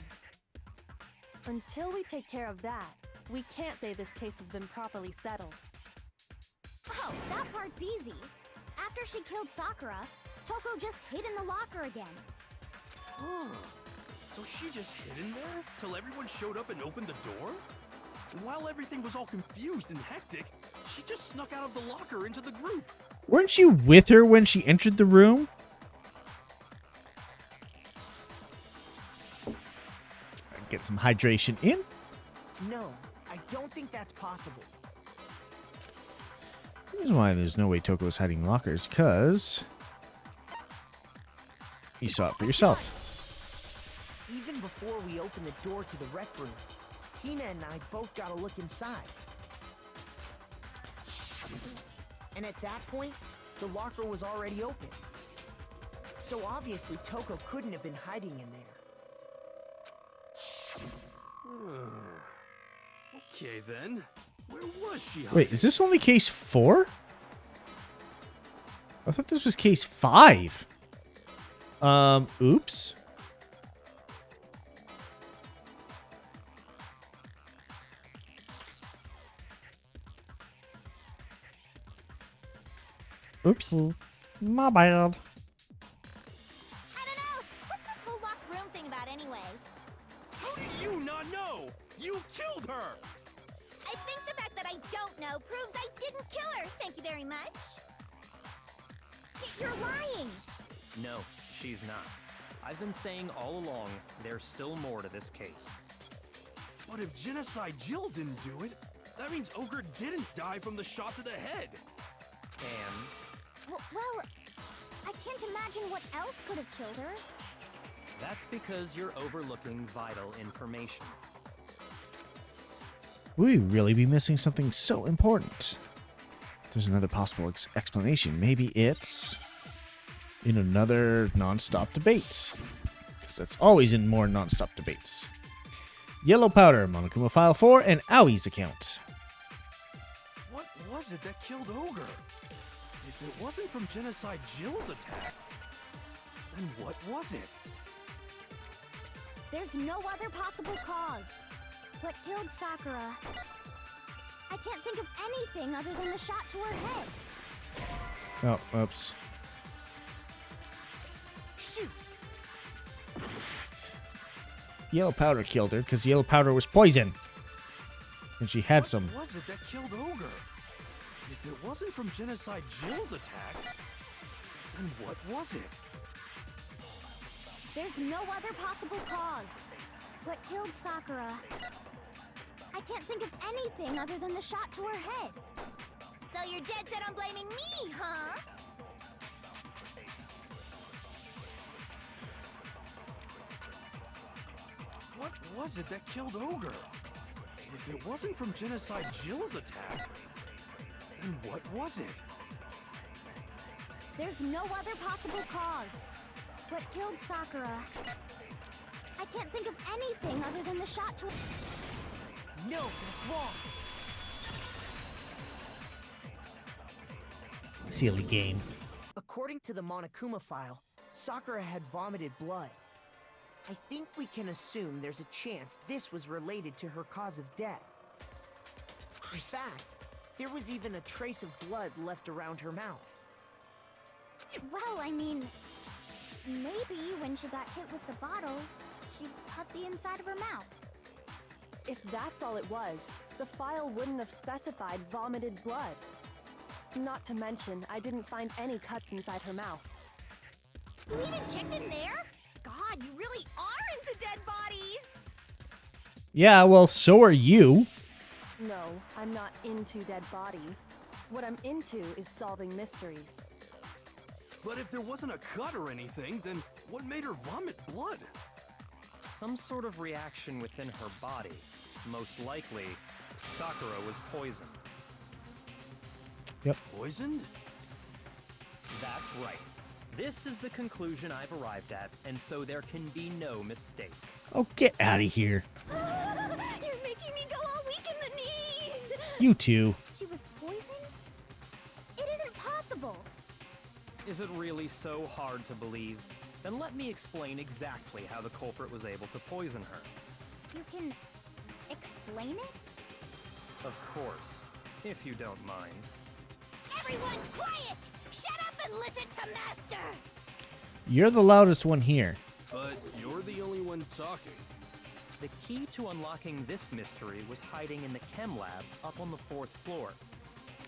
Until we take care of that, we can't say this case has been properly settled. oh, that part's easy. After she killed Sakura, Toko just hid in the locker again. Huh. So she just hid in there till everyone showed up and opened the door? And while everything was all confused and hectic, she just snuck out of the locker into the group. Weren't you with her when she entered the room? Get some hydration in. No, I don't think that's possible. The reason why there's no way Toko is hiding lockers, because you saw it for yourself. Even before we opened the door to the rec room, Hina and I both got a look inside. And at that point, the locker was already open. So obviously Toko couldn't have been hiding in there. Okay then, where was she hiding? Wait, is this only case 4? I thought this was case 5. Oops. Oopsie. My bad. I don't know. What's this whole locked room thing about anyway? How do you not know? You killed her! I think the fact that I don't know proves I didn't kill her. Thank you very much. You're lying. No, she's not. I've been saying all along, there's still more to this case. But if Genocide Jill didn't do it, that means Ogre didn't die from the shot to the head. And Well, I can't imagine what else could have killed her. that's because you're overlooking vital information. We really be missing something so important. There's another possible explanation. Maybe it's in another non-stop debate. Because that's always in more non-stop debates. Yellow powder, Monokuma File 4, and AUI's account. What was it that killed Ogre? If it wasn't from Genocide Jill's attack, then what was it? There's no other possible cause. What killed Sakura? I can't think of anything other than the shot to her head. Oh, oops. Shoot! Yellow powder killed her because yellow powder was poison. And she had What some. was it that killed Ogre? If it wasn't from Genocide Jill's attack, then what was it? There's no other possible cause. What killed Sakura? I can't think of anything other than the shot to her head. So you're dead set on blaming me, huh? What was it that killed Ogre? If it wasn't from Genocide Jill's attack, then what was it? There's no other possible cause. What killed Sakura? I can't think of anything other than the shot to... No, that's wrong. Silly game. According to the Monokuma file, Sakura had vomited blood. I think we can assume there's a chance this was related to her cause of death. In fact, there was even a trace of blood left around her mouth. Well, I mean... maybe when she got hit with the bottles, she cut the inside of her mouth. If that's all it was, the file wouldn't have specified vomited blood. Not to mention, I didn't find any cuts inside her mouth. You even checked in there? God, you really are into dead bodies! Yeah, well, so are you. No, I'm not into dead bodies. What I'm into is solving mysteries. But if there wasn't a cut or anything, then what made her vomit blood? Some sort of reaction within her body. Most likely, Sakura was poisoned. Poisoned? That's right. This is the conclusion I've arrived at, and so there can be no mistake. Oh, get out of here. You're making me go all weak in the knees! You too. She was poisoned? It isn't possible. Is it really so hard to believe? Then let me explain exactly how the culprit was able to poison her. You can... explain it? Of course, if you don't mind. Everyone quiet! Shut up and listen to Master! You're the loudest one here. But you're the only one talking. The key to unlocking this mystery was hiding in the chem lab up on the 4th floor.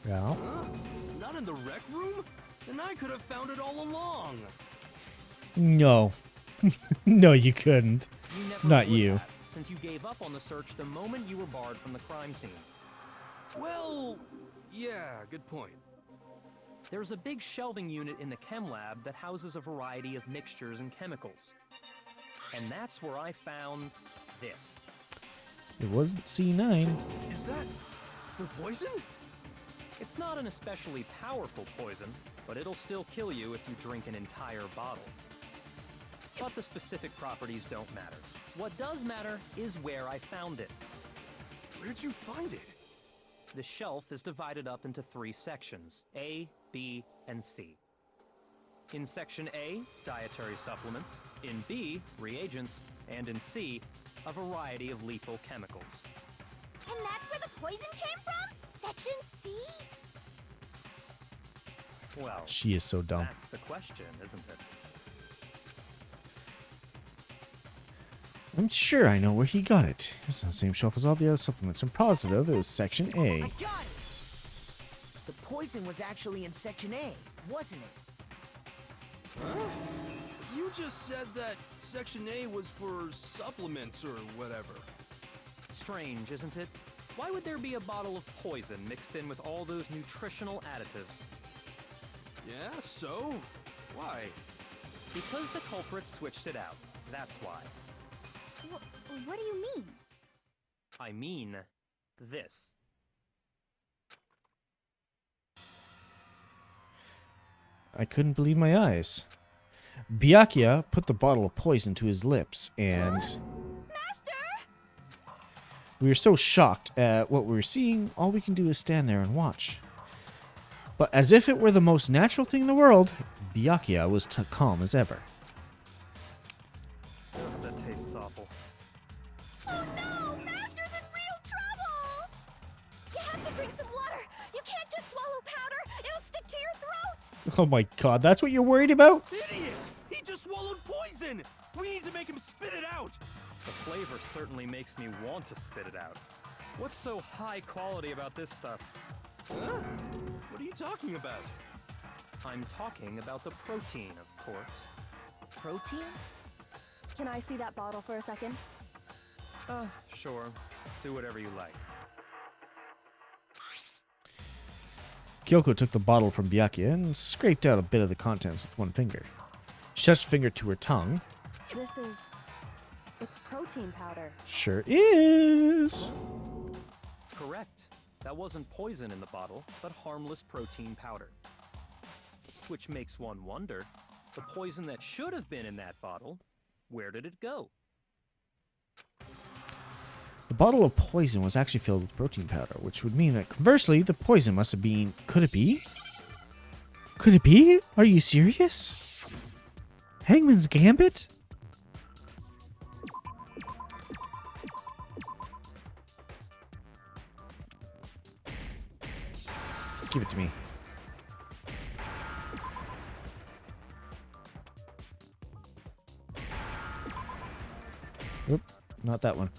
Yeah. Huh? Not in the rec room? Then I could have found it all along. No. No, you couldn't. You never Not would you. have, since you gave up on the search the moment you were barred from the crime scene. Well, yeah, good point. There's a big shelving unit in the chem lab that houses a variety of mixtures and chemicals. And that's where I found this. It wasn't C9. Is that the poison? It's not an especially powerful poison, but it'll still kill you if you drink an entire bottle. But the specific properties don't matter. What does matter is where I found it. Where'd you find it? The shelf is divided up into 3 sections, A, B, and C. In Section A, dietary supplements. In B, reagents. And in C, a variety of lethal chemicals. And that's where the poison came from? Section C? Well, She is so dumb. that's the question, isn't it? I'm sure I know where he got it. It's on the same shelf as all the other supplements. I'm positive it was Section A. I got it! The poison was actually in Section A, wasn't it? Huh? You just said that Section A was for supplements or whatever. Strange, isn't it? Why would there be a bottle of poison mixed in with all those nutritional additives? Yeah, so? Why? Because the culprit switched it out. That's why. What do you mean? I mean, this. I couldn't believe my eyes. Byakuya put the bottle of poison to his lips, and Master! we were so shocked at what we were seeing, all we can do is stand there and watch. But as if it were the most natural thing in the world, Byakuya was calm as ever. Ugh, that tastes awful. Oh no! Master's in real trouble! You have to drink some water! You can't just swallow powder! It'll stick to your throat! Oh my god, that's what you're worried about? Idiot! He just swallowed poison! We need to make him spit it out! The flavor certainly makes me want to spit it out. What's so high quality about this stuff? Huh? What are you talking about? I'm talking about the protein, of course. Protein? Can I see that bottle for a second? Sure. Do whatever you like. Kyoko took the bottle from Byakuya and scraped out a bit of the contents with one finger. She touched a finger to her tongue. It's protein powder. Sure is. Correct. That wasn't poison in the bottle, but harmless protein powder. Which makes one wonder, the poison that should have been in that bottle, where did it go? The bottle of poison was actually filled with protein powder, which would mean that conversely, the poison must have been... Could it be? Could it be? Are you serious? Hangman's Gambit? Give it to me. Oop, not that one.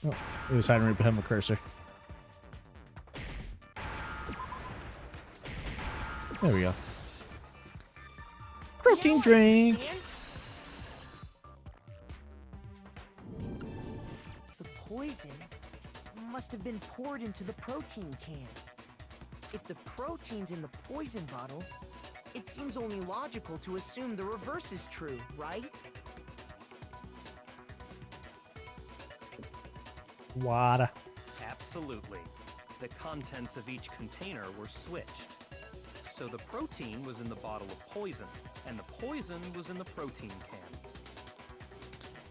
Oh, it was hiding right behind my cursor. There we go. Protein drink. The poison must have been poured into the protein can. If the protein's in the poison bottle, it seems only logical to assume the reverse is true, right? Water. Absolutely. The contents of each container were switched. So the protein was in the bottle of poison, and the poison was in the protein can.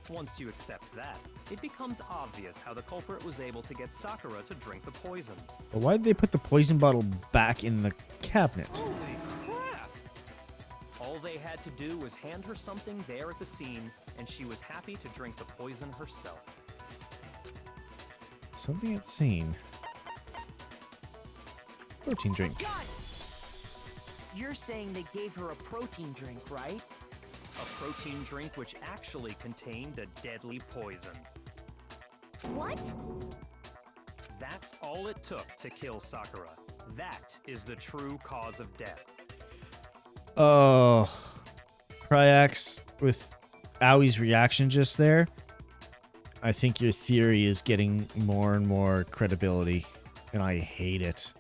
Once you accept that, it becomes obvious how the culprit was able to get Sakura to drink the poison. But why did they put the poison bottle back in the cabinet? Holy crap! All they had to do was hand her something there at the scene, and she was happy to drink the poison herself. Something at scene. Protein drink. God! You're saying they gave her a protein drink, right? A protein drink which actually contained a deadly poison. What? That's all it took to kill Sakura. That is the true cause of death. Oh. Cryax with Aui's reaction just there. I think your theory is getting more and more credibility, and I hate it.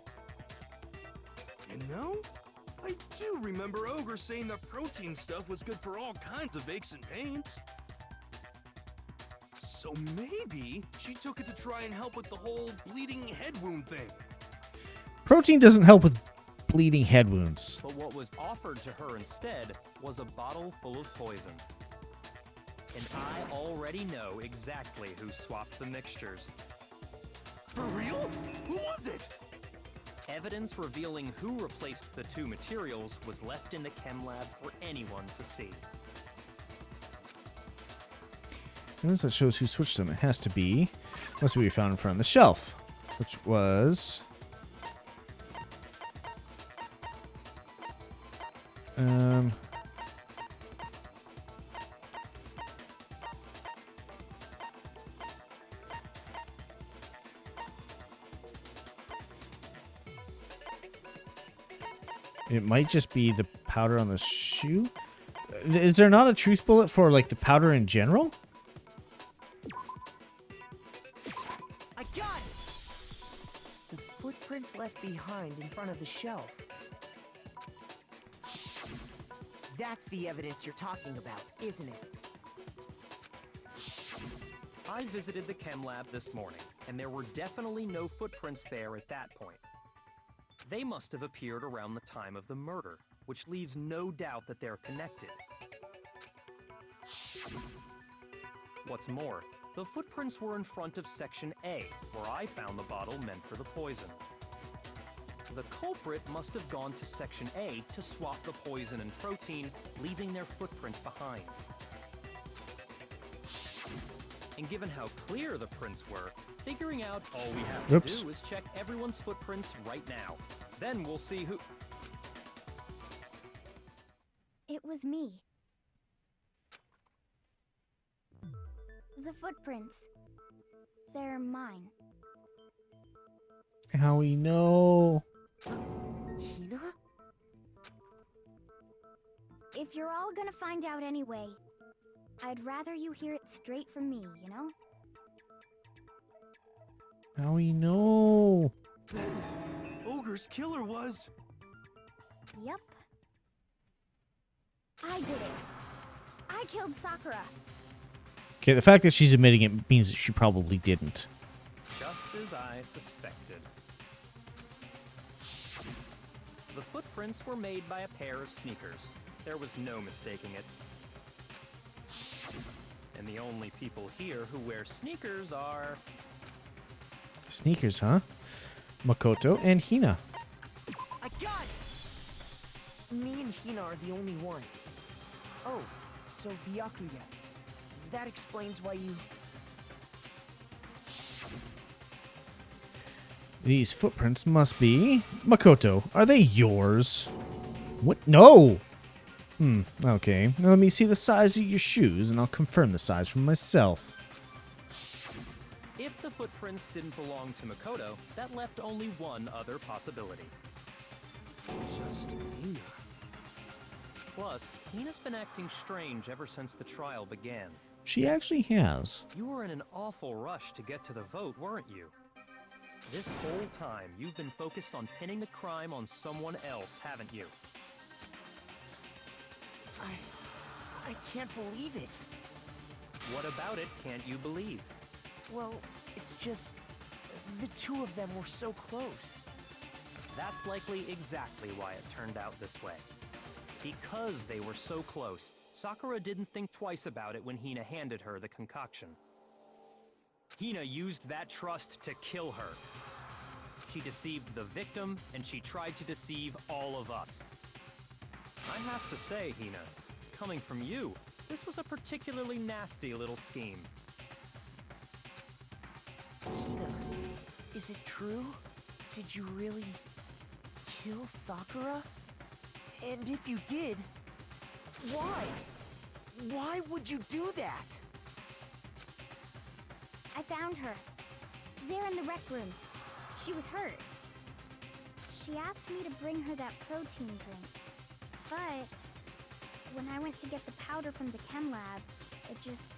You know, I do remember Ogre saying that protein stuff was good for all kinds of aches and pains. So maybe she took it to try and help with the whole bleeding head wound thing. Protein doesn't help with bleeding head wounds. But what was offered to her instead was a bottle full of poison. And I already know exactly who swapped the mixtures. For real? Who was it? Evidence revealing who replaced the two materials was left in the chem lab for anyone to see. Evidence that shows who switched them. It has to be. Must be found in front of the shelf, which was. It might just be the powder on the shoe. Is there not a truth bullet for, like, the powder in general? I got it! The footprints left behind in front of the shelf. That's the evidence you're talking about, isn't it? I visited the chem lab this morning, and there were definitely no footprints there at that point. They must have appeared around the time of the murder, which leaves no doubt that they're connected. What's more, the footprints were in front of Section A, where I found the bottle meant for the poison. The culprit must have gone to Section A to swap the poison and protein, leaving their footprints behind. And given how clear the prints were, figuring out all we have to do is check everyone's footprints right now. Then we'll see who... It was me. The footprints. They're mine. How we know? Hina? If you're all gonna find out anyway, I'd rather you hear it straight from me, you know? How we know? Then Ogre's killer was... Yep. I did it. I killed Sakura. Okay, the fact that she's admitting it means that she probably didn't. Just as I suspected. The footprints were made by a pair of sneakers. There was no mistaking it. And the only people here who wear sneakers are... Sneakers, huh? Makoto and Hina. I got it! Me and Hina are the only ones. Oh, so Byakuya. That explains why you... These footprints must be... Makoto, are they yours? What? No! Okay. Now let me see the size of your shoes, and I'll confirm the size for myself. If the footprints didn't belong to Makoto, that left only one other possibility. Just Hina. Plus, Hina's been acting strange ever since the trial began. She actually has. You were in an awful rush to get to the vote, weren't you? This whole time, you've been focused on pinning the crime on someone else, haven't you? I can't believe it. What about it can't you believe? Well, it's just... the two of them were so close. That's likely exactly why it turned out this way. Because they were so close, Sakura didn't think twice about it when Hina handed her the concoction. Hina used that trust to kill her. She deceived the victim, and she tried to deceive all of us. I have to say, Hina, coming from you, this was a particularly nasty little scheme. Hina, is it true? Did you really kill Sakura? And if you did, why? Why would you do that? I found her. There in the rec room. She was hurt. She asked me to bring her that protein drink. But when I went to get the powder from the chem lab, it just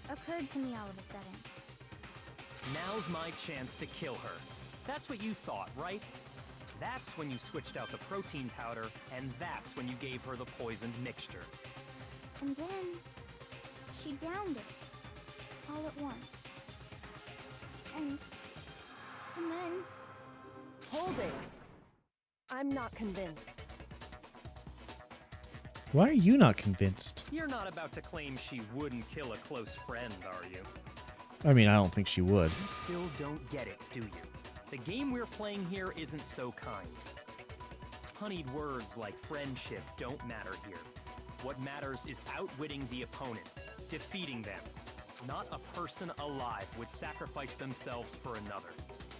occurred to me all of a sudden. Now's my chance to kill her. That's what you thought, right? That's when you switched out the protein powder, and that's when you gave her the poisoned mixture. And then she downed it all at once. And then... Hold it. I'm not convinced. Why are you not convinced? You're not about to claim she wouldn't kill a close friend, are you? I mean, I don't think she would. You still don't get it, do you? The game we're playing here isn't so kind. Honeyed words like friendship don't matter here. What matters is outwitting the opponent, defeating them. Not a person alive would sacrifice themselves for another.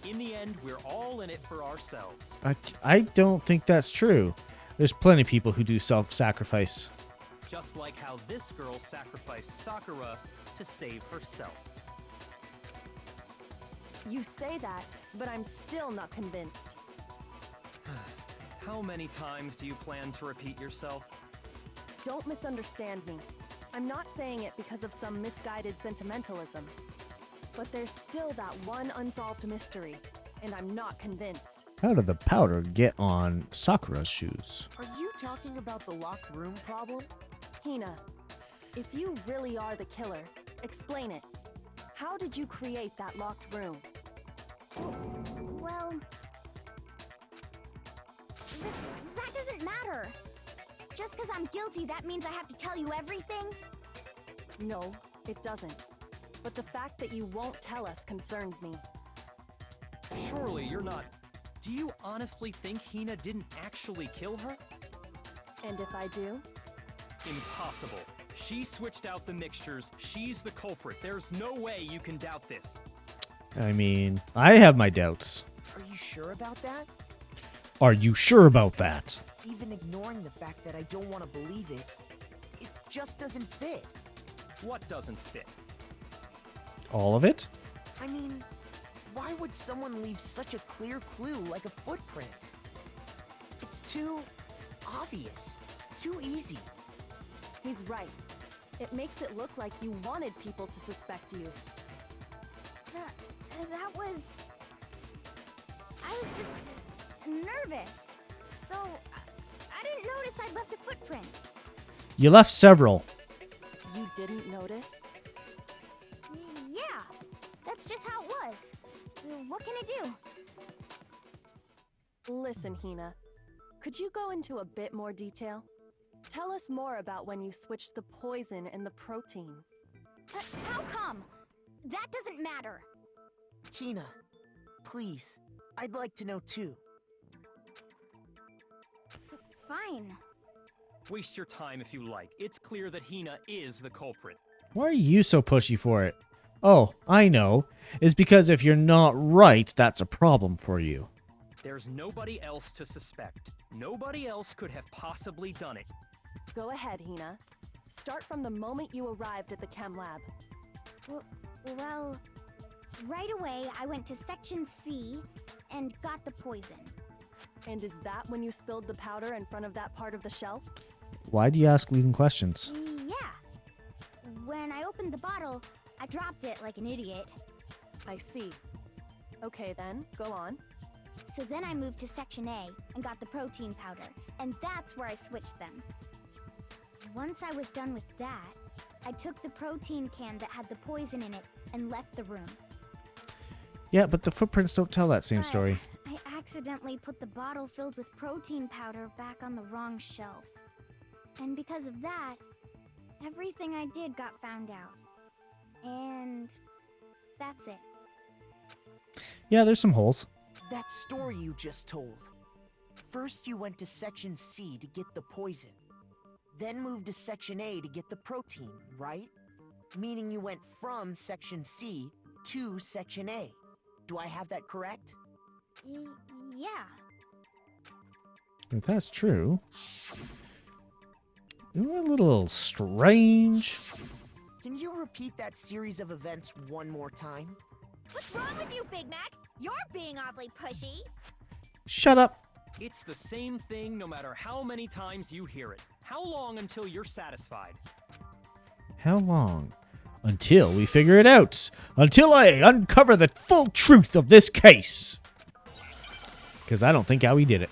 In the end, we're all in it for ourselves. I don't think that's true. There's plenty of people who do self-sacrifice. Just like how this girl sacrificed Sakura to save herself. You say that, but I'm still not convinced. How many times do you plan to repeat yourself? Don't misunderstand me. I'm not saying it because of some misguided sentimentalism. But there's still that one unsolved mystery, and I'm not convinced. How did the powder get on Sakura's shoes? Are you talking about the locked room problem? Hina, if you really are the killer, explain it. How did you create that locked room? Well, that doesn't matter. Just because I'm guilty, that means I have to tell you everything? No, it doesn't. But the fact that you won't tell us concerns me. Surely you're not... Do you honestly think Hina didn't actually kill her? And if I do? Impossible. She switched out the mixtures. She's the culprit. There's no way you can doubt this. I mean, I have my doubts. Are you sure about that? Are you sure about that? Even ignoring the fact that I don't want to believe it, it just doesn't fit. What doesn't fit? All of it? I mean, why would someone leave such a clear clue like a footprint? It's too obvious, too easy. He's right. It makes it look like you wanted people to suspect you. That was... I was just nervous. So, I didn't notice I'd left a footprint. You left several. You didn't notice? Yeah, that's just how it was. What can I do? Listen, Hina. Could you go into a bit more detail? Tell us more about when you switched the poison and the protein. How come? That doesn't matter. Hina, please, I'd like to know too. Fine. Waste your time if you like. It's clear that Hina is the culprit. Why are you so pushy for it? Oh, I know. It's because if you're not right, that's a problem for you. There's nobody else to suspect. Nobody else could have possibly done it. Go ahead, Hina. Start from the moment you arrived at the chem lab. Well, right away I went to Section C and got the poison. And is that when you spilled the powder in front of that part of the shelf? Why do you ask leading questions? Yeah. When I opened the bottle, I dropped it like an idiot. I see. Okay then, go on. So then I moved to Section A and got the protein powder, and that's where I switched them. Once I was done with that, I took the protein can that had the poison in it and left the room. Yeah, but the footprints don't tell that same But story. I accidentally put the bottle filled with protein powder back on the wrong shelf. And because of that, everything I did got found out. And that's it. Yeah, there's some holes. That story you just told. First you went to Section C to get the poison. Then moved to Section A to get the protein, right? Meaning you went from Section C to Section A. Do I have that correct? Yeah. If that's true, isn't that a little strange? Can you repeat that series of events one more time? What's wrong with you, Big Mac? You're being awfully pushy. Shut up. It's the same thing no matter how many times you hear it. How long until you're satisfied? How long? Until we figure it out. Until I uncover the full truth of this case. Because I don't think how he did it.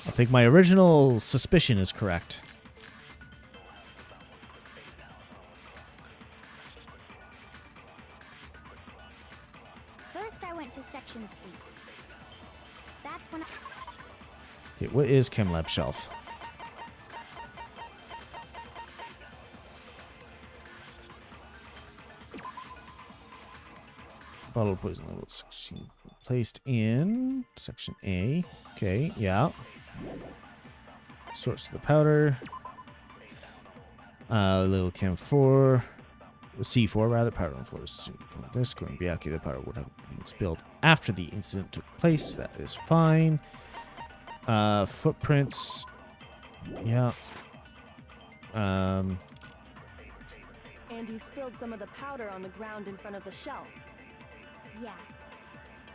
I think my original suspicion is correct. First I went to Section C. That's when I... Okay, what is ChemLab shelf? Bottle of poison level 16. Placed in Section A. Okay, yeah. Source of the powder. Little Chem 4. C4 rather. Powder on floor. This going to be accurate. The powder would have been spilled after the incident took place. That is fine. Footprints. Yeah. And you spilled some of the powder on the ground in front of the shelf. Yeah.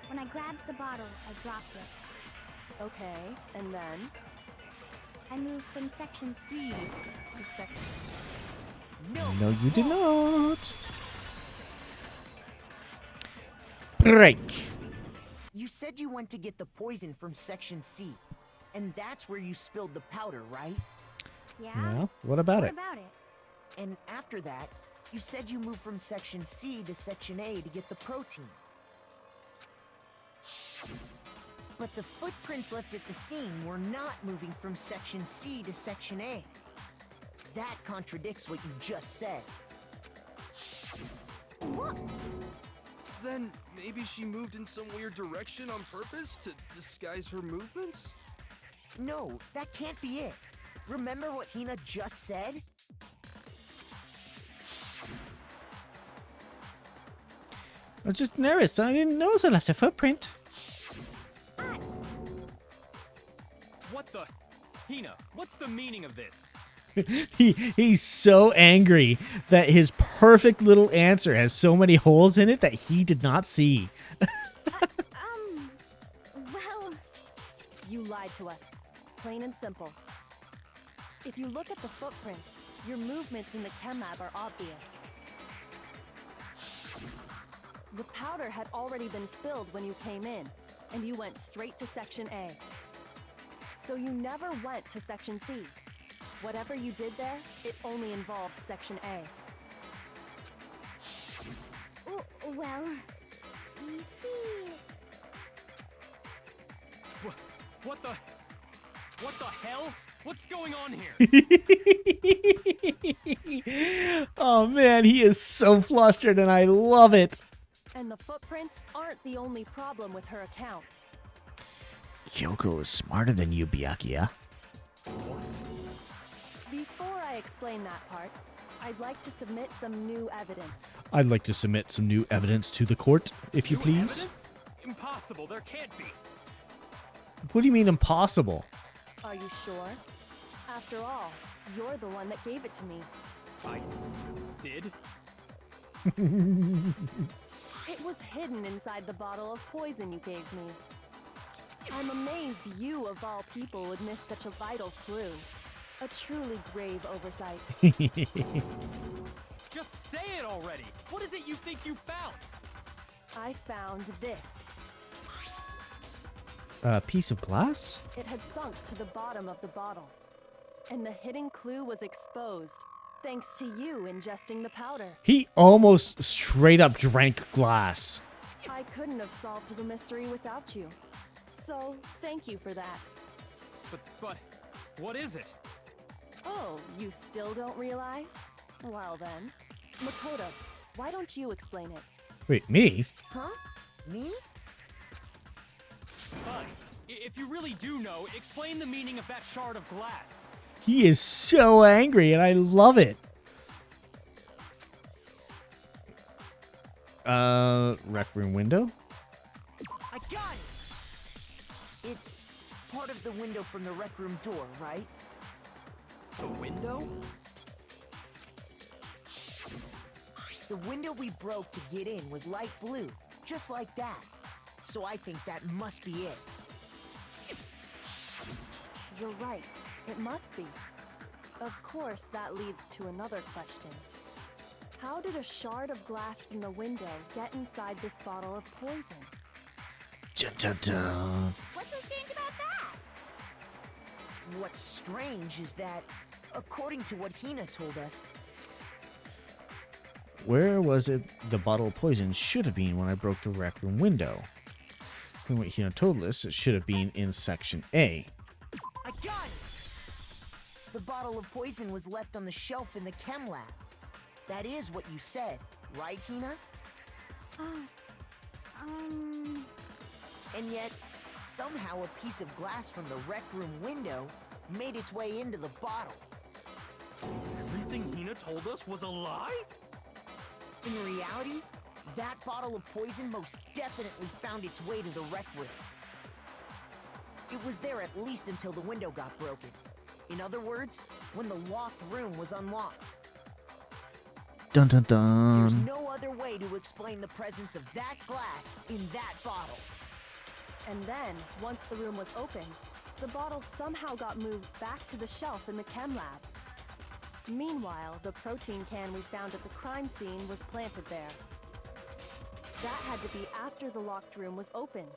When I grabbed the bottle, I dropped it. Okay, and then? I moved from section C to section... No, you did not. Break. You said you went to get the poison from section C, and that's where you spilled the powder, right? Yeah? Well, what about What it? about it? And after that, you said you moved from section C to section A to get the protein. But the footprints left at the scene were not moving from section C to section A. That contradicts what you just said. What? Then maybe she moved in some weird direction on purpose to disguise her movements? No, that can't be it. Remember what Hina just said? I was just nervous. I didn't notice I left a footprint. What the? Hina, what's the meaning of this? He's so angry that his perfect little answer has so many holes in it that he did not see. Well... You lied to us. Plain and simple. If you look at the footprints, your movements in the chem lab are obvious. The powder had already been spilled when you came in, and you went straight to Section A. So you never went to Section C. Whatever you did there, it only involved Section A. Well... You see... What the hell? What's going on here? Oh man, he is so flustered and I love it. And the footprints aren't the only problem with her account. Kyoko is smarter than you, Byakuya. Before I explain that part, I'd like to submit some new evidence. I'd like to submit some new evidence to the court, if you New please. evidence? Impossible, there can't be. What do you mean impossible? Are you sure? After all, you're the one that gave it to me. I did? It was hidden inside the bottle of poison you gave me. I'm amazed you, of all people, would miss such a vital clue. A truly grave oversight. Just say it already! What is it you think you found? I found this. A piece of glass? It had sunk to the bottom of the bottle. And the hidden clue was exposed, thanks to you ingesting the powder. He almost straight up drank glass. I couldn't have solved the mystery without you. So, thank you for that. But, what is it? Oh, you still don't realize? Well then. Makoto, why don't you explain it? Wait, me? Huh? Me? Fine. If you really do know, explain the meaning of that shard of glass. He is so angry and I love it. Rec room window? I got it! It's part of the window from the rec room door, right? The window? The window we broke to get in was light blue, just like that. So I think that must be it. You're right. It must be. Of course, that leads to another question. How did a shard of glass from the window get inside this bottle of poison? Dun, dun, dun. What's so strange about that? What's strange is that, according to what Hina told us, Where was it the bottle of poison should have been when I broke the rec room window? From what Hina told us, it should have been in section A. I got it! The bottle of poison was left on the shelf in the chem lab. That is what you said, right, Hina? And yet, somehow a piece of glass from the rec room window made its way into the bottle. Everything Hina told us was a lie? In reality, that bottle of poison most definitely found its way to the rec room. It was there at least until the window got broken. In other words, when the locked room was unlocked. Dun dun There's dun. no other way to explain the presence of that glass in that bottle. And then, once the room was opened, The bottle somehow got moved back to the shelf in the chem lab. Meanwhile, the protein can we found at the crime scene was planted there. That had to be after the locked room was opened.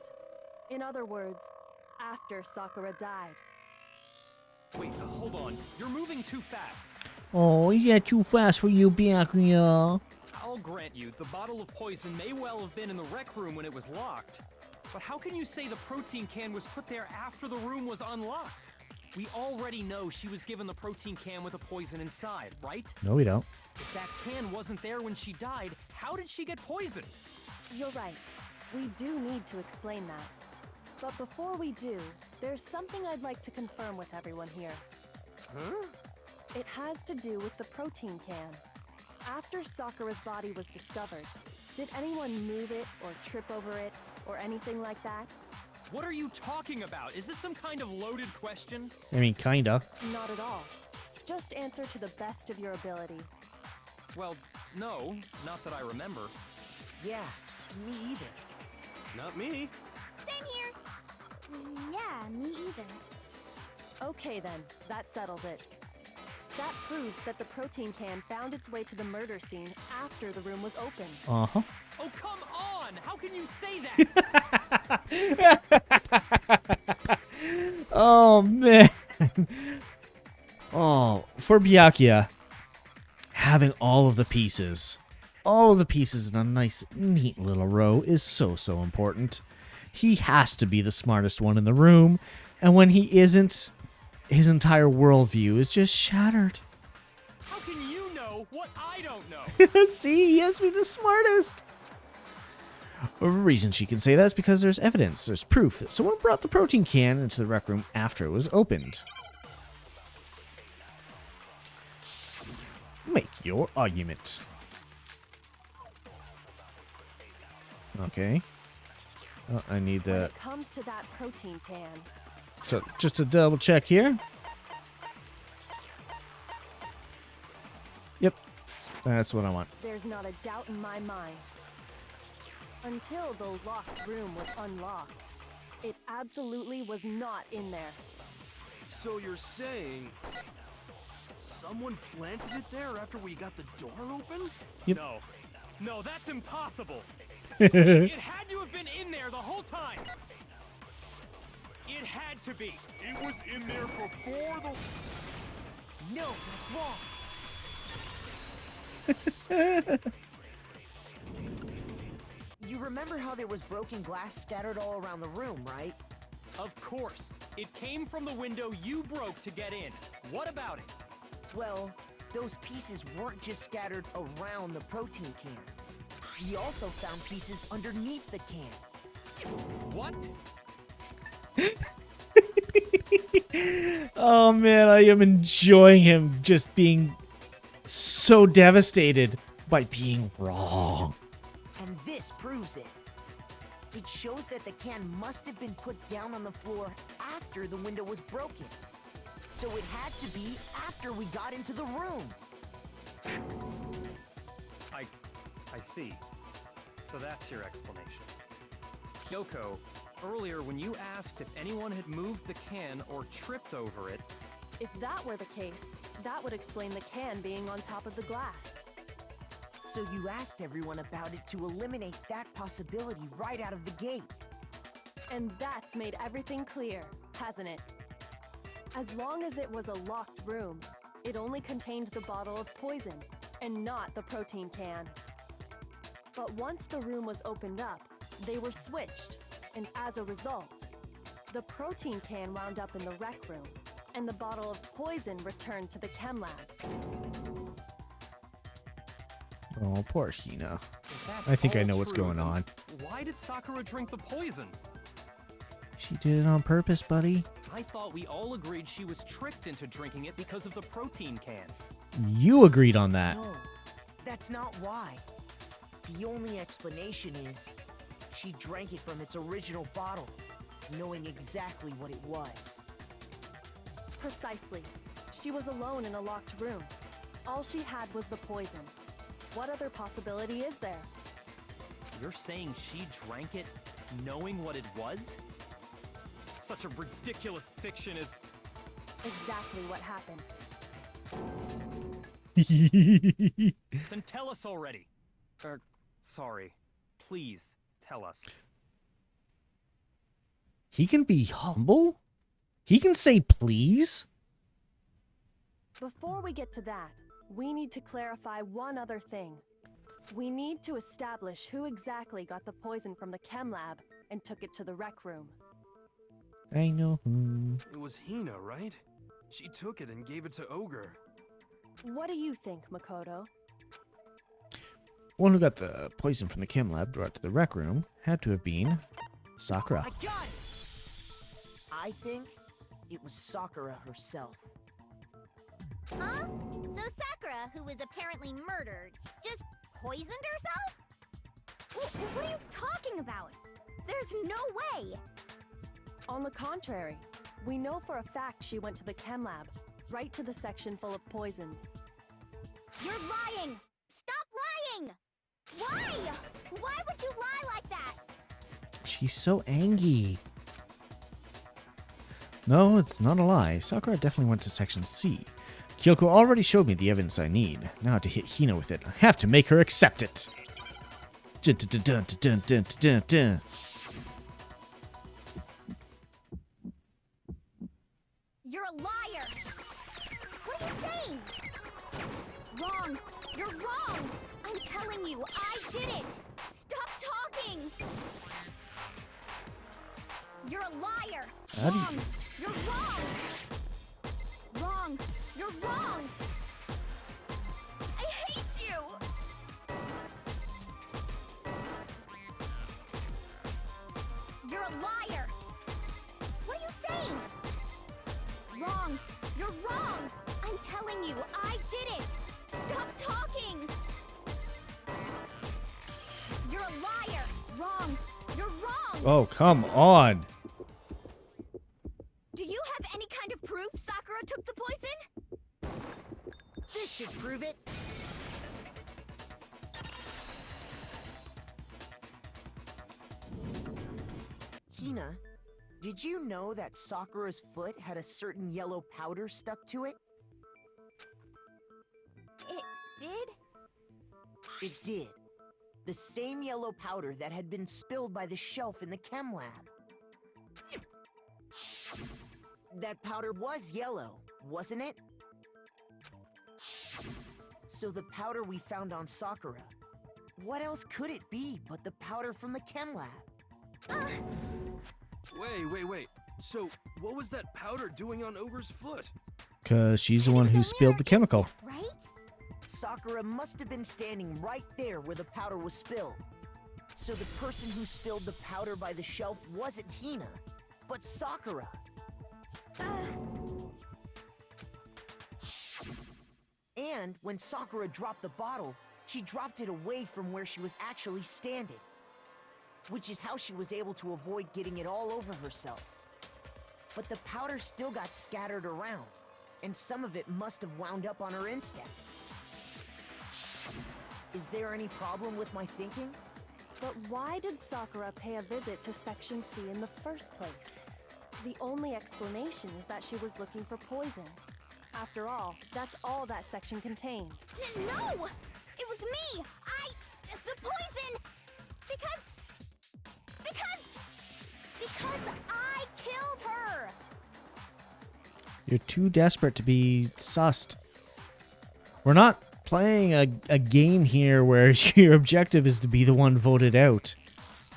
In other words, after Sakura died. Wait, hold on. You're moving too fast. Oh, is that too fast for you, Byakuya? I'll grant you, the bottle of poison may well have been in the rec room when it was locked. But how can you say the protein can was put there after the room was unlocked? We already know she was given the protein can with the poison inside, right? No, we don't. If that can wasn't there when she died, how did she get poisoned? You're right. We do need to explain that. But before we do, there's something I'd like to confirm with everyone here. Huh? It has to do with the protein can. After Sakura's body was discovered, did anyone move it or trip over it or anything like that? What are you talking about? Is this some kind of loaded question? I mean, kinda. Not at all. Just answer to the best of your ability. Well, no, not that I remember. Yeah, me either. Not me. Same here. Yeah, me either. Okay then, that settles it. That proves that the protein can found its way to the murder scene after the room was opened. Uh-huh. Oh, come on! How can you say that? Oh, man. Oh, for Byakuya, having all of the pieces in a nice, neat little row is so important. He has to be the smartest one in the room, and when he isn't, his entire worldview is just shattered. How can you know what I don't know? See, he has to be the smartest. The reason she can say that is because there's evidence, there's proof that someone brought the protein can into the rec room after it was opened. Make your argument. Okay. Oh, I need When the... it comes to that protein can, So, just to double check here. Yep. That's what I want. there's not a doubt in my mind. Until the locked room was unlocked, it absolutely was not in there. So you're saying someone planted it there after we got the door open? Yep. No, that's impossible. It had to have been in there the whole time. It had to be. It was in there before the... No, that's wrong. You remember how there was broken glass scattered all around the room, right? Of course. It came from the window you broke to get in. What about it? Well, those pieces weren't just scattered around the protein can. We also found pieces underneath the can. What? Oh man, I am enjoying him just being so devastated by being wrong. And this proves it. It shows that the can must have been put down on the floor after the window was broken. So it had to be after we got into the room. I see. So that's your explanation. Kyoko, earlier when you asked if anyone had moved the can or tripped over it... If that were the case, that would explain the can being on top of the glass. So you asked everyone about it to eliminate that possibility right out of the gate. And that's made everything clear, hasn't it? As long as it was a locked room, it only contained the bottle of poison, and not the protein can. But once the room was opened up, they were switched, and as a result, the protein can wound up in the rec room, and the bottle of poison returned to the chem lab. Oh, poor Hina. If that's I think I all know what's true, going then on. Why did Sakura drink the poison? She did it on purpose, buddy. I thought we all agreed she was tricked into drinking it because of the protein can. You agreed on that. No, that's not why. The only explanation is she drank it from its original bottle, knowing exactly what it was. Precisely. She was alone in a locked room. All she had was the poison. What other possibility is there? You're saying she drank it knowing what it was? Such a ridiculous fiction is... Exactly what happened. Then tell us already. Sorry. Please, tell us. He can be humble? He can say please? Before we get to that, we need to clarify one other thing. We need to establish who exactly got the poison from the chem lab and took it to the rec room. I know who. It was Hina, right? She took it and gave it to Ogre. What do you think, Makoto? One who got the poison from the chem lab brought to the rec room had to have been Sakura. I got it! I think it was Sakura herself. Huh? So Sakura, who was apparently murdered, just poisoned herself? What are you talking about? There's no way! On the contrary, we know for a fact she went to the chem lab, right to the section full of poisons. You're lying! Stop lying! Why? Why would you lie like that? She's so angry. No, it's not a lie. Sakura definitely went to Section C. Kyoko already showed me the evidence I need. Now to hit Hina with it, I have to make her accept it. Dun, dun, dun, dun, dun, dun, dun, dun. You're a liar! What are you saying? Wrong! You're wrong! I'm telling you, I did it! Stop talking! You're a liar! How do you- Wrong! You're wrong! Wrong! You're wrong! I hate you! You're a liar! What are you saying? Wrong! You're wrong! I'm telling you, I did it! Stop talking! You're a liar! Wrong! You're wrong! Oh, come on. Do you have any kind of proof Sakura took the poison? This should prove it. Hina, did you know that Sakura's foot had a certain yellow powder stuck to it? It did? It did. The same yellow powder that had been spilled by the shelf in the chem lab. That powder was yellow, wasn't it? So the powder we found on Sakura, what else could it be but the powder from the chem lab? Wait. So, what was that powder doing on Ogre's foot? Because she's the one who spilled the chemical. Right? Sakura must have been standing right there where the powder was spilled. So the person who spilled the powder by the shelf wasn't Hina, but Sakura. And when Sakura dropped the bottle, she dropped it away from where she was actually standing. Which is how she was able to avoid getting it all over herself. But the powder still got scattered around, and some of it must have wound up on her instep. Is there any problem with my thinking? But why did Sakura pay a visit to Section C in the first place? The only explanation is that she was looking for poison. After all, that's all that section contained. No! It was me! The poison! Because I killed her! You're too desperate to be sussed. We're not playing a game here where your objective is to be the one voted out.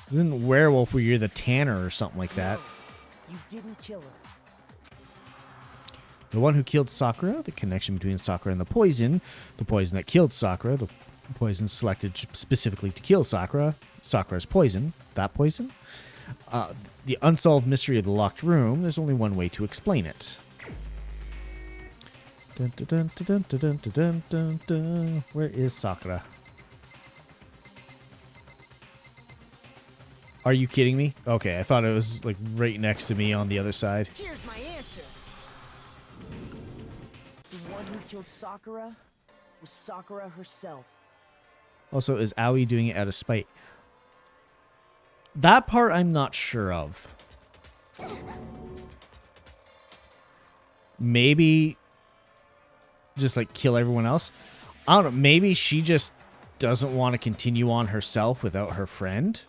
This isn't Werewolf where you're the Tanner or something like that. No, you didn't kill her. The one who killed Sakura, the connection between Sakura and the poison that killed Sakura, the poison selected specifically to kill Sakura, Sakura's poison, that poison. The unsolved mystery of the locked room, there's only one way to explain it. Dun, dun, dun, dun, dun, dun, dun, dun, dun. Where is Sakura? Are you kidding me? Okay, I thought it was like right next to me on the other side. Here's my answer. The one who killed Sakura was Sakura herself. Also, is Aoi doing it out of spite? That part I'm not sure of. Maybe just like kill everyone else. I don't know. Maybe she just doesn't want to continue on herself without her friend.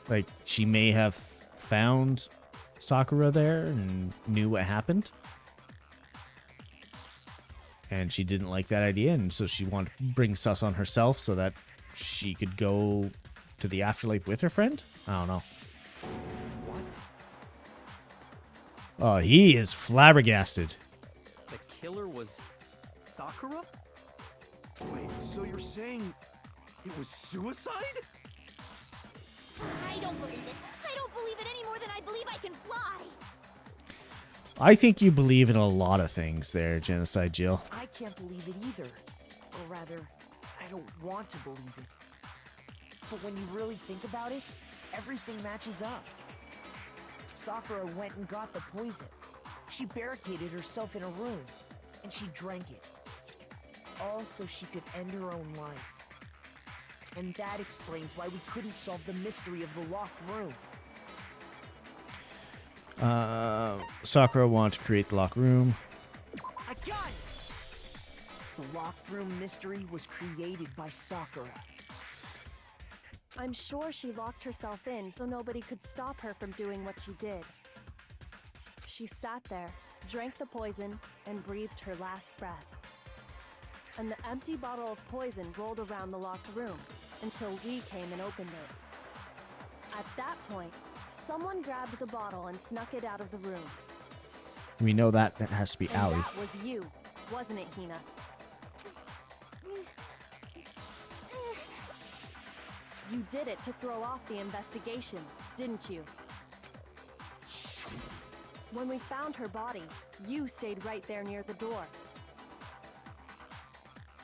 Like, she may have found Sakura there and knew what happened. And she didn't like that idea, and so she wanted to bring sus on herself so that she could go to the afterlife with her friend? I don't know. What? Oh, he is flabbergasted. The killer was Sakura? Wait, so you're saying it was suicide? I don't believe it. I don't believe it any more than I believe I can fly. I think you believe in a lot of things there, Genocide Jill. I can't believe it either. Or rather, I don't want to believe it. But when you really think about it, everything matches up. Sakura went and got the poison. She barricaded herself in a room, and she drank it. All so she could end her own life. And that explains why we couldn't solve the mystery of the locked room. Sakura wanted to create the locked room. I got it! The locked room mystery was created by Sakura. I'm sure she locked herself in so nobody could stop her from doing what she did. She sat there, drank the poison, and breathed her last breath. And the empty bottle of poison rolled around the locked room until we came and opened it. At that point, someone grabbed the bottle and snuck it out of the room. We know that has to be And Aoi. that was you, wasn't it, Hina? You did it to throw off the investigation, didn't you? When we found her body, you stayed right there near the door.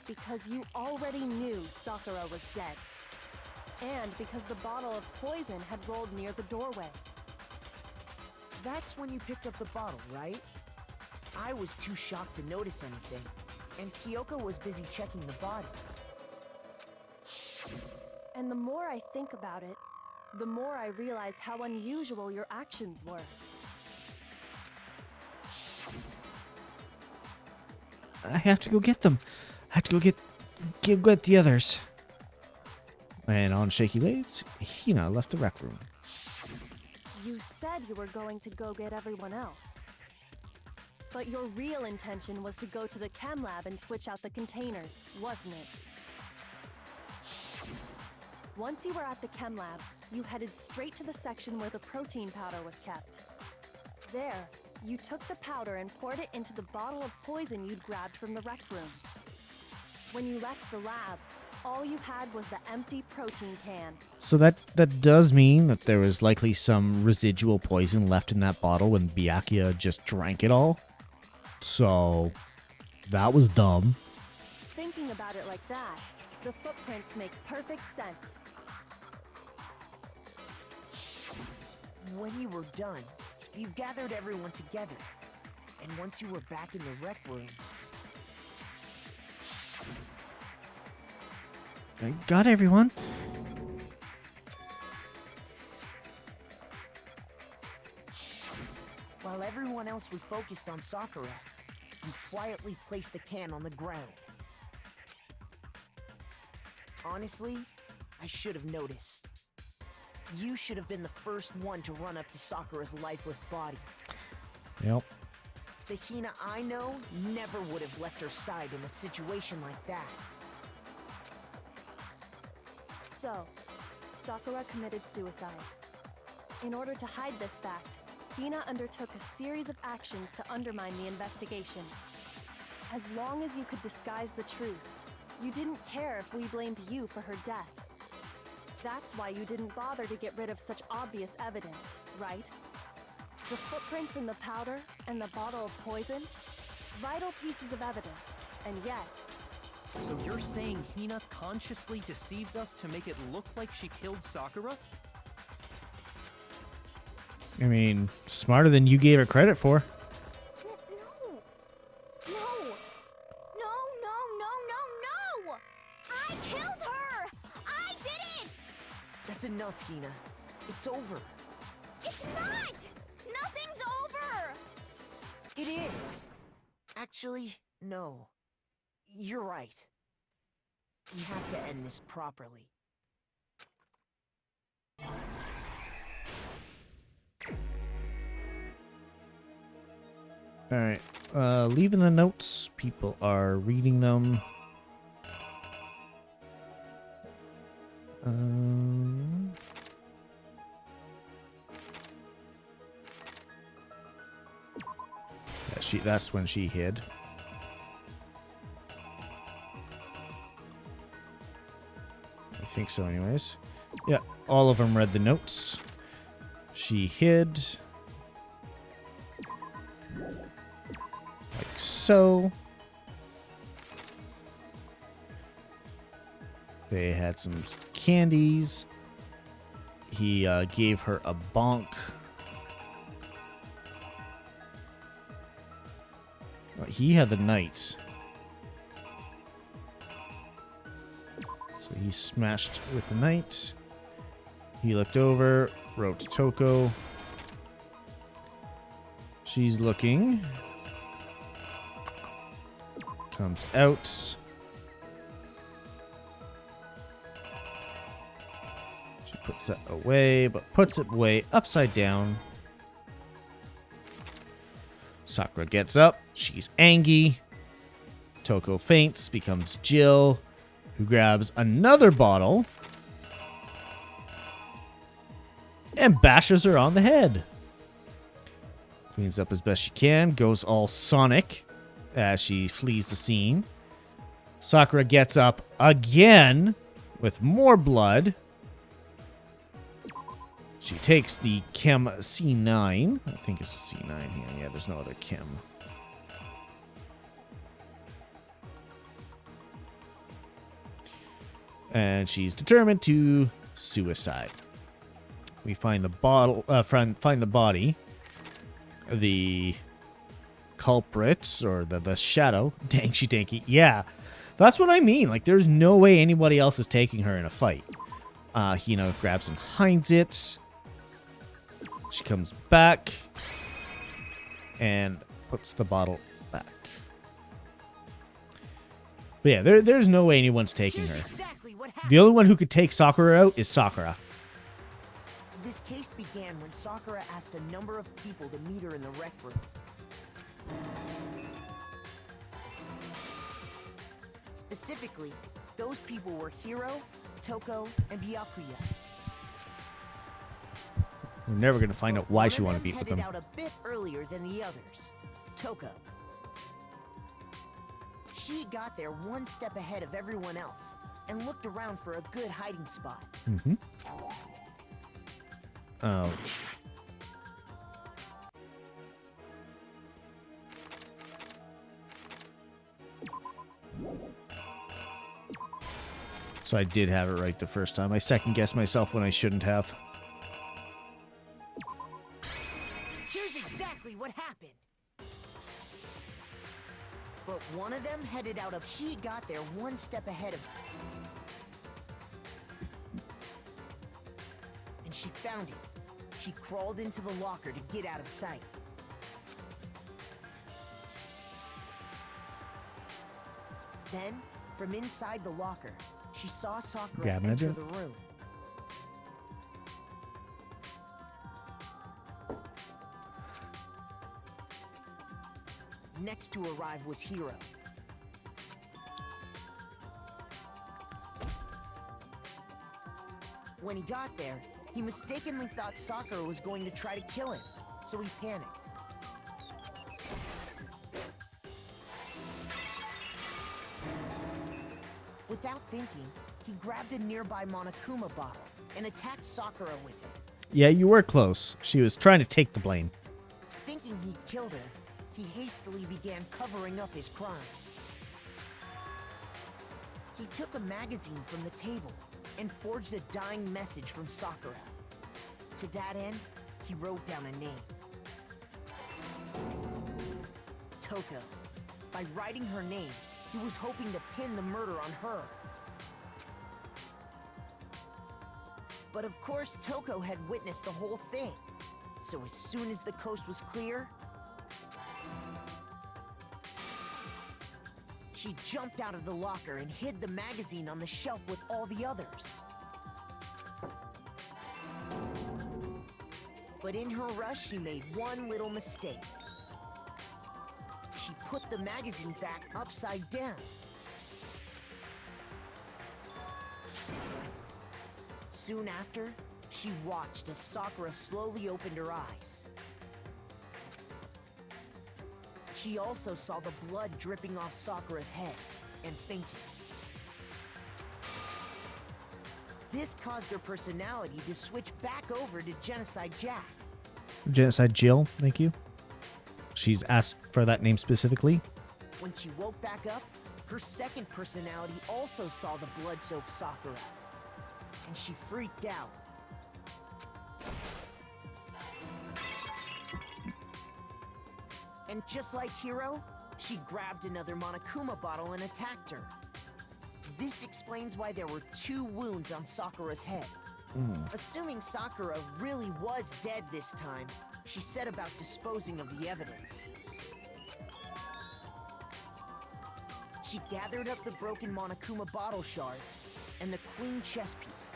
Because you already knew Sakura was dead. And because the bottle of poison had rolled near the doorway. That's when you picked up the bottle, right? I was too shocked to notice anything, and Kyoko was busy checking the body. And the more I think about it, the more I realize how unusual your actions were. I have to go get them. I have to go get the others. And on shaky legs, Hina left the rec room. You said you were going to go get everyone else. But your real intention was to go to the chem lab and switch out the containers, wasn't it? Once you were at the chem lab, you headed straight to the section where the protein powder was kept. There, you took the powder and poured it into the bottle of poison you'd grabbed from the rec room. When you left the lab, all you had was the empty protein can. So that does mean that there was likely some residual poison left in that bottle when Byakuya just drank it all. So that was dumb. Thinking about it like that, the footprints make perfect sense. When you were done, you gathered everyone together. And once you were back in the rec room... I got everyone. While everyone else was focused on Sakura, you quietly placed the can on the ground. Honestly, I should have noticed. You should have been the first one to run up to Sakura's lifeless body. Yep. The Hina I know never would have left her side in a situation like that. So, Sakura committed suicide. In order to hide this fact, Hina undertook a series of actions to undermine the investigation. As long as you could disguise the truth, you didn't care if we blamed you for her death. That's why you didn't bother to get rid of such obvious evidence, right? The footprints in the powder and the bottle of poison? Vital pieces of evidence, and yet... So you're saying Hina consciously deceived us to make it look like she killed Sakura? I mean, smarter than you gave her credit for. No! I killed her! I did it! That's enough, Hina. It's over. It's not! Actually, no. You're right. We have to end this properly. Alright, leaving the notes. People are reading them. Yeah, that's when she hid. I think so anyways. Yeah, all of them read the notes. She hid. Like so. They had some candies. He gave her a bonk. He had the knight. So he smashed with the knight. He looked over, wrote to Toko. She's looking. Comes out. She puts that away, but puts it way upside down. Sakura gets up. She's angry. Toko faints, becomes Jill, who grabs another bottle and bashes her on the head. Cleans up as best she can, goes all Sonic as she flees the scene. Sakura gets up again with more blood. She takes the Chem C9. I think it's a C9 here. Yeah, there's no other Chem. And she's determined to suicide. We find the bottle, find the body, the culprit, or the shadow. Danky Danky. Yeah, that's what I mean. Like, there's no way anybody else is taking her in a fight. Hina grabs and hinds it. She comes back and puts the bottle back. But yeah, there's no way anyone's taking her. Exactly what happened. The only one who could take Sakura out is Sakura. This case began when Sakura asked a number of people to meet her in the rec room. Specifically, those people were Hiro, Toko, and Byakuya. We're never going to find out why she wanted to be with headed them. out a bit earlier than the others. Toko. She got there one step ahead of everyone else and looked around for a good hiding spot. Mm-hmm. Ouch. So I did have it right the first time. I second-guessed myself when I shouldn't have. Here's exactly what happened. But one of them headed out of... She got there one step ahead of... And she found it. She crawled into the locker to get out of sight. Then, from inside the locker, she saw Sakura Grabbing enter it. the room. Next to arrive was Hiro. When he got there, he mistakenly thought Sakura was going to try to kill him, so he panicked. Without thinking, he grabbed a nearby Monokuma bottle and attacked Sakura with it. Yeah, you were close. She was trying to take the blame. Thinking he'd killed her, he hastily began covering up his crime. He took a magazine from the table and forged a dying message from Sakura. To that end, he wrote down a name. Toko. By writing her name, he was hoping to pin the murder on her. But of course, Toko had witnessed the whole thing. So as soon as the coast was clear, She jumped out of the locker and hid the magazine on the shelf with all the others. But in her rush, she made one little mistake. She put the magazine back upside down. Soon after, she watched as Sakura slowly opened her eyes. She also saw the blood dripping off Sakura's head and fainted. This caused her personality to switch back over to Genocide Jack. Genocide Jill, thank you. She's asked for that name specifically. When she woke back up, her second personality also saw the blood-soaked Sakura, and she freaked out. And just like Hiro, she grabbed another Monokuma bottle and attacked her. This explains why there were 2 wounds on Sakura's head. Assuming Sakura really was dead this time, she set about disposing of the evidence. She gathered up the broken Monokuma bottle shards and the queen chess piece.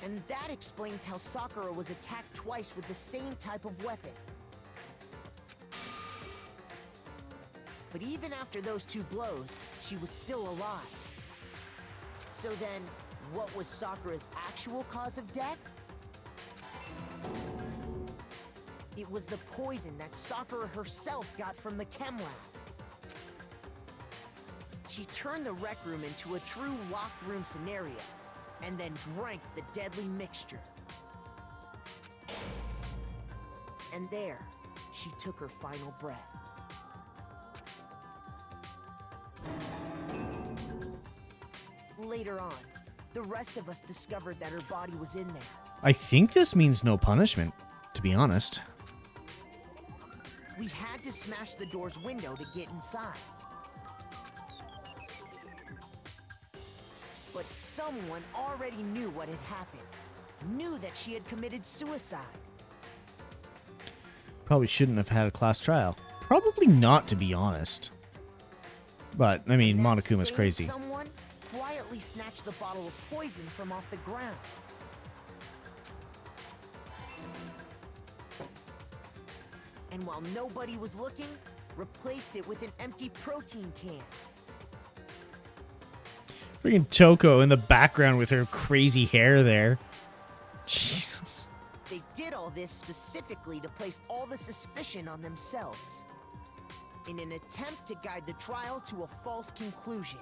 And that explains how Sakura was attacked twice with the same type of weapon. But even after those 2 blows, she was still alive. So then, what was Sakura's actual cause of death? It was the poison that Sakura herself got from the chem lab. She turned the rec room into a true locked room scenario, and then drank the deadly mixture. And there, she took her final breath. Later on, the rest of us discovered that her body was in there. I think this means no punishment, to be honest. We had to smash the door's window to get inside. But someone already knew what had happened. Knew that she had committed suicide. Probably shouldn't have had a class trial. Probably not, to be honest. But, I mean, And that Monokuma's same crazy. Someone quietly snatched the bottle of poison from off the ground. And while nobody was looking, replaced it with an empty protein can. Freaking Toko in the background with her crazy hair there. Jesus. They did all this specifically to place all the suspicion on themselves, in an attempt to guide the trial to a false conclusion.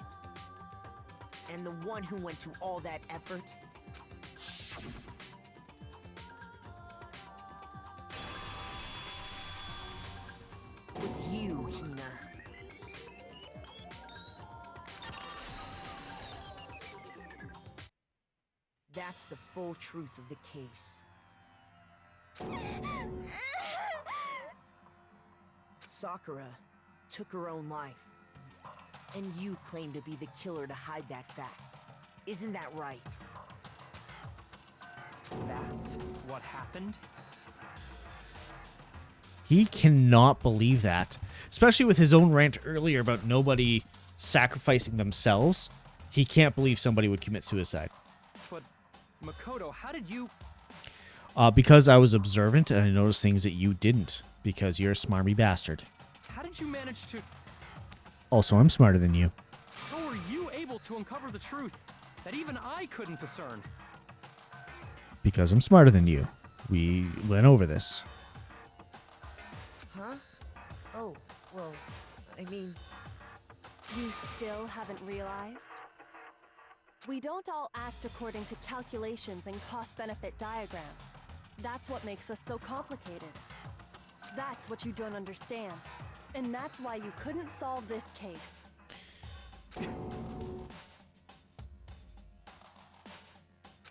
And the one who went to all that effort was you, Hina. That's the full truth of the case. Sakura took her own life, and you claim to be the killer to hide that fact. Isn't that right? That's what happened? He cannot believe that. Especially with his own rant earlier about nobody sacrificing themselves. He can't believe somebody would commit suicide. But, Makoto, how did you... Because I was observant and I noticed things that you didn't. Because you're a smarmy bastard. How did you manage to... Also, I'm smarter than you. How were you able to uncover the truth that even I couldn't discern? Because I'm smarter than you. We went over this. Huh? Oh, well, I mean... You still haven't realized? We don't all act according to calculations and cost-benefit diagrams. That's what makes us so complicated. That's what you don't understand. And that's why you couldn't solve this case.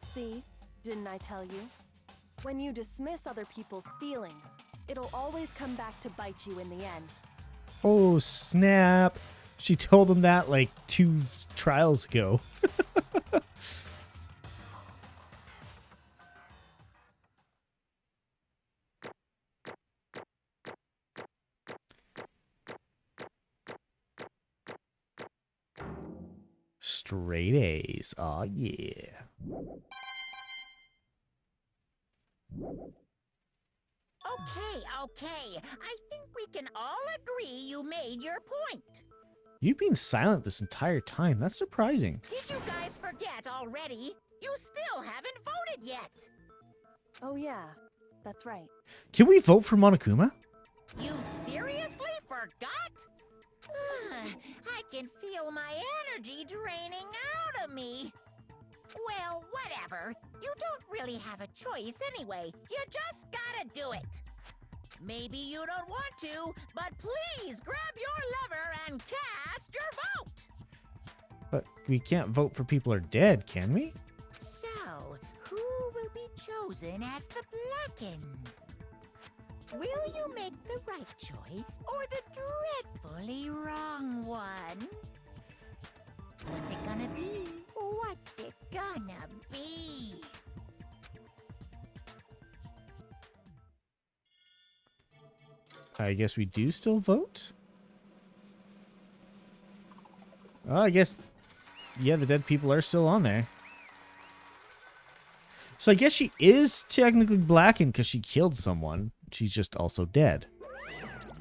See? Didn't I tell you? When you dismiss other people's feelings, it'll always come back to bite you in the end. Oh, snap. She told him that like 2 trials ago. Straight A's. Aw, yeah. Okay. I think we can all agree you made your point. You've been silent this entire time. That's surprising. Did you guys forget already? You still haven't voted yet. Oh yeah, that's right. Can we vote for Monokuma? You seriously forgot? I can feel my energy draining out of me. Well, whatever. You don't really have a choice anyway. You just gotta do it. Maybe you don't want to, but please grab your lever and cast your vote. But we can't vote for people who are dead, can we? So, who will be chosen as the Blackened? Will you make the right choice or the dreadfully wrong one? What's it gonna be? What's it gonna be? I guess we do still vote? Oh, I guess, yeah, the dead people are still on there. So I guess she is technically blackened because she killed someone. She's just also dead.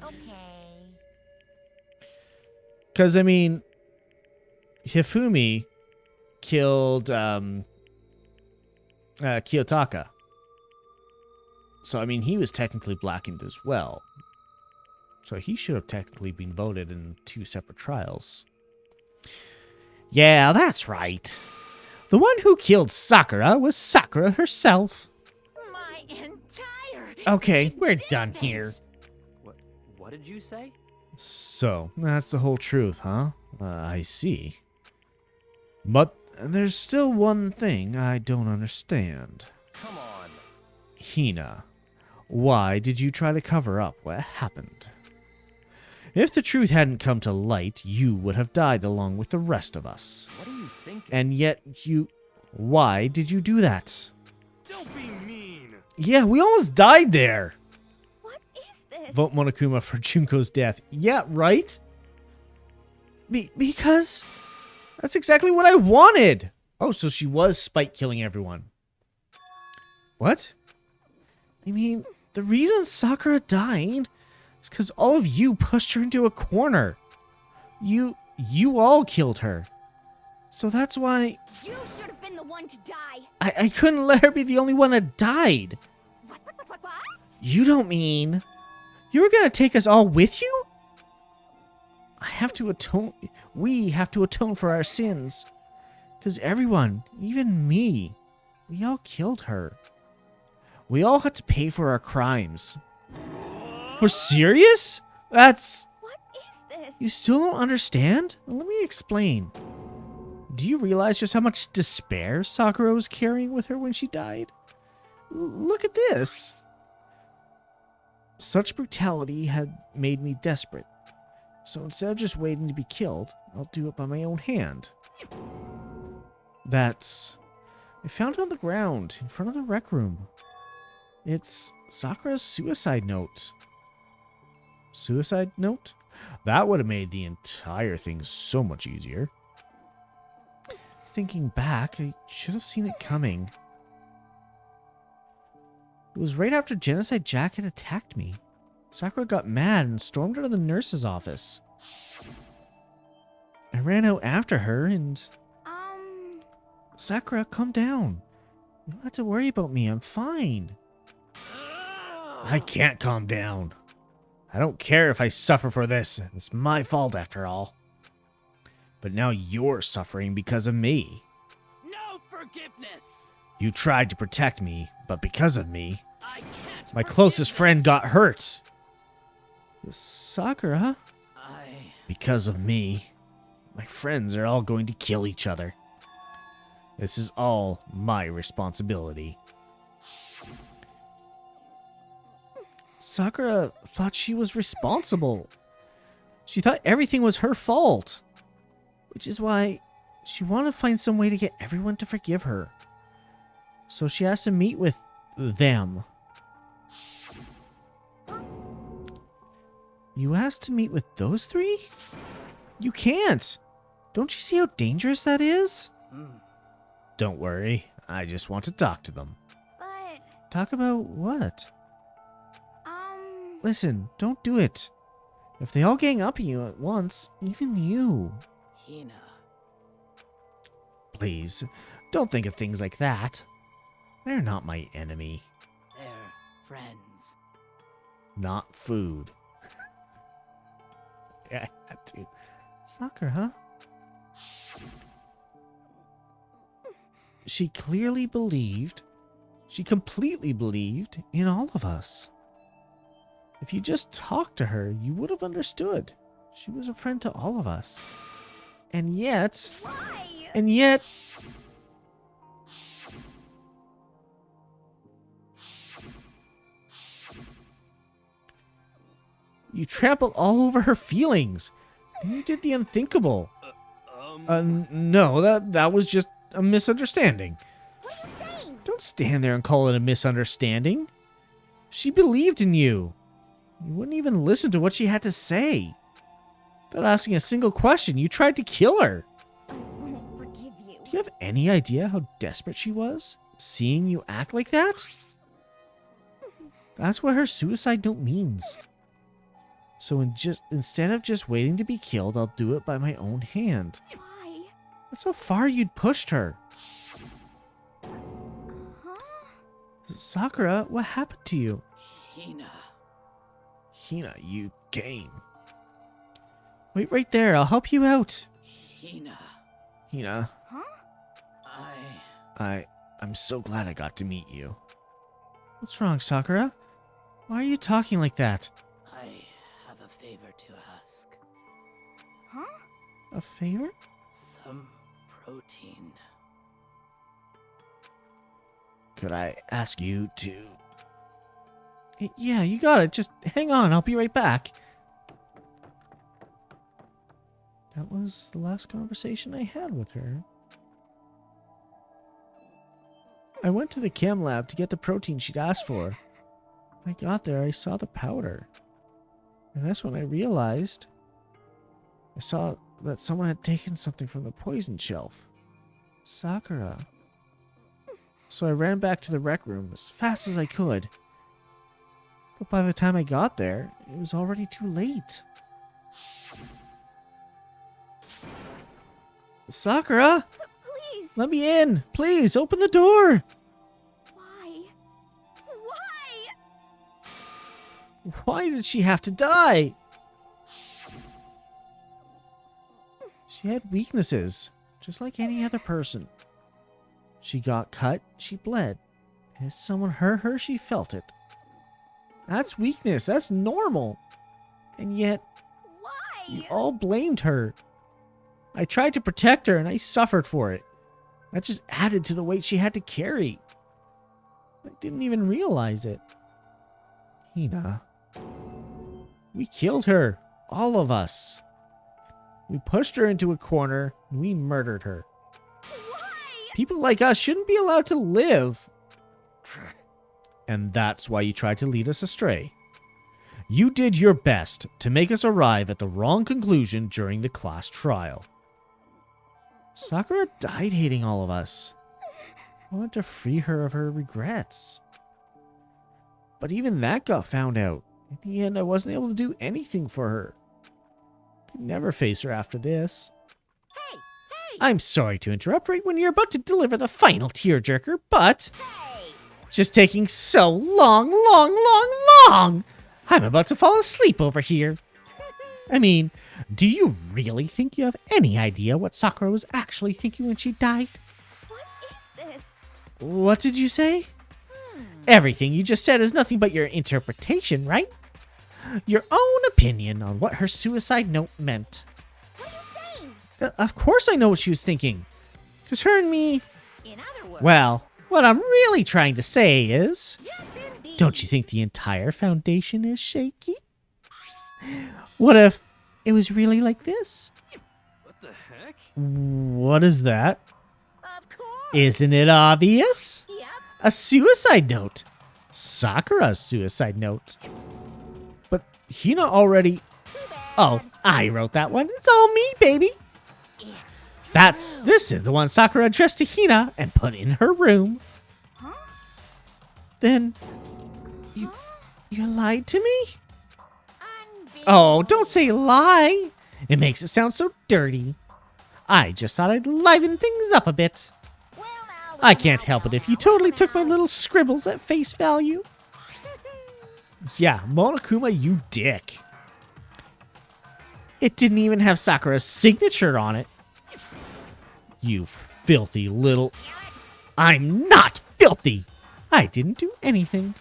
Okay. Because, I mean, Hifumi killed Kiyotaka. So, I mean, he was technically blackened as well. So he should have technically been voted in 2 separate trials. Yeah, that's right. The one who killed Sakura was Sakura herself. My entire Okay, we're done here. What did you say? So, that's the whole truth, huh? I see. But there's still one thing I don't understand. Come on. Hina, why did you try to cover up what happened? If the truth hadn't come to light, you would have died along with the rest of us. What are you thinking? And yet you... Why did you do that? Don't be mean. Yeah, we almost died there. What is this? Vote Monokuma for Junko's death. Yeah, right? Because that's exactly what I wanted. Oh, so she was spite killing everyone. What? I mean, the reason Sakura died is because all of you pushed her into a corner. You all killed her. So that's why You should have been the one to die. I couldn't let her be the only one that died. What? You don't mean you were gonna take us all with you? I have to atone. We have to atone for our sins. Because everyone, even me, we all killed her. We all had to pay for our crimes. We're serious? That's... What is this? You still don't understand? Well, let me explain. Do you realize just how much despair Sakura was carrying with her when she died? Look at this. Such brutality had made me desperate. So instead of just waiting to be killed, I'll do it by my own hand. That's... I found it on the ground in front of the rec room. It's Sakura's suicide note. Suicide note? That would have made the entire thing so much easier. Thinking back, I should have seen it coming. It was right after Genocide Jack had attacked me. Sakura got mad and stormed out of the nurse's office. I ran out after her and... Sakura, calm down. You don't have to worry about me. I'm fine. I can't calm down. I don't care if I suffer for this. It's my fault after all. But now you're suffering because of me. No forgiveness. You tried to protect me, but because of me, I can't. my closest friend got hurt. Sakura, because of me, my friends are all going to kill each other. This is all my responsibility. Sakura thought she was responsible. She thought everything was her fault. Which is why she wanted to find some way to get everyone to forgive her. So she has to meet with them. You asked to meet with those three? You can't. Don't you see how dangerous that is? Don't worry. I just want to talk to them. But, Talk about what? Listen, don't do it. If they all gang up on you at once, even you. Hina. Please, don't think of things like that. They're not my enemy. They're friends. Not food. Yeah, I had to. Soccer, huh? She clearly believed, she completely believed in all of us. If you just talked to her, you would have understood. She was a friend to all of us. And yet... why? And yet... You trampled all over her feelings. You did the unthinkable. No, that was just a misunderstanding. What are you saying? Don't stand there and call it a misunderstanding. She believed in you. You wouldn't even listen to what she had to say. Without asking a single question, you tried to kill her. I won't forgive you. Do you have any idea how desperate she was? Seeing you act like that? That's what her suicide note means. So instead of just waiting to be killed, I'll do it by my own hand. Why? That's how far you'd pushed her. Huh? Sakura, what happened to you? Hina. Hina, you game. Wait right there, I'll help you out. Hina. Hina, Huh? I'm so glad I got to meet you. What's wrong, Sakura? Why are you talking like that? I have a favor to ask. Huh? A favor? Some protein. Could I ask you to... Yeah, you got it. Just hang on, I'll be right back. That was the last conversation I had with her. I went to the chem lab to get the protein she'd asked for. When I got there, I saw the powder. And that's when I realized... I saw that someone had taken something from the poison shelf. Sakura. So I ran back to the rec room as fast as I could. But by the time I got there, it was already too late. Sakura! Please. Let me in! Please, open the door! Why? Why? Why did she have to die? She had weaknesses, just like any other person. She got cut, she bled. And if someone hurt her, she felt it. That's weakness, that's normal. And yet, Why? you all blamed her. I tried to protect her and I suffered for it. That just added to the weight she had to carry. I didn't even realize it. Hina. We killed her. All of us. We pushed her into a corner and we murdered her. Why? People like us shouldn't be allowed to live. And that's why you tried to lead us astray. You did your best to make us arrive at the wrong conclusion during the class trial. Sakura died hating all of us. I wanted to free her of her regrets. But even that got found out. In the end, I wasn't able to do anything for her. Could never face her after this. Hey! I'm sorry to interrupt right when you're about to deliver the final tearjerker, but Hey! it's just taking so long. I'm about to fall asleep over here. I mean, do you really think you have any idea what Sakura was actually thinking when she died? What is this? What did you say? Everything you just said is nothing but your interpretation, right? Your own opinion on what her suicide note meant. What are you saying? Of course I know what she was thinking. Because her and me... In other words, Well, what I'm really trying to say is... yes, indeed. Don't you think the entire foundation is shaky? What if it was really like this? What the heck? What is that? Of course. Isn't it obvious? Yep. A suicide note. Sakura's suicide note. But Hina already... Too bad. Oh, I wrote that one. It's all me, baby. This is the one Sakura addressed to Hina and put in her room. Then you lied to me? Oh, don't say lie. It makes it sound so dirty. I just thought I'd liven things up a bit. I can't help it if you totally took my little scribbles at face value. Yeah, Monokuma, you dick. It didn't even have Sakura's signature on it. You filthy little... I'm not filthy! I didn't do anything.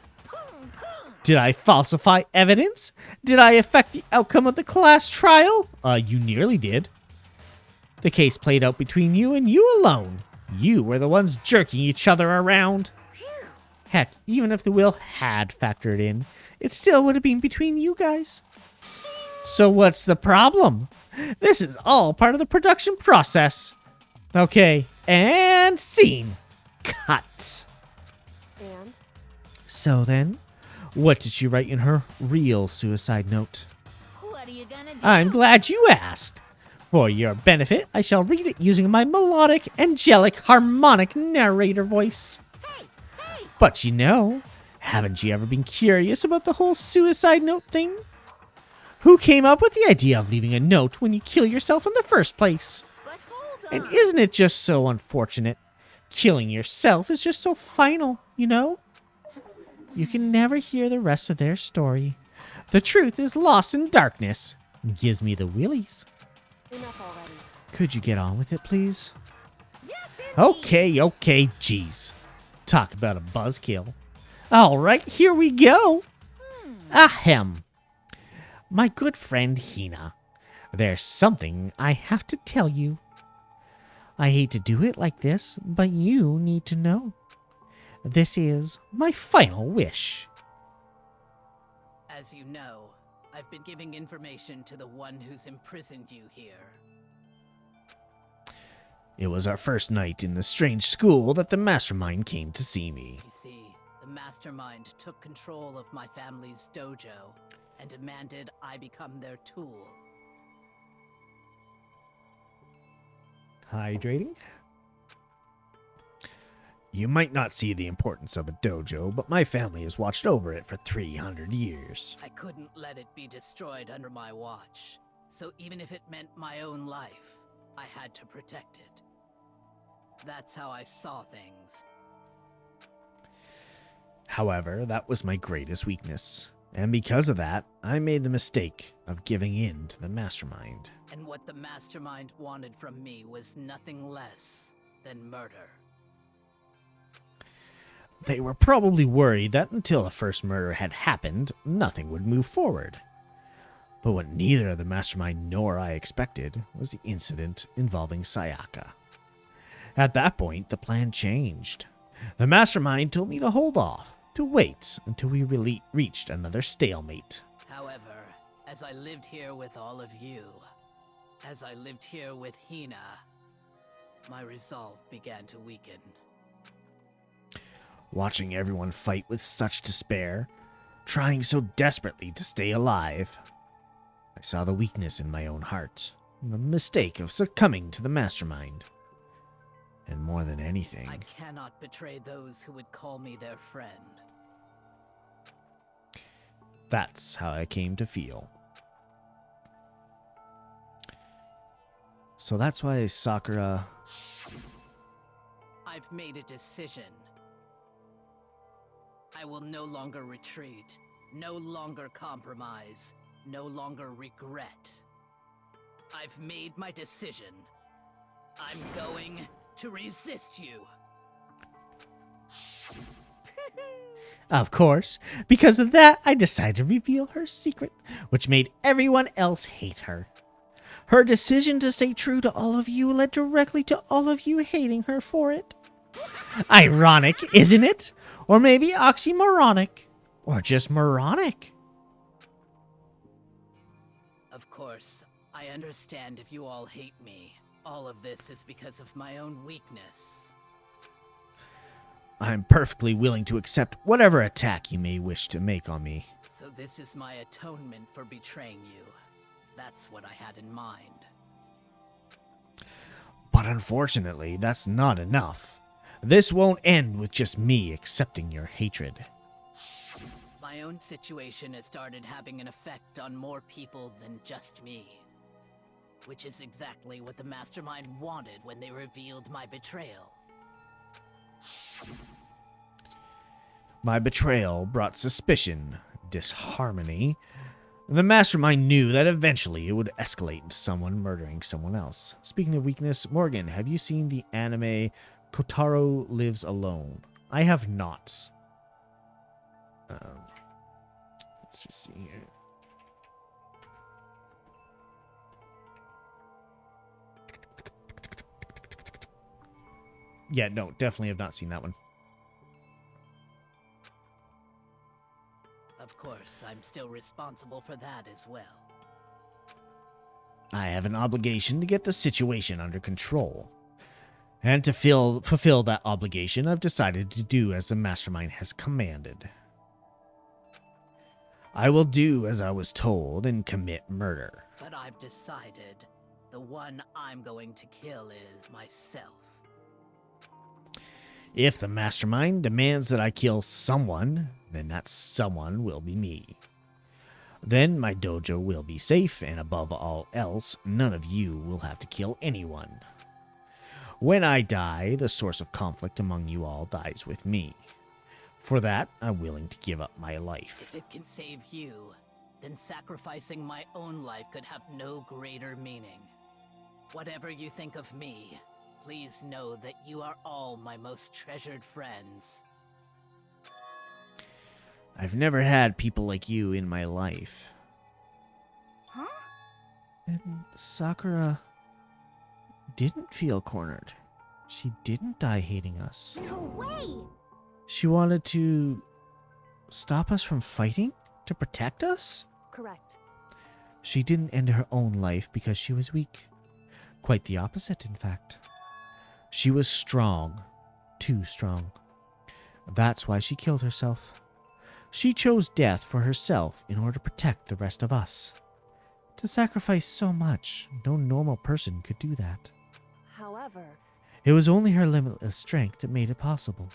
Did I falsify evidence? Did I affect the outcome of the class trial? You nearly did. The case played out between you and you alone. You were the ones jerking each other around. Heck, even if the will had factored in, it still would have been between you guys. So what's the problem? This is all part of the production process. Okay, and scene. Cut. And? So then, what did she write in her real suicide note? What are you gonna do? I'm glad you asked. For your benefit, I shall read it using my melodic, angelic, harmonic narrator voice. But you know, haven't you ever been curious about the whole suicide note thing? Who came up with the idea of leaving a note when you kill yourself in the first place? But hold on. And isn't it just so unfortunate? Killing yourself is just so final, you know? You can never hear the rest of their story. The truth is lost in darkness. It gives me the willies. Enough already. Could you get on with it, please? Yes, Okay, jeez. Talk about a buzzkill. All right, here we go. Ahem. My good friend Hina, there's something I have to tell you. I hate to do it like this, but you need to know. This is my final wish. As you know, I've been giving information to the one who's imprisoned you here. It was our first night in the strange school that the mastermind came to see me. You see, the mastermind took control of my family's dojo and demanded I become their tool. Hydrating? You might not see the importance of a dojo, but my family has watched over it for 300 years. I couldn't let it be destroyed under my watch, so even if it meant my own life, I had to protect it. That's how I saw things. However, that was my greatest weakness, and because of that, I made the mistake of giving in to the mastermind. And what the mastermind wanted from me was nothing less than murder. They were probably worried that until the first murder had happened, nothing would move forward. But what neither the mastermind nor I expected was the incident involving Sayaka. At that point, the plan changed. The mastermind told me to hold off, to wait until we reached another stalemate. However, as I lived here with all of you, as I lived here with Hina, my resolve began to weaken. Watching everyone fight with such despair, trying so desperately to stay alive, I saw the weakness in my own heart, and the mistake of succumbing to the mastermind. And more than anything, I cannot betray those who would call me their friend. That's how I came to feel. So that's why Sakura... I've made a decision. I will no longer retreat, no longer compromise, no longer regret. I've made my decision. I'm going to resist you. Of course, because of that, I decided to reveal her secret, which made everyone else hate her. Her decision to stay true to all of you led directly to all of you hating her for it. Ironic, isn't it? Or maybe oxymoronic. Or just moronic. Of course, I understand if you all hate me. All of this is because of my own weakness. I'm perfectly willing to accept whatever attack you may wish to make on me. So this is my atonement for betraying you. That's what I had in mind. But unfortunately, that's not enough. This won't end with just me accepting your hatred. My own situation has started having an effect on more people than just me. Which is exactly what the Mastermind wanted when they revealed my betrayal. My betrayal brought suspicion, disharmony. The Mastermind knew that eventually it would escalate into someone murdering someone else. Speaking of weakness, Morgan, have you seen the anime Kotaro Lives Alone? I have not. Let's just see here. Yeah, no, definitely have not seen that one. Of course, I'm still responsible for that as well. I have an obligation to get the situation under control. And to fulfill that obligation, I've decided to do as the Mastermind has commanded. I will do as I was told and commit murder. But I've decided the one I'm going to kill is myself. If the Mastermind demands that I kill someone, then that someone will be me. Then my dojo will be safe, and above all else, none of you will have to kill anyone. When I die, the source of conflict among you all dies with me. For that, I'm willing to give up my life. If it can save you, then sacrificing my own life could have no greater meaning. Whatever you think of me, please know that you are all my most treasured friends. I've never had people like you in my life. Huh? And Sakura didn't feel cornered. She didn't die hating us. No way! She wanted to stop us from fighting? To protect us? Correct. She didn't end her own life because she was weak. Quite the opposite, in fact. She was strong. Too strong. That's why she killed herself. She chose death for herself in order to protect the rest of us. To sacrifice so much, no normal person could do that. However, It was only her limitless strength that made it possible.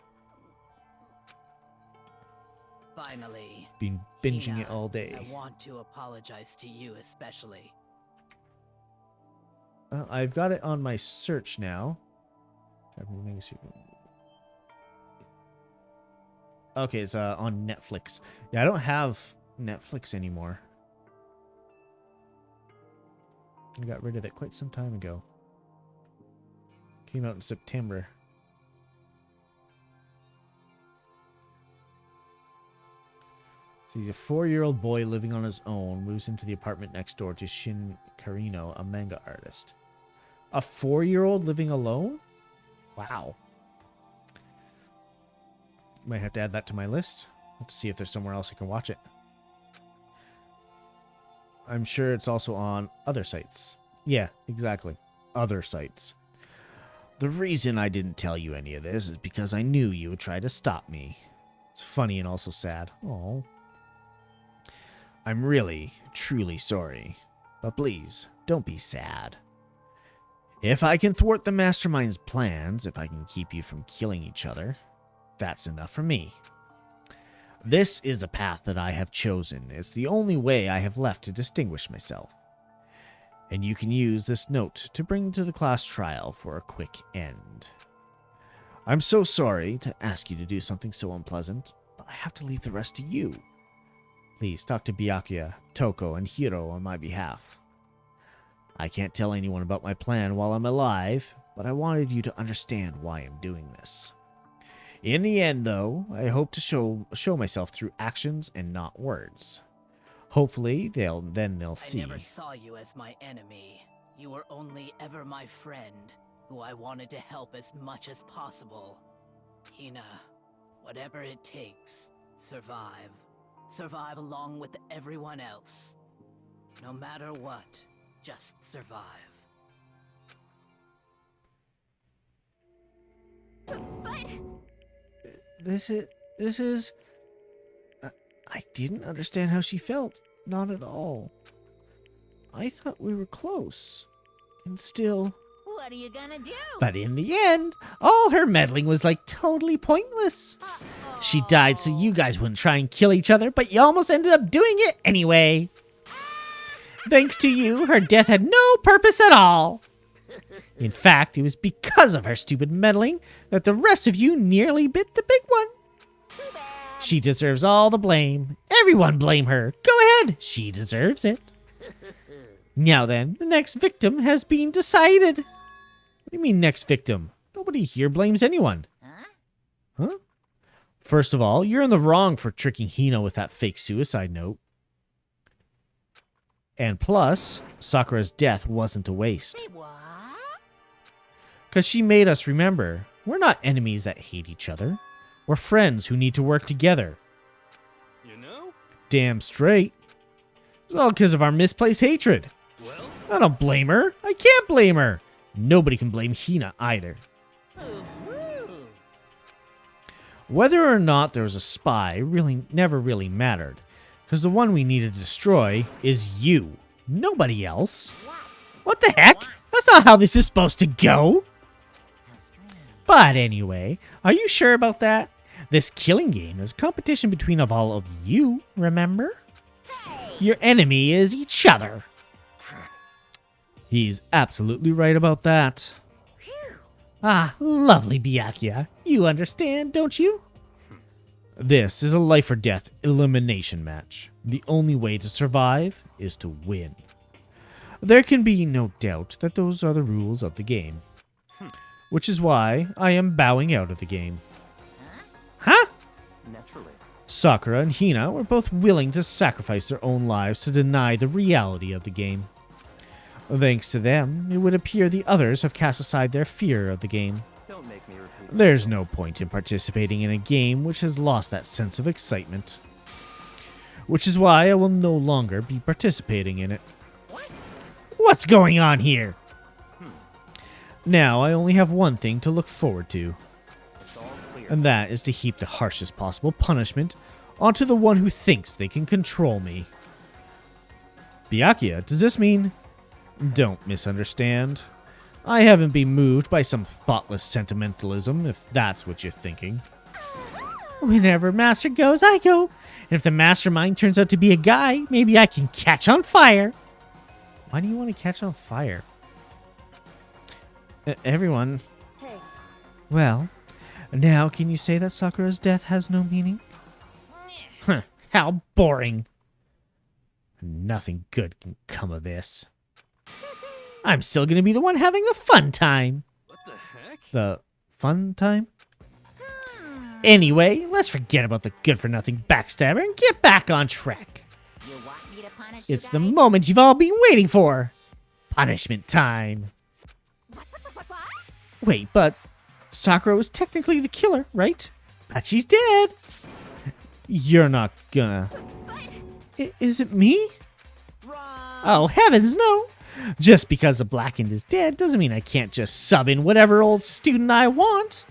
Finally, Been binging Hina, it all day. I want to apologize to you especially. Well, I've got it on my search now. Okay, it's on Netflix. Yeah, I don't have Netflix anymore. I got rid of it quite some time ago. Came out in September. So he's a 4-year-old boy living on his own, moves into the apartment next door to Shin Karino, a manga artist. A 4-year-old living alone? Wow. Might have to add that to my list. Let's see if there's somewhere else I can watch it. I'm sure it's also on other sites. Yeah, exactly. Other sites. The reason I didn't tell you any of this is because I knew you would try to stop me. It's funny and also sad. Oh. I'm really, truly sorry. But please, don't be sad. If I can thwart the Mastermind's plans, if I can keep you from killing each other, that's enough for me. This is the path that I have chosen. It's the only way I have left to distinguish myself. And you can use this note to bring to the class trial for a quick end. I'm so sorry to ask you to do something so unpleasant, but I have to leave the rest to you. Please talk to Byakuya, Toko, and Hiro on my behalf. I can't tell anyone about my plan while I'm alive, but I wanted you to understand why I'm doing this. In the end, though, I hope to show myself through actions and not words. Hopefully, they'll see. I never saw you as my enemy. You were only ever my friend, who I wanted to help as much as possible. Hina, whatever it takes, survive. Survive along with everyone else. No matter what, just survive. But... This is... I didn't understand how she felt. Not at all. I thought we were close. And still... What are you gonna do? But in the end, all her meddling was like totally pointless. She died so you guys wouldn't try and kill each other, but you almost ended up doing it anyway. Thanks to you, her death had no purpose at all. In fact, it was because of her stupid meddling that the rest of you nearly bit the big one. She deserves all the blame. Everyone blame her. Go ahead. She deserves it. Now then, the next victim has been decided. What do you mean next victim? Nobody here blames anyone. Huh? First of all, you're in the wrong for tricking Hina with that fake suicide note. And plus, Sakura's death wasn't a waste. Wait, what? Because she made us remember, we're not enemies that hate each other. We're friends who need to work together. You know? Damn straight. It's all because of our misplaced hatred. Well, I don't blame her. I can't blame her. Nobody can blame Hina either. Ooh-hoo. Whether or not there was a spy really never really mattered. Because the one we need to destroy is you. Nobody else. What the heck? That's not how this is supposed to go. But anyway, are you sure about that? This killing game is competition between all of you, remember? Your enemy is each other. He's absolutely right about that. Ah, lovely Byakuya. You understand, don't you? This is a life or death elimination match. The only way to survive is to win. There can be no doubt that those are the rules of the game. Which is why I am bowing out of the game. Huh? Naturally. Sakura and Hina were both willing to sacrifice their own lives to deny the reality of the game. Thanks to them, it would appear the others have cast aside their fear of the game. Don't make me repeat. There's no point in participating in a game which has lost that sense of excitement. Which is why I will no longer be participating in it. What's going on here? Now I only have one thing to look forward to. It's all clear. And that is to heap the harshest possible punishment onto the one who thinks they can control me. Byakuya, does this mean... Don't misunderstand. I haven't been moved by some thoughtless sentimentalism, if that's what you're thinking. Whenever Master goes, I go. And if the mastermind turns out to be a guy, maybe I can catch on fire. Why do you want to catch on fire? Everyone. Hey, Well, now can you say that Sakura's death has no meaning? Huh, how boring. Nothing good can come of this. I'm still gonna be the one having the fun time. what the heck? The fun time? Anyway, let's forget about the good-for-nothing backstabber and get back on track. You want me to punish you It's the guys? moment you've all been waiting for. Punishment time. Wait, but Sakura was technically the killer, right? But she's dead. You're not gonna... Is it me? Oh, heavens, no. Just because the Blackened is dead doesn't mean I can't just sub in whatever old student I want.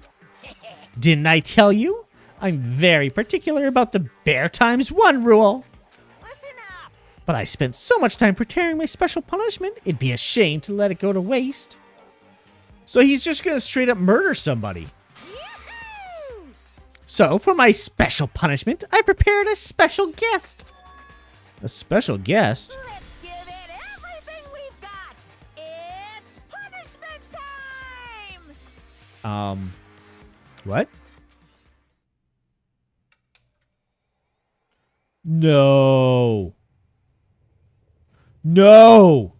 Didn't I tell you? I'm very particular about the Bear times 1 rule. Listen up. But I spent so much time preparing my special punishment, it'd be a shame to let it go to waste. So he's just gonna straight up murder somebody. Yoo-hoo! So for my special punishment, I prepared a special guest. A special guest? Let's give it everything we've got. It's punishment time. What? No. No.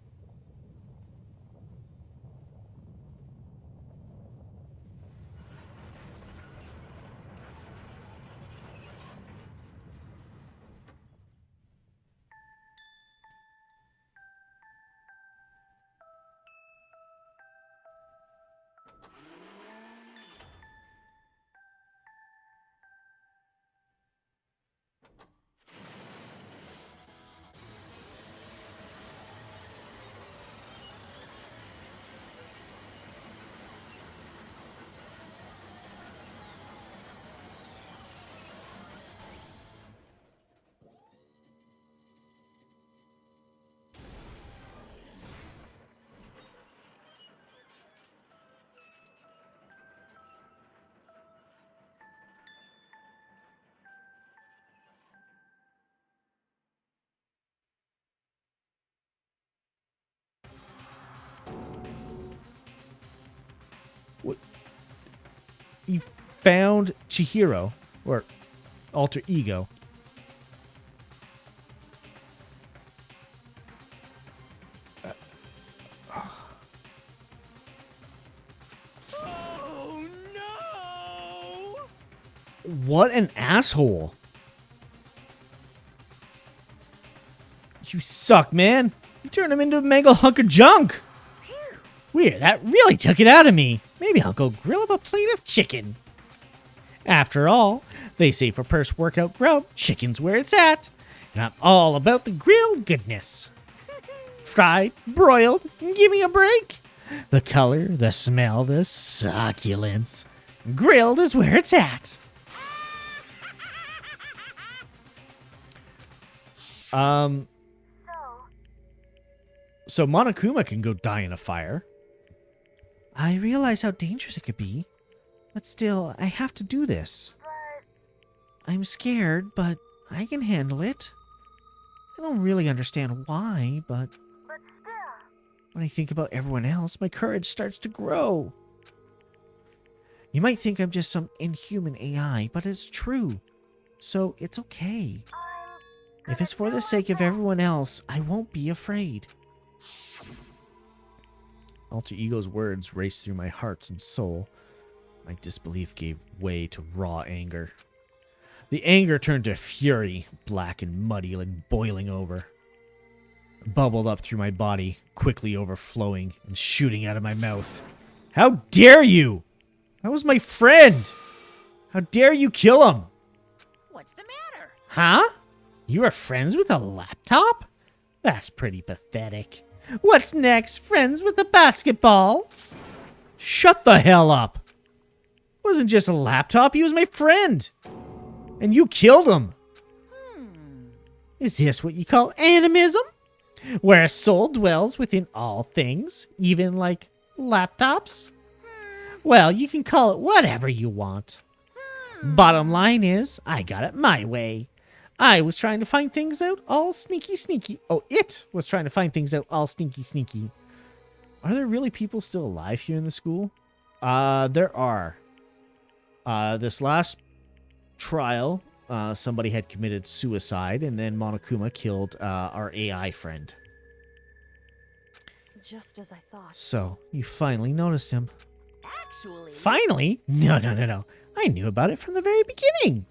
He found Chihiro, or alter ego. Oh no! What an asshole. You suck, man. You turned him into a mega hunk of junk. Weird, that really took it out of me. Maybe I'll go grill up a plate of chicken. After all, they say for post-workout grub, chicken's where it's at. And I'm all about the grilled goodness. Fried, broiled, give me a break. The color, the smell, the succulence. Grilled is where it's at. So Monokuma can go die in a fire. I realize how dangerous it could be, but still, I have to do this. I'm scared, but I can handle it. I don't really understand why, but when I think about everyone else, my courage starts to grow. You might think I'm just some inhuman AI, but it's true. So it's okay. If it's for the sake of everyone else, I won't be afraid. Alter Ego's words raced through my heart and soul. My disbelief gave way to raw anger. The anger turned to fury, black and muddy, like boiling over. It bubbled up through my body, quickly overflowing and shooting out of my mouth. How dare you! That was my friend! How dare you kill him? What's the matter? Huh? You are friends with a laptop? That's pretty pathetic. What's next? Friends with a basketball? Shut the hell up. It wasn't just a laptop, he was my friend. And you killed him. Is this what you call animism? Where a soul dwells within all things, even like laptops? Well, you can call it whatever you want. Bottom line is, I got it my way. I was trying to find things out all sneaky. Oh, it was trying to find things out all sneaky. Are there really people still alive here in the school? There are. This last trial, somebody had committed suicide, and then Monokuma killed our AI friend. Just as I thought. So, you finally noticed him. Actually... Finally? No. I knew about it from the very beginning.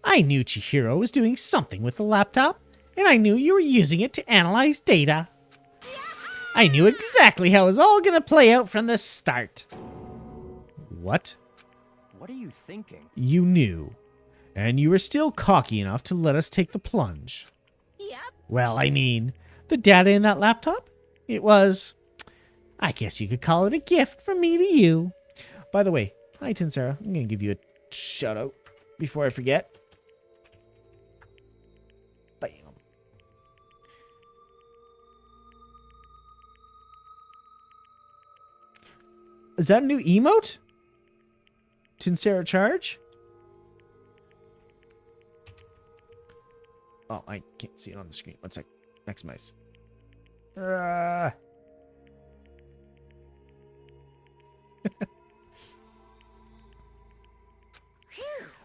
I knew Chihiro was doing something with the laptop, and I knew you were using it to analyze data. I knew exactly how it was all going to play out from the start. What? What are you thinking? You knew. And you were still cocky enough to let us take the plunge. Yep. Well, I mean, the data in that laptop? It was... I guess you could call it a gift from me to you. By the way, hi, Tinsara. I'm going to give you a shout-out before I forget. Bam. Is that a new emote? Tinsara charge? Oh, I can't see it on the screen. One sec. Maximize.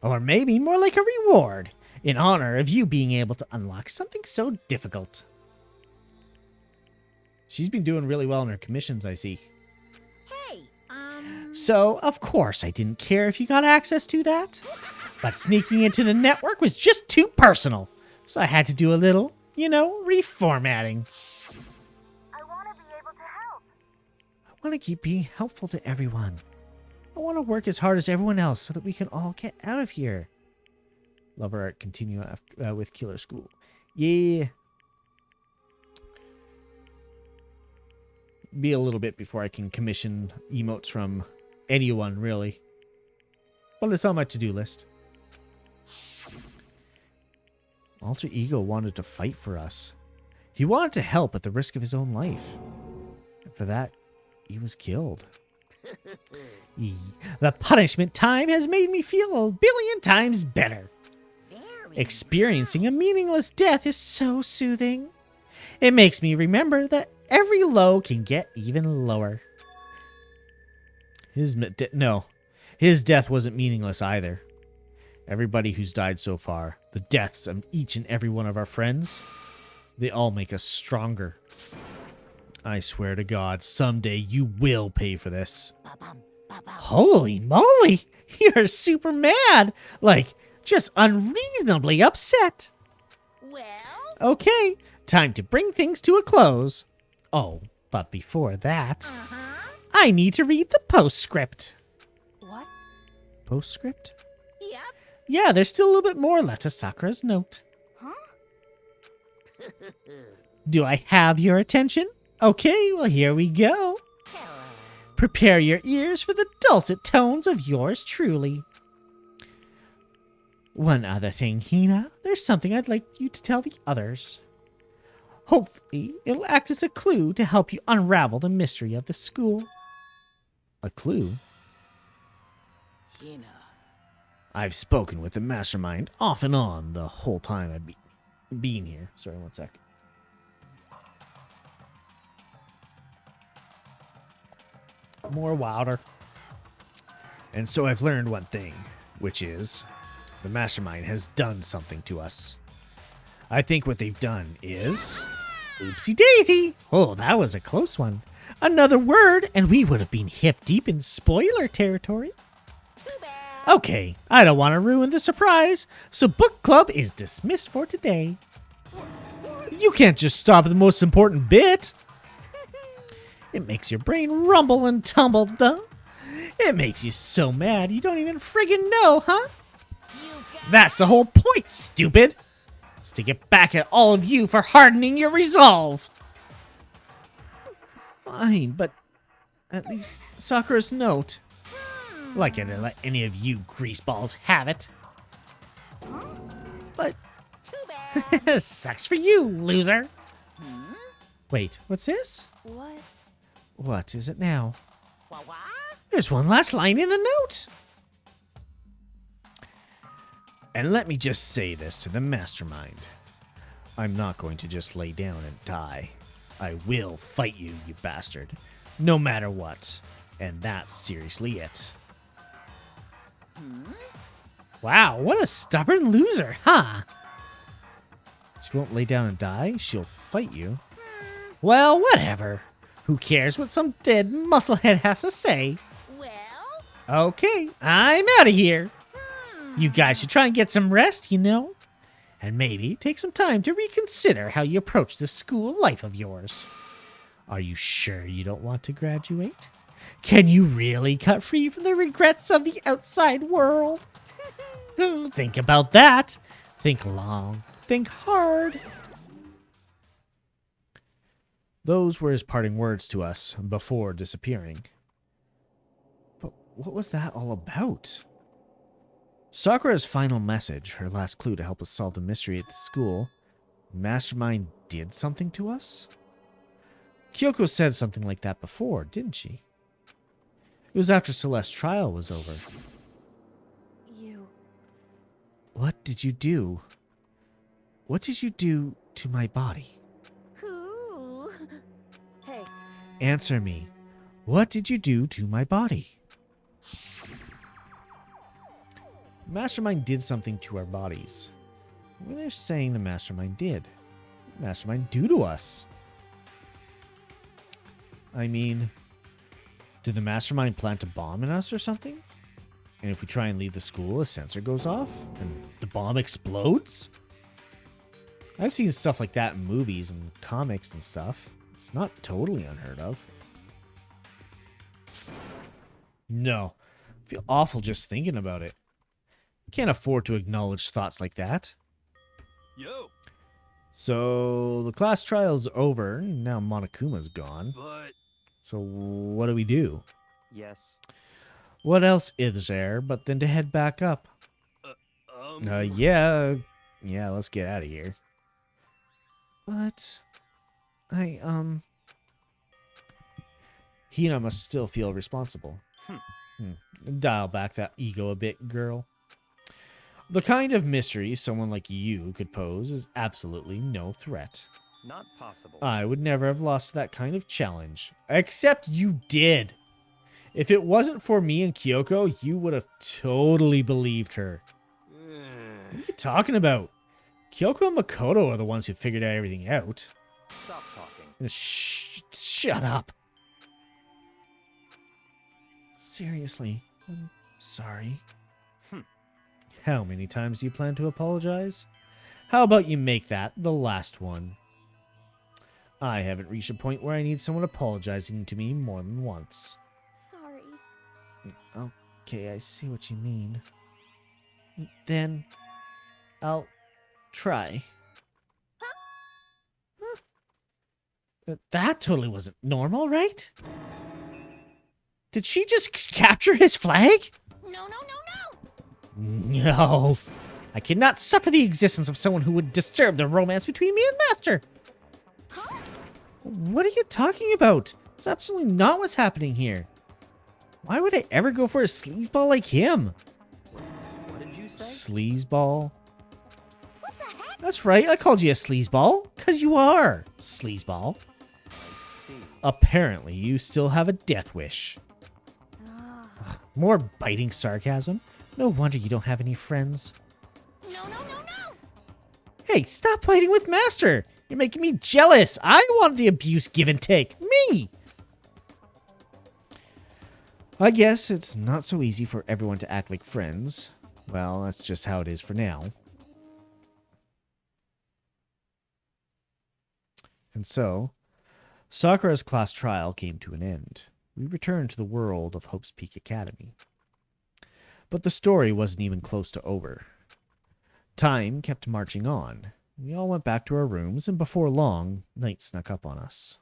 Or maybe more like a reward, in honor of you being able to unlock something so difficult. She's been doing really well in her commissions, I see. Hey, So, of course, I didn't care if you got access to that. But sneaking into the network was just too personal. So I had to do a little, reformatting. I want to be able to help. I want to keep being helpful to everyone. I want to work as hard as everyone else so that we can all get out of here. Lover art continue after, with Killer School. Yeah. Be a little bit before I can commission emotes from anyone, really. But it's on my to-do list. Alter Ego wanted to fight for us. He wanted to help at the risk of his own life. And for that, he was killed. The punishment time has made me feel a billion times better. Experiencing a meaningless death is so soothing. It makes me remember that every low can get even lower. His death wasn't meaningless either. Everybody who's died so far, the deaths of each and every one of our friends, they all make us stronger. I swear to God, someday you will pay for this. Holy moly! You're super mad! Like, just unreasonably upset. Well, Okay, time to bring things to a close. Oh, but before that, I need to read the postscript. What? Postscript? yep. Yeah, there's still a little bit more left to Sakura's note. Huh? Do I have your attention? Okay, well, here we go. Prepare your ears for the dulcet tones of yours truly. One other thing, Hina. There's something I'd like you to tell the others. Hopefully, it'll act as a clue to help you unravel the mystery of the school. A clue? Hina. I've spoken with the mastermind off and on the whole time I've been here. Sorry, one sec. More wilder. And so I've learned one thing, which is the mastermind has done something to us. I think what they've done is... Oopsie daisy! Oh, that was a close one. Another word, and we would have been hip deep in spoiler territory. Okay, I don't want to ruin the surprise, so book club is dismissed for today. You can't just stop at the most important bit. It makes your brain rumble and tumble, duh. It makes you so mad you don't even friggin' know, huh? That's the whole point, stupid. It's to get back at all of you for hardening your resolve. Fine, but at least Sakura's note. Like I didn't let any of you greaseballs have it. But sucks for you, loser. Wait, what's this? What? What is it now? There's one last line in the note. And let me just say this to the mastermind. I'm not going to just lay down and die. I will fight you, you bastard. No matter what. And that's seriously it. Wow, what a stubborn loser, huh? She won't lay down and die. She'll fight you. Well, whatever. Who cares what some dead musclehead has to say? Well, Okay, I'm out of here. You guys should try and get some rest, you know? And maybe take some time to reconsider how you approach this school life of yours. Are you sure you don't want to graduate? Can you really cut free from the regrets of the outside world? Think about that. Think long. Think hard. Those were his parting words to us before disappearing. But what was that all about? Sakura's final message, her last clue to help us solve the mystery at the school. Mastermind did something to us? Kyoko said something like that before, didn't she? It was after Celeste's trial was over. You. What did you do? What did you do to my body? who? Hey, Answer me. What did you do to my body? Mastermind did something to our bodies. What are they saying the Mastermind did? What did Mastermind do to us? I mean, did the Mastermind plant a bomb in us or something? And if we try and leave the school, a sensor goes off and the bomb explodes? I've seen stuff like that in movies and comics and stuff. It's not totally unheard of. No. I feel awful just thinking about it. Can't afford to acknowledge thoughts like that. Yo, So, the class trial's over. Now Monokuma's gone. but So, what do we do? Yes. What else is there but then to head back up? Yeah, let's get out of here. But, Hina must still feel responsible. Dial back that ego a bit, girl. The kind of mystery someone like you could pose is absolutely no threat. Not possible. I would never have lost that kind of challenge. Except you did. If it wasn't for me and Kyoko, you would have totally believed her. What are you talking about? Kyoko and Makoto are the ones who figured everything out. Stop talking. Shut up. Seriously, I'm sorry. How many times do you plan to apologize? How about you make that the last one? I haven't reached a point where I need someone apologizing to me more than once. Sorry. Okay, I see what you mean. Then, I'll try. That totally wasn't normal, right? Did she just capture his flag? No. No. I cannot suffer the existence of someone who would disturb the romance between me and Master. Huh? What are you talking about? It's absolutely not what's happening here. Why would I ever go for a sleazeball like him? What did you say? Sleazeball? What the heck? That's right, I called you a sleazeball. 'Cause you are, sleazeball. I see. Apparently, you still have a death wish. Ah. More biting sarcasm. No wonder you don't have any friends. No. Hey, stop fighting with Master. You're making me jealous. I wanted the abuse give and take. Me. I guess it's not so easy for everyone to act like friends. Well, that's just how it is for now. And so, Sakura's class trial came to an end. We returned to the world of Hope's Peak Academy. But the story wasn't even close to over. Time kept marching on. We all went back to our rooms, and before long, night snuck up on us.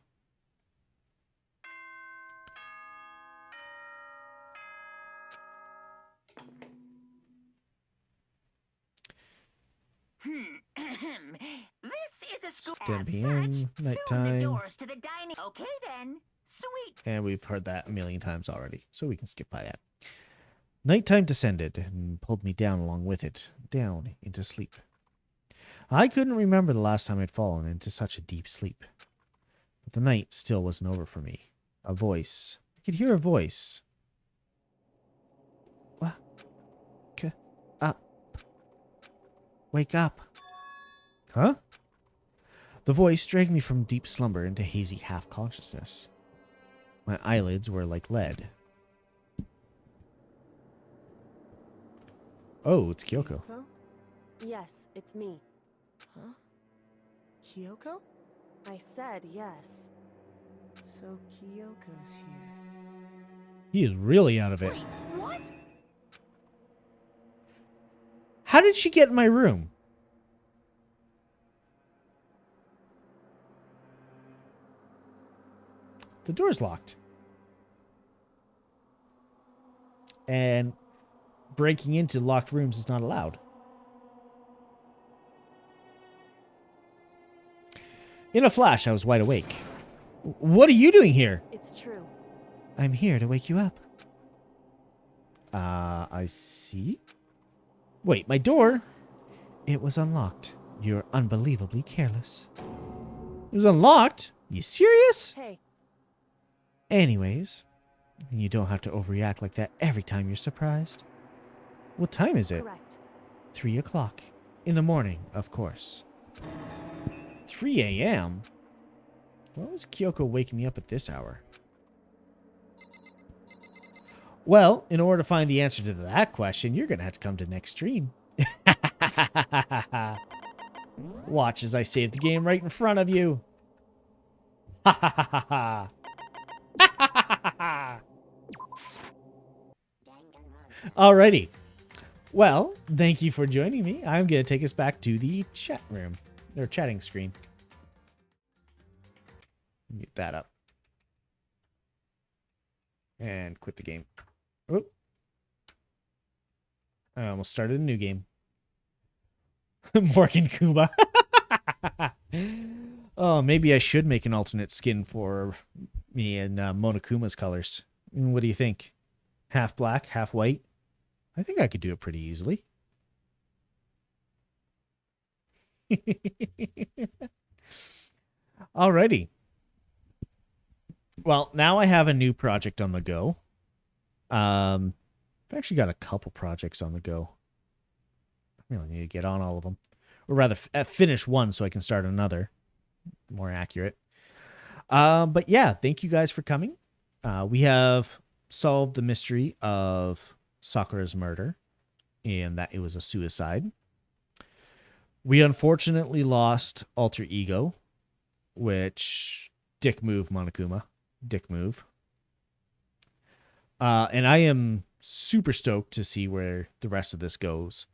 It's 10 p.m., nighttime. Okay then. Sweet. And we've heard that a million times already, so we can skip by that. Nighttime descended and pulled me down along with it, down into sleep. I couldn't remember the last time I'd fallen into such a deep sleep. But the night still wasn't over for me. A voice. I could hear a voice. Up. Wake up. Huh? The voice dragged me from deep slumber into hazy half-consciousness. My eyelids were like lead. Oh, it's Kyoko. Yes, it's me. Huh? Kyoko? I said yes. So Kyoko's here. He is really out of it. Wait, what? How did she get in my room? The door's locked. And breaking into locked rooms is not allowed. In a flash, I was wide awake. What are you doing here? It's true. I'm here to wake you up. I see. Wait, my door? It was unlocked. You're unbelievably careless. It was unlocked? You serious? Hey, Anyways, you don't have to overreact like that every time you're surprised. What time is it? correct. 3 o'clock. In the morning, of course. 3 a.m.? Why was Kyoko waking me up at this hour? Well, in order to find the answer to that question, you're going to have to come to next stream. Watch as I save the game right in front of you. Ha ha ha ha ha. Alrighty. Well, thank you for joining me. I'm going to take us back to the chat room, or chatting screen. Get that up. And quit the game. Oop. I almost started a new game. Morgan Kuba. Oh, maybe I should make an alternate skin for me in Monokuma's colors. What do you think? Half black, half white? I think I could do it pretty easily. Alrighty. Well, now I have a new project on the go. I've actually got a couple projects on the go. I really need to get on all of them. Or rather, finish one so I can start another. More accurate. But yeah, thank you guys for coming. We have solved the mystery of Sakura's murder, and that it was a suicide. We unfortunately lost Alter Ego, which dick move, Monokuma. Dick move. And I am super stoked to see where the rest of this goes.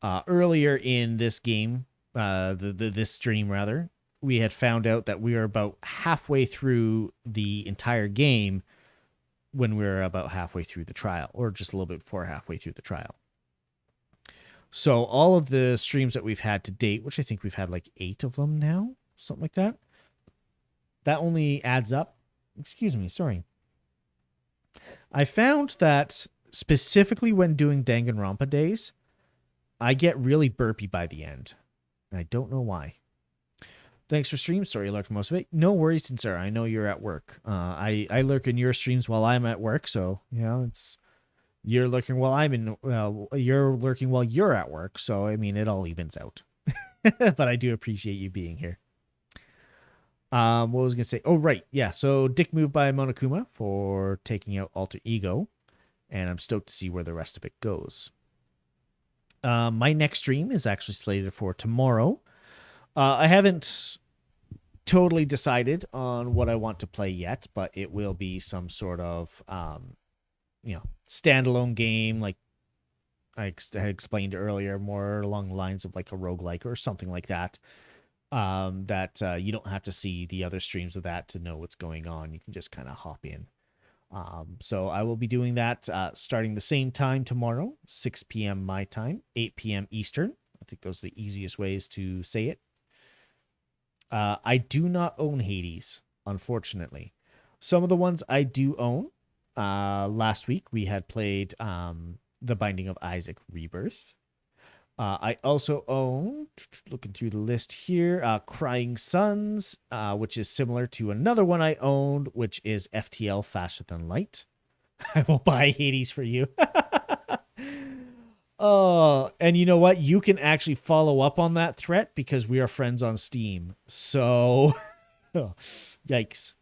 Earlier in this game, this stream rather, we had found out that we are about halfway through the entire game when we were about halfway through the trial, or just a little bit before halfway through the trial. So all of the streams that we've had to date, which I think we've had like 8 of them now, something like that, that only adds up. Excuse me, sorry. I found that specifically when doing Danganronpa days, I get really burpy by the end. And I don't know why. Thanks for stream. Sorry you lurked for most of it. No worries, sir. I know you're at work. I lurk in your streams while I'm at work, so you know it's you're lurking while I'm in. Well, you're lurking while you're at work, so I mean it all evens out. But I do appreciate you being here. What was I gonna say? Oh right, yeah. So dick move by Monokuma for taking out Alter Ego, and I'm stoked to see where the rest of it goes. My next stream is actually slated for tomorrow. I haven't totally decided on what I want to play yet, but it will be some sort of, standalone game, like I had explained earlier, more along the lines of like a roguelike or something like that. That you don't have to see the other streams of that to know what's going on. You can just kind of hop in. So I will be doing that starting the same time tomorrow, 6 p.m. my time, 8 p.m. Eastern. I think those are the easiest ways to say it. I do not own Hades, unfortunately. Some of the ones I do own. Last week we had played The Binding of Isaac Rebirth. I also own, looking through the list here, Crying Suns, which is similar to another one I owned, which is FTL Faster Than Light. I will buy Hades for you. Oh, and you know what? You can actually follow up on that threat because we are friends on Steam. So, yikes.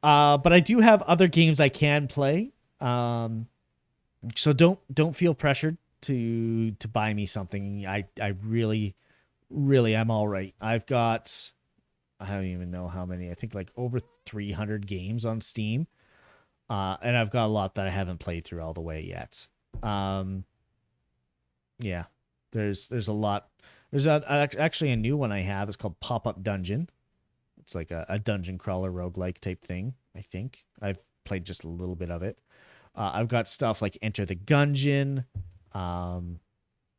But I do have other games I can play. So don't feel pressured to buy me something. I really am all right. I've got, I don't even know how many. I think like over 300 games on Steam. And I've got a lot that I haven't played through all the way yet. Yeah, there's a lot. There's actually a new one I have. It's called Pop-Up Dungeon. It's like a dungeon crawler roguelike type thing, I think. I've played just a little bit of it. I've got stuff like Enter the Gungeon,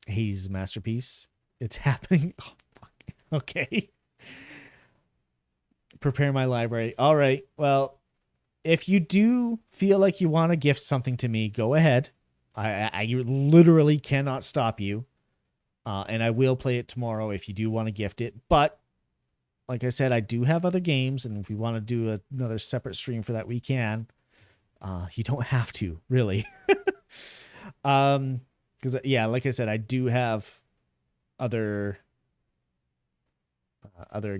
Hades Masterpiece. It's happening. Oh, fuck. Okay. Prepare my library. All right. Well, if you do feel like you want to gift something to me, go ahead. I literally cannot stop you. And I will play it tomorrow if you do want to gift it. But like I said, I do have other games, and if we want to do another separate stream for that, we can. You don't have to, really. Because yeah, like I said, I do have other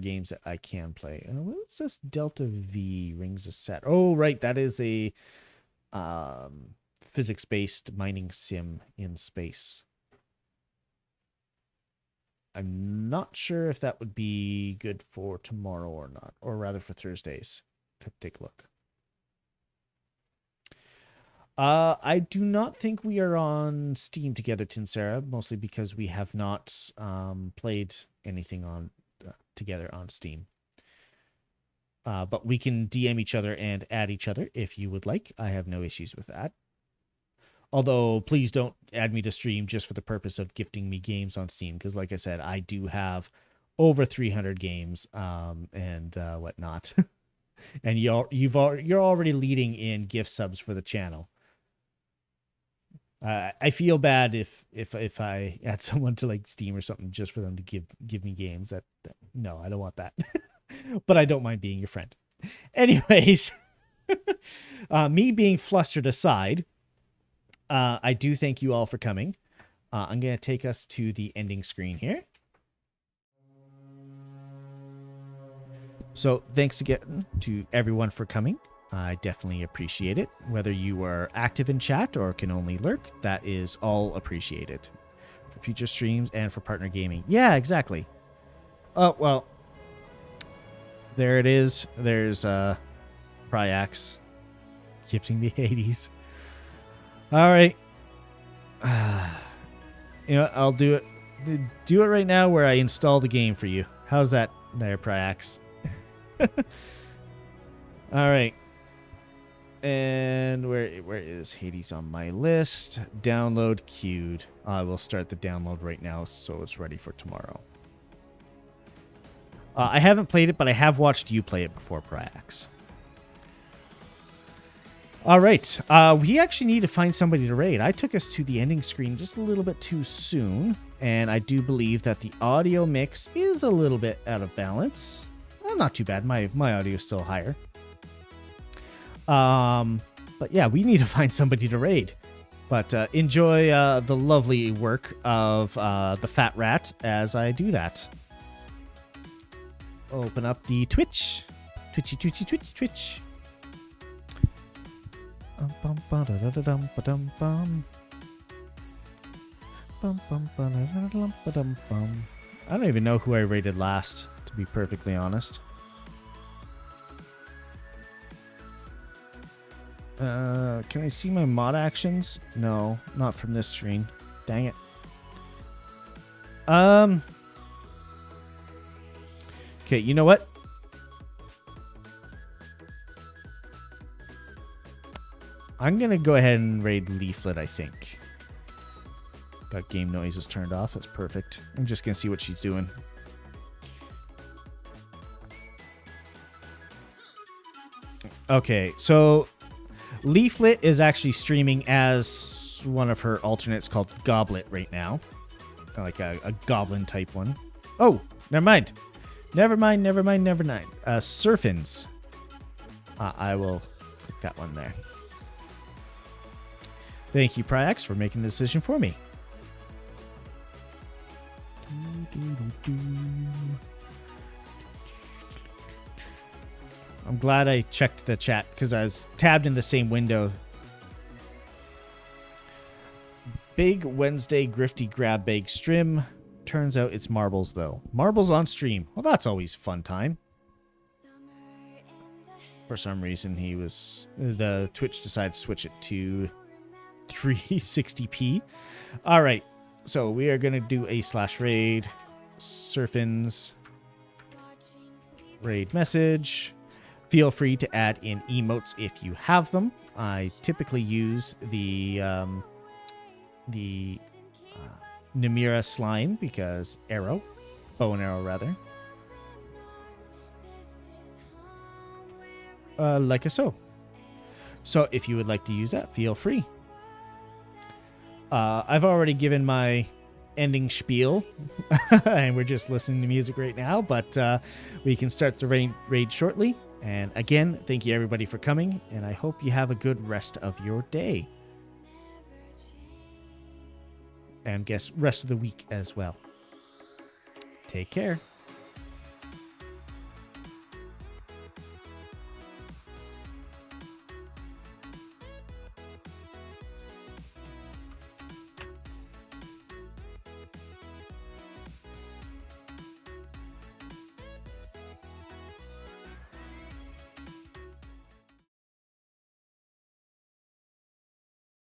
games that I can play. What's this? Delta V rings a set. Oh, right, that is a physics-based mining sim in space. I'm not sure if that would be good for tomorrow or not, or rather for Thursdays. Take a look. I do not think we are on Steam together, Tinsara, mostly because we have not played anything on together on Steam. But we can DM each other and add each other if you would like. I have no issues with that. Although, please don't add me to stream just for the purpose of gifting me games on Steam, because like I said, I do have over 300 games and whatnot. And you're already leading in gift subs for the channel. I feel bad if I add someone to like Steam or something just for them to give me games. That no, I don't want that. But I don't mind being your friend. Anyways, me being flustered aside, I do thank you all for coming. I'm going to take us to the ending screen here. So thanks again to everyone for coming. I definitely appreciate it. Whether you are active in chat or can only lurk, that is all appreciated. For future streams and for partner gaming. Yeah, exactly. Oh, well. There it is. There's Pryax gifting me Hades. All right. You know, I'll do it. Do it right now where I install the game for you. How's that there, Pryax? All right. And where is Hades on my list? Download queued. I will start the download right now so it's ready for tomorrow. I haven't played it, but I have watched you play it before, Pryax. All right. We actually need to find somebody to raid. I took us to the ending screen just a little bit too soon, and I do believe that the audio mix is a little bit out of balance. Well, not too bad. My audio is still higher. But yeah, we need to find somebody to raid. But enjoy the lovely work of the Fat Rat as I do that. Open up the Twitch. Twitch. I don't even know who I rated last, to be perfectly honest. Can I see my mod actions? No, not from this screen. Dang it. Okay, you know what? I'm gonna go ahead and raid Leaflet, I think. Got game noises turned off. That's perfect. I'm just gonna see what she's doing. Okay, so Leaflet is actually streaming as one of her alternates called Goblet right now. Like a goblin type one. Oh, never mind. Never mind. Surfins. I will click that one there. Thank you, Pryax, for making the decision for me. I'm glad I checked the chat because I was tabbed in the same window. Big Wednesday Grifty Grab Bag Strim. Turns out it's marbles, though. Marbles on stream. Well, that's always a fun time. For some reason, the Twitch decided to switch it to 360p. All right. So we are going to do a /raid. Surfins. Raid message. Feel free to add in emotes if you have them. I typically use the Namira slime because bow and arrow rather. Like so. So if you would like to use that, feel free. I've already given my ending spiel, and we're just listening to music right now, but we can start the raid shortly. And again, thank you everybody for coming, and I hope you have a good rest of your day. And guess rest of the week as well. Take care.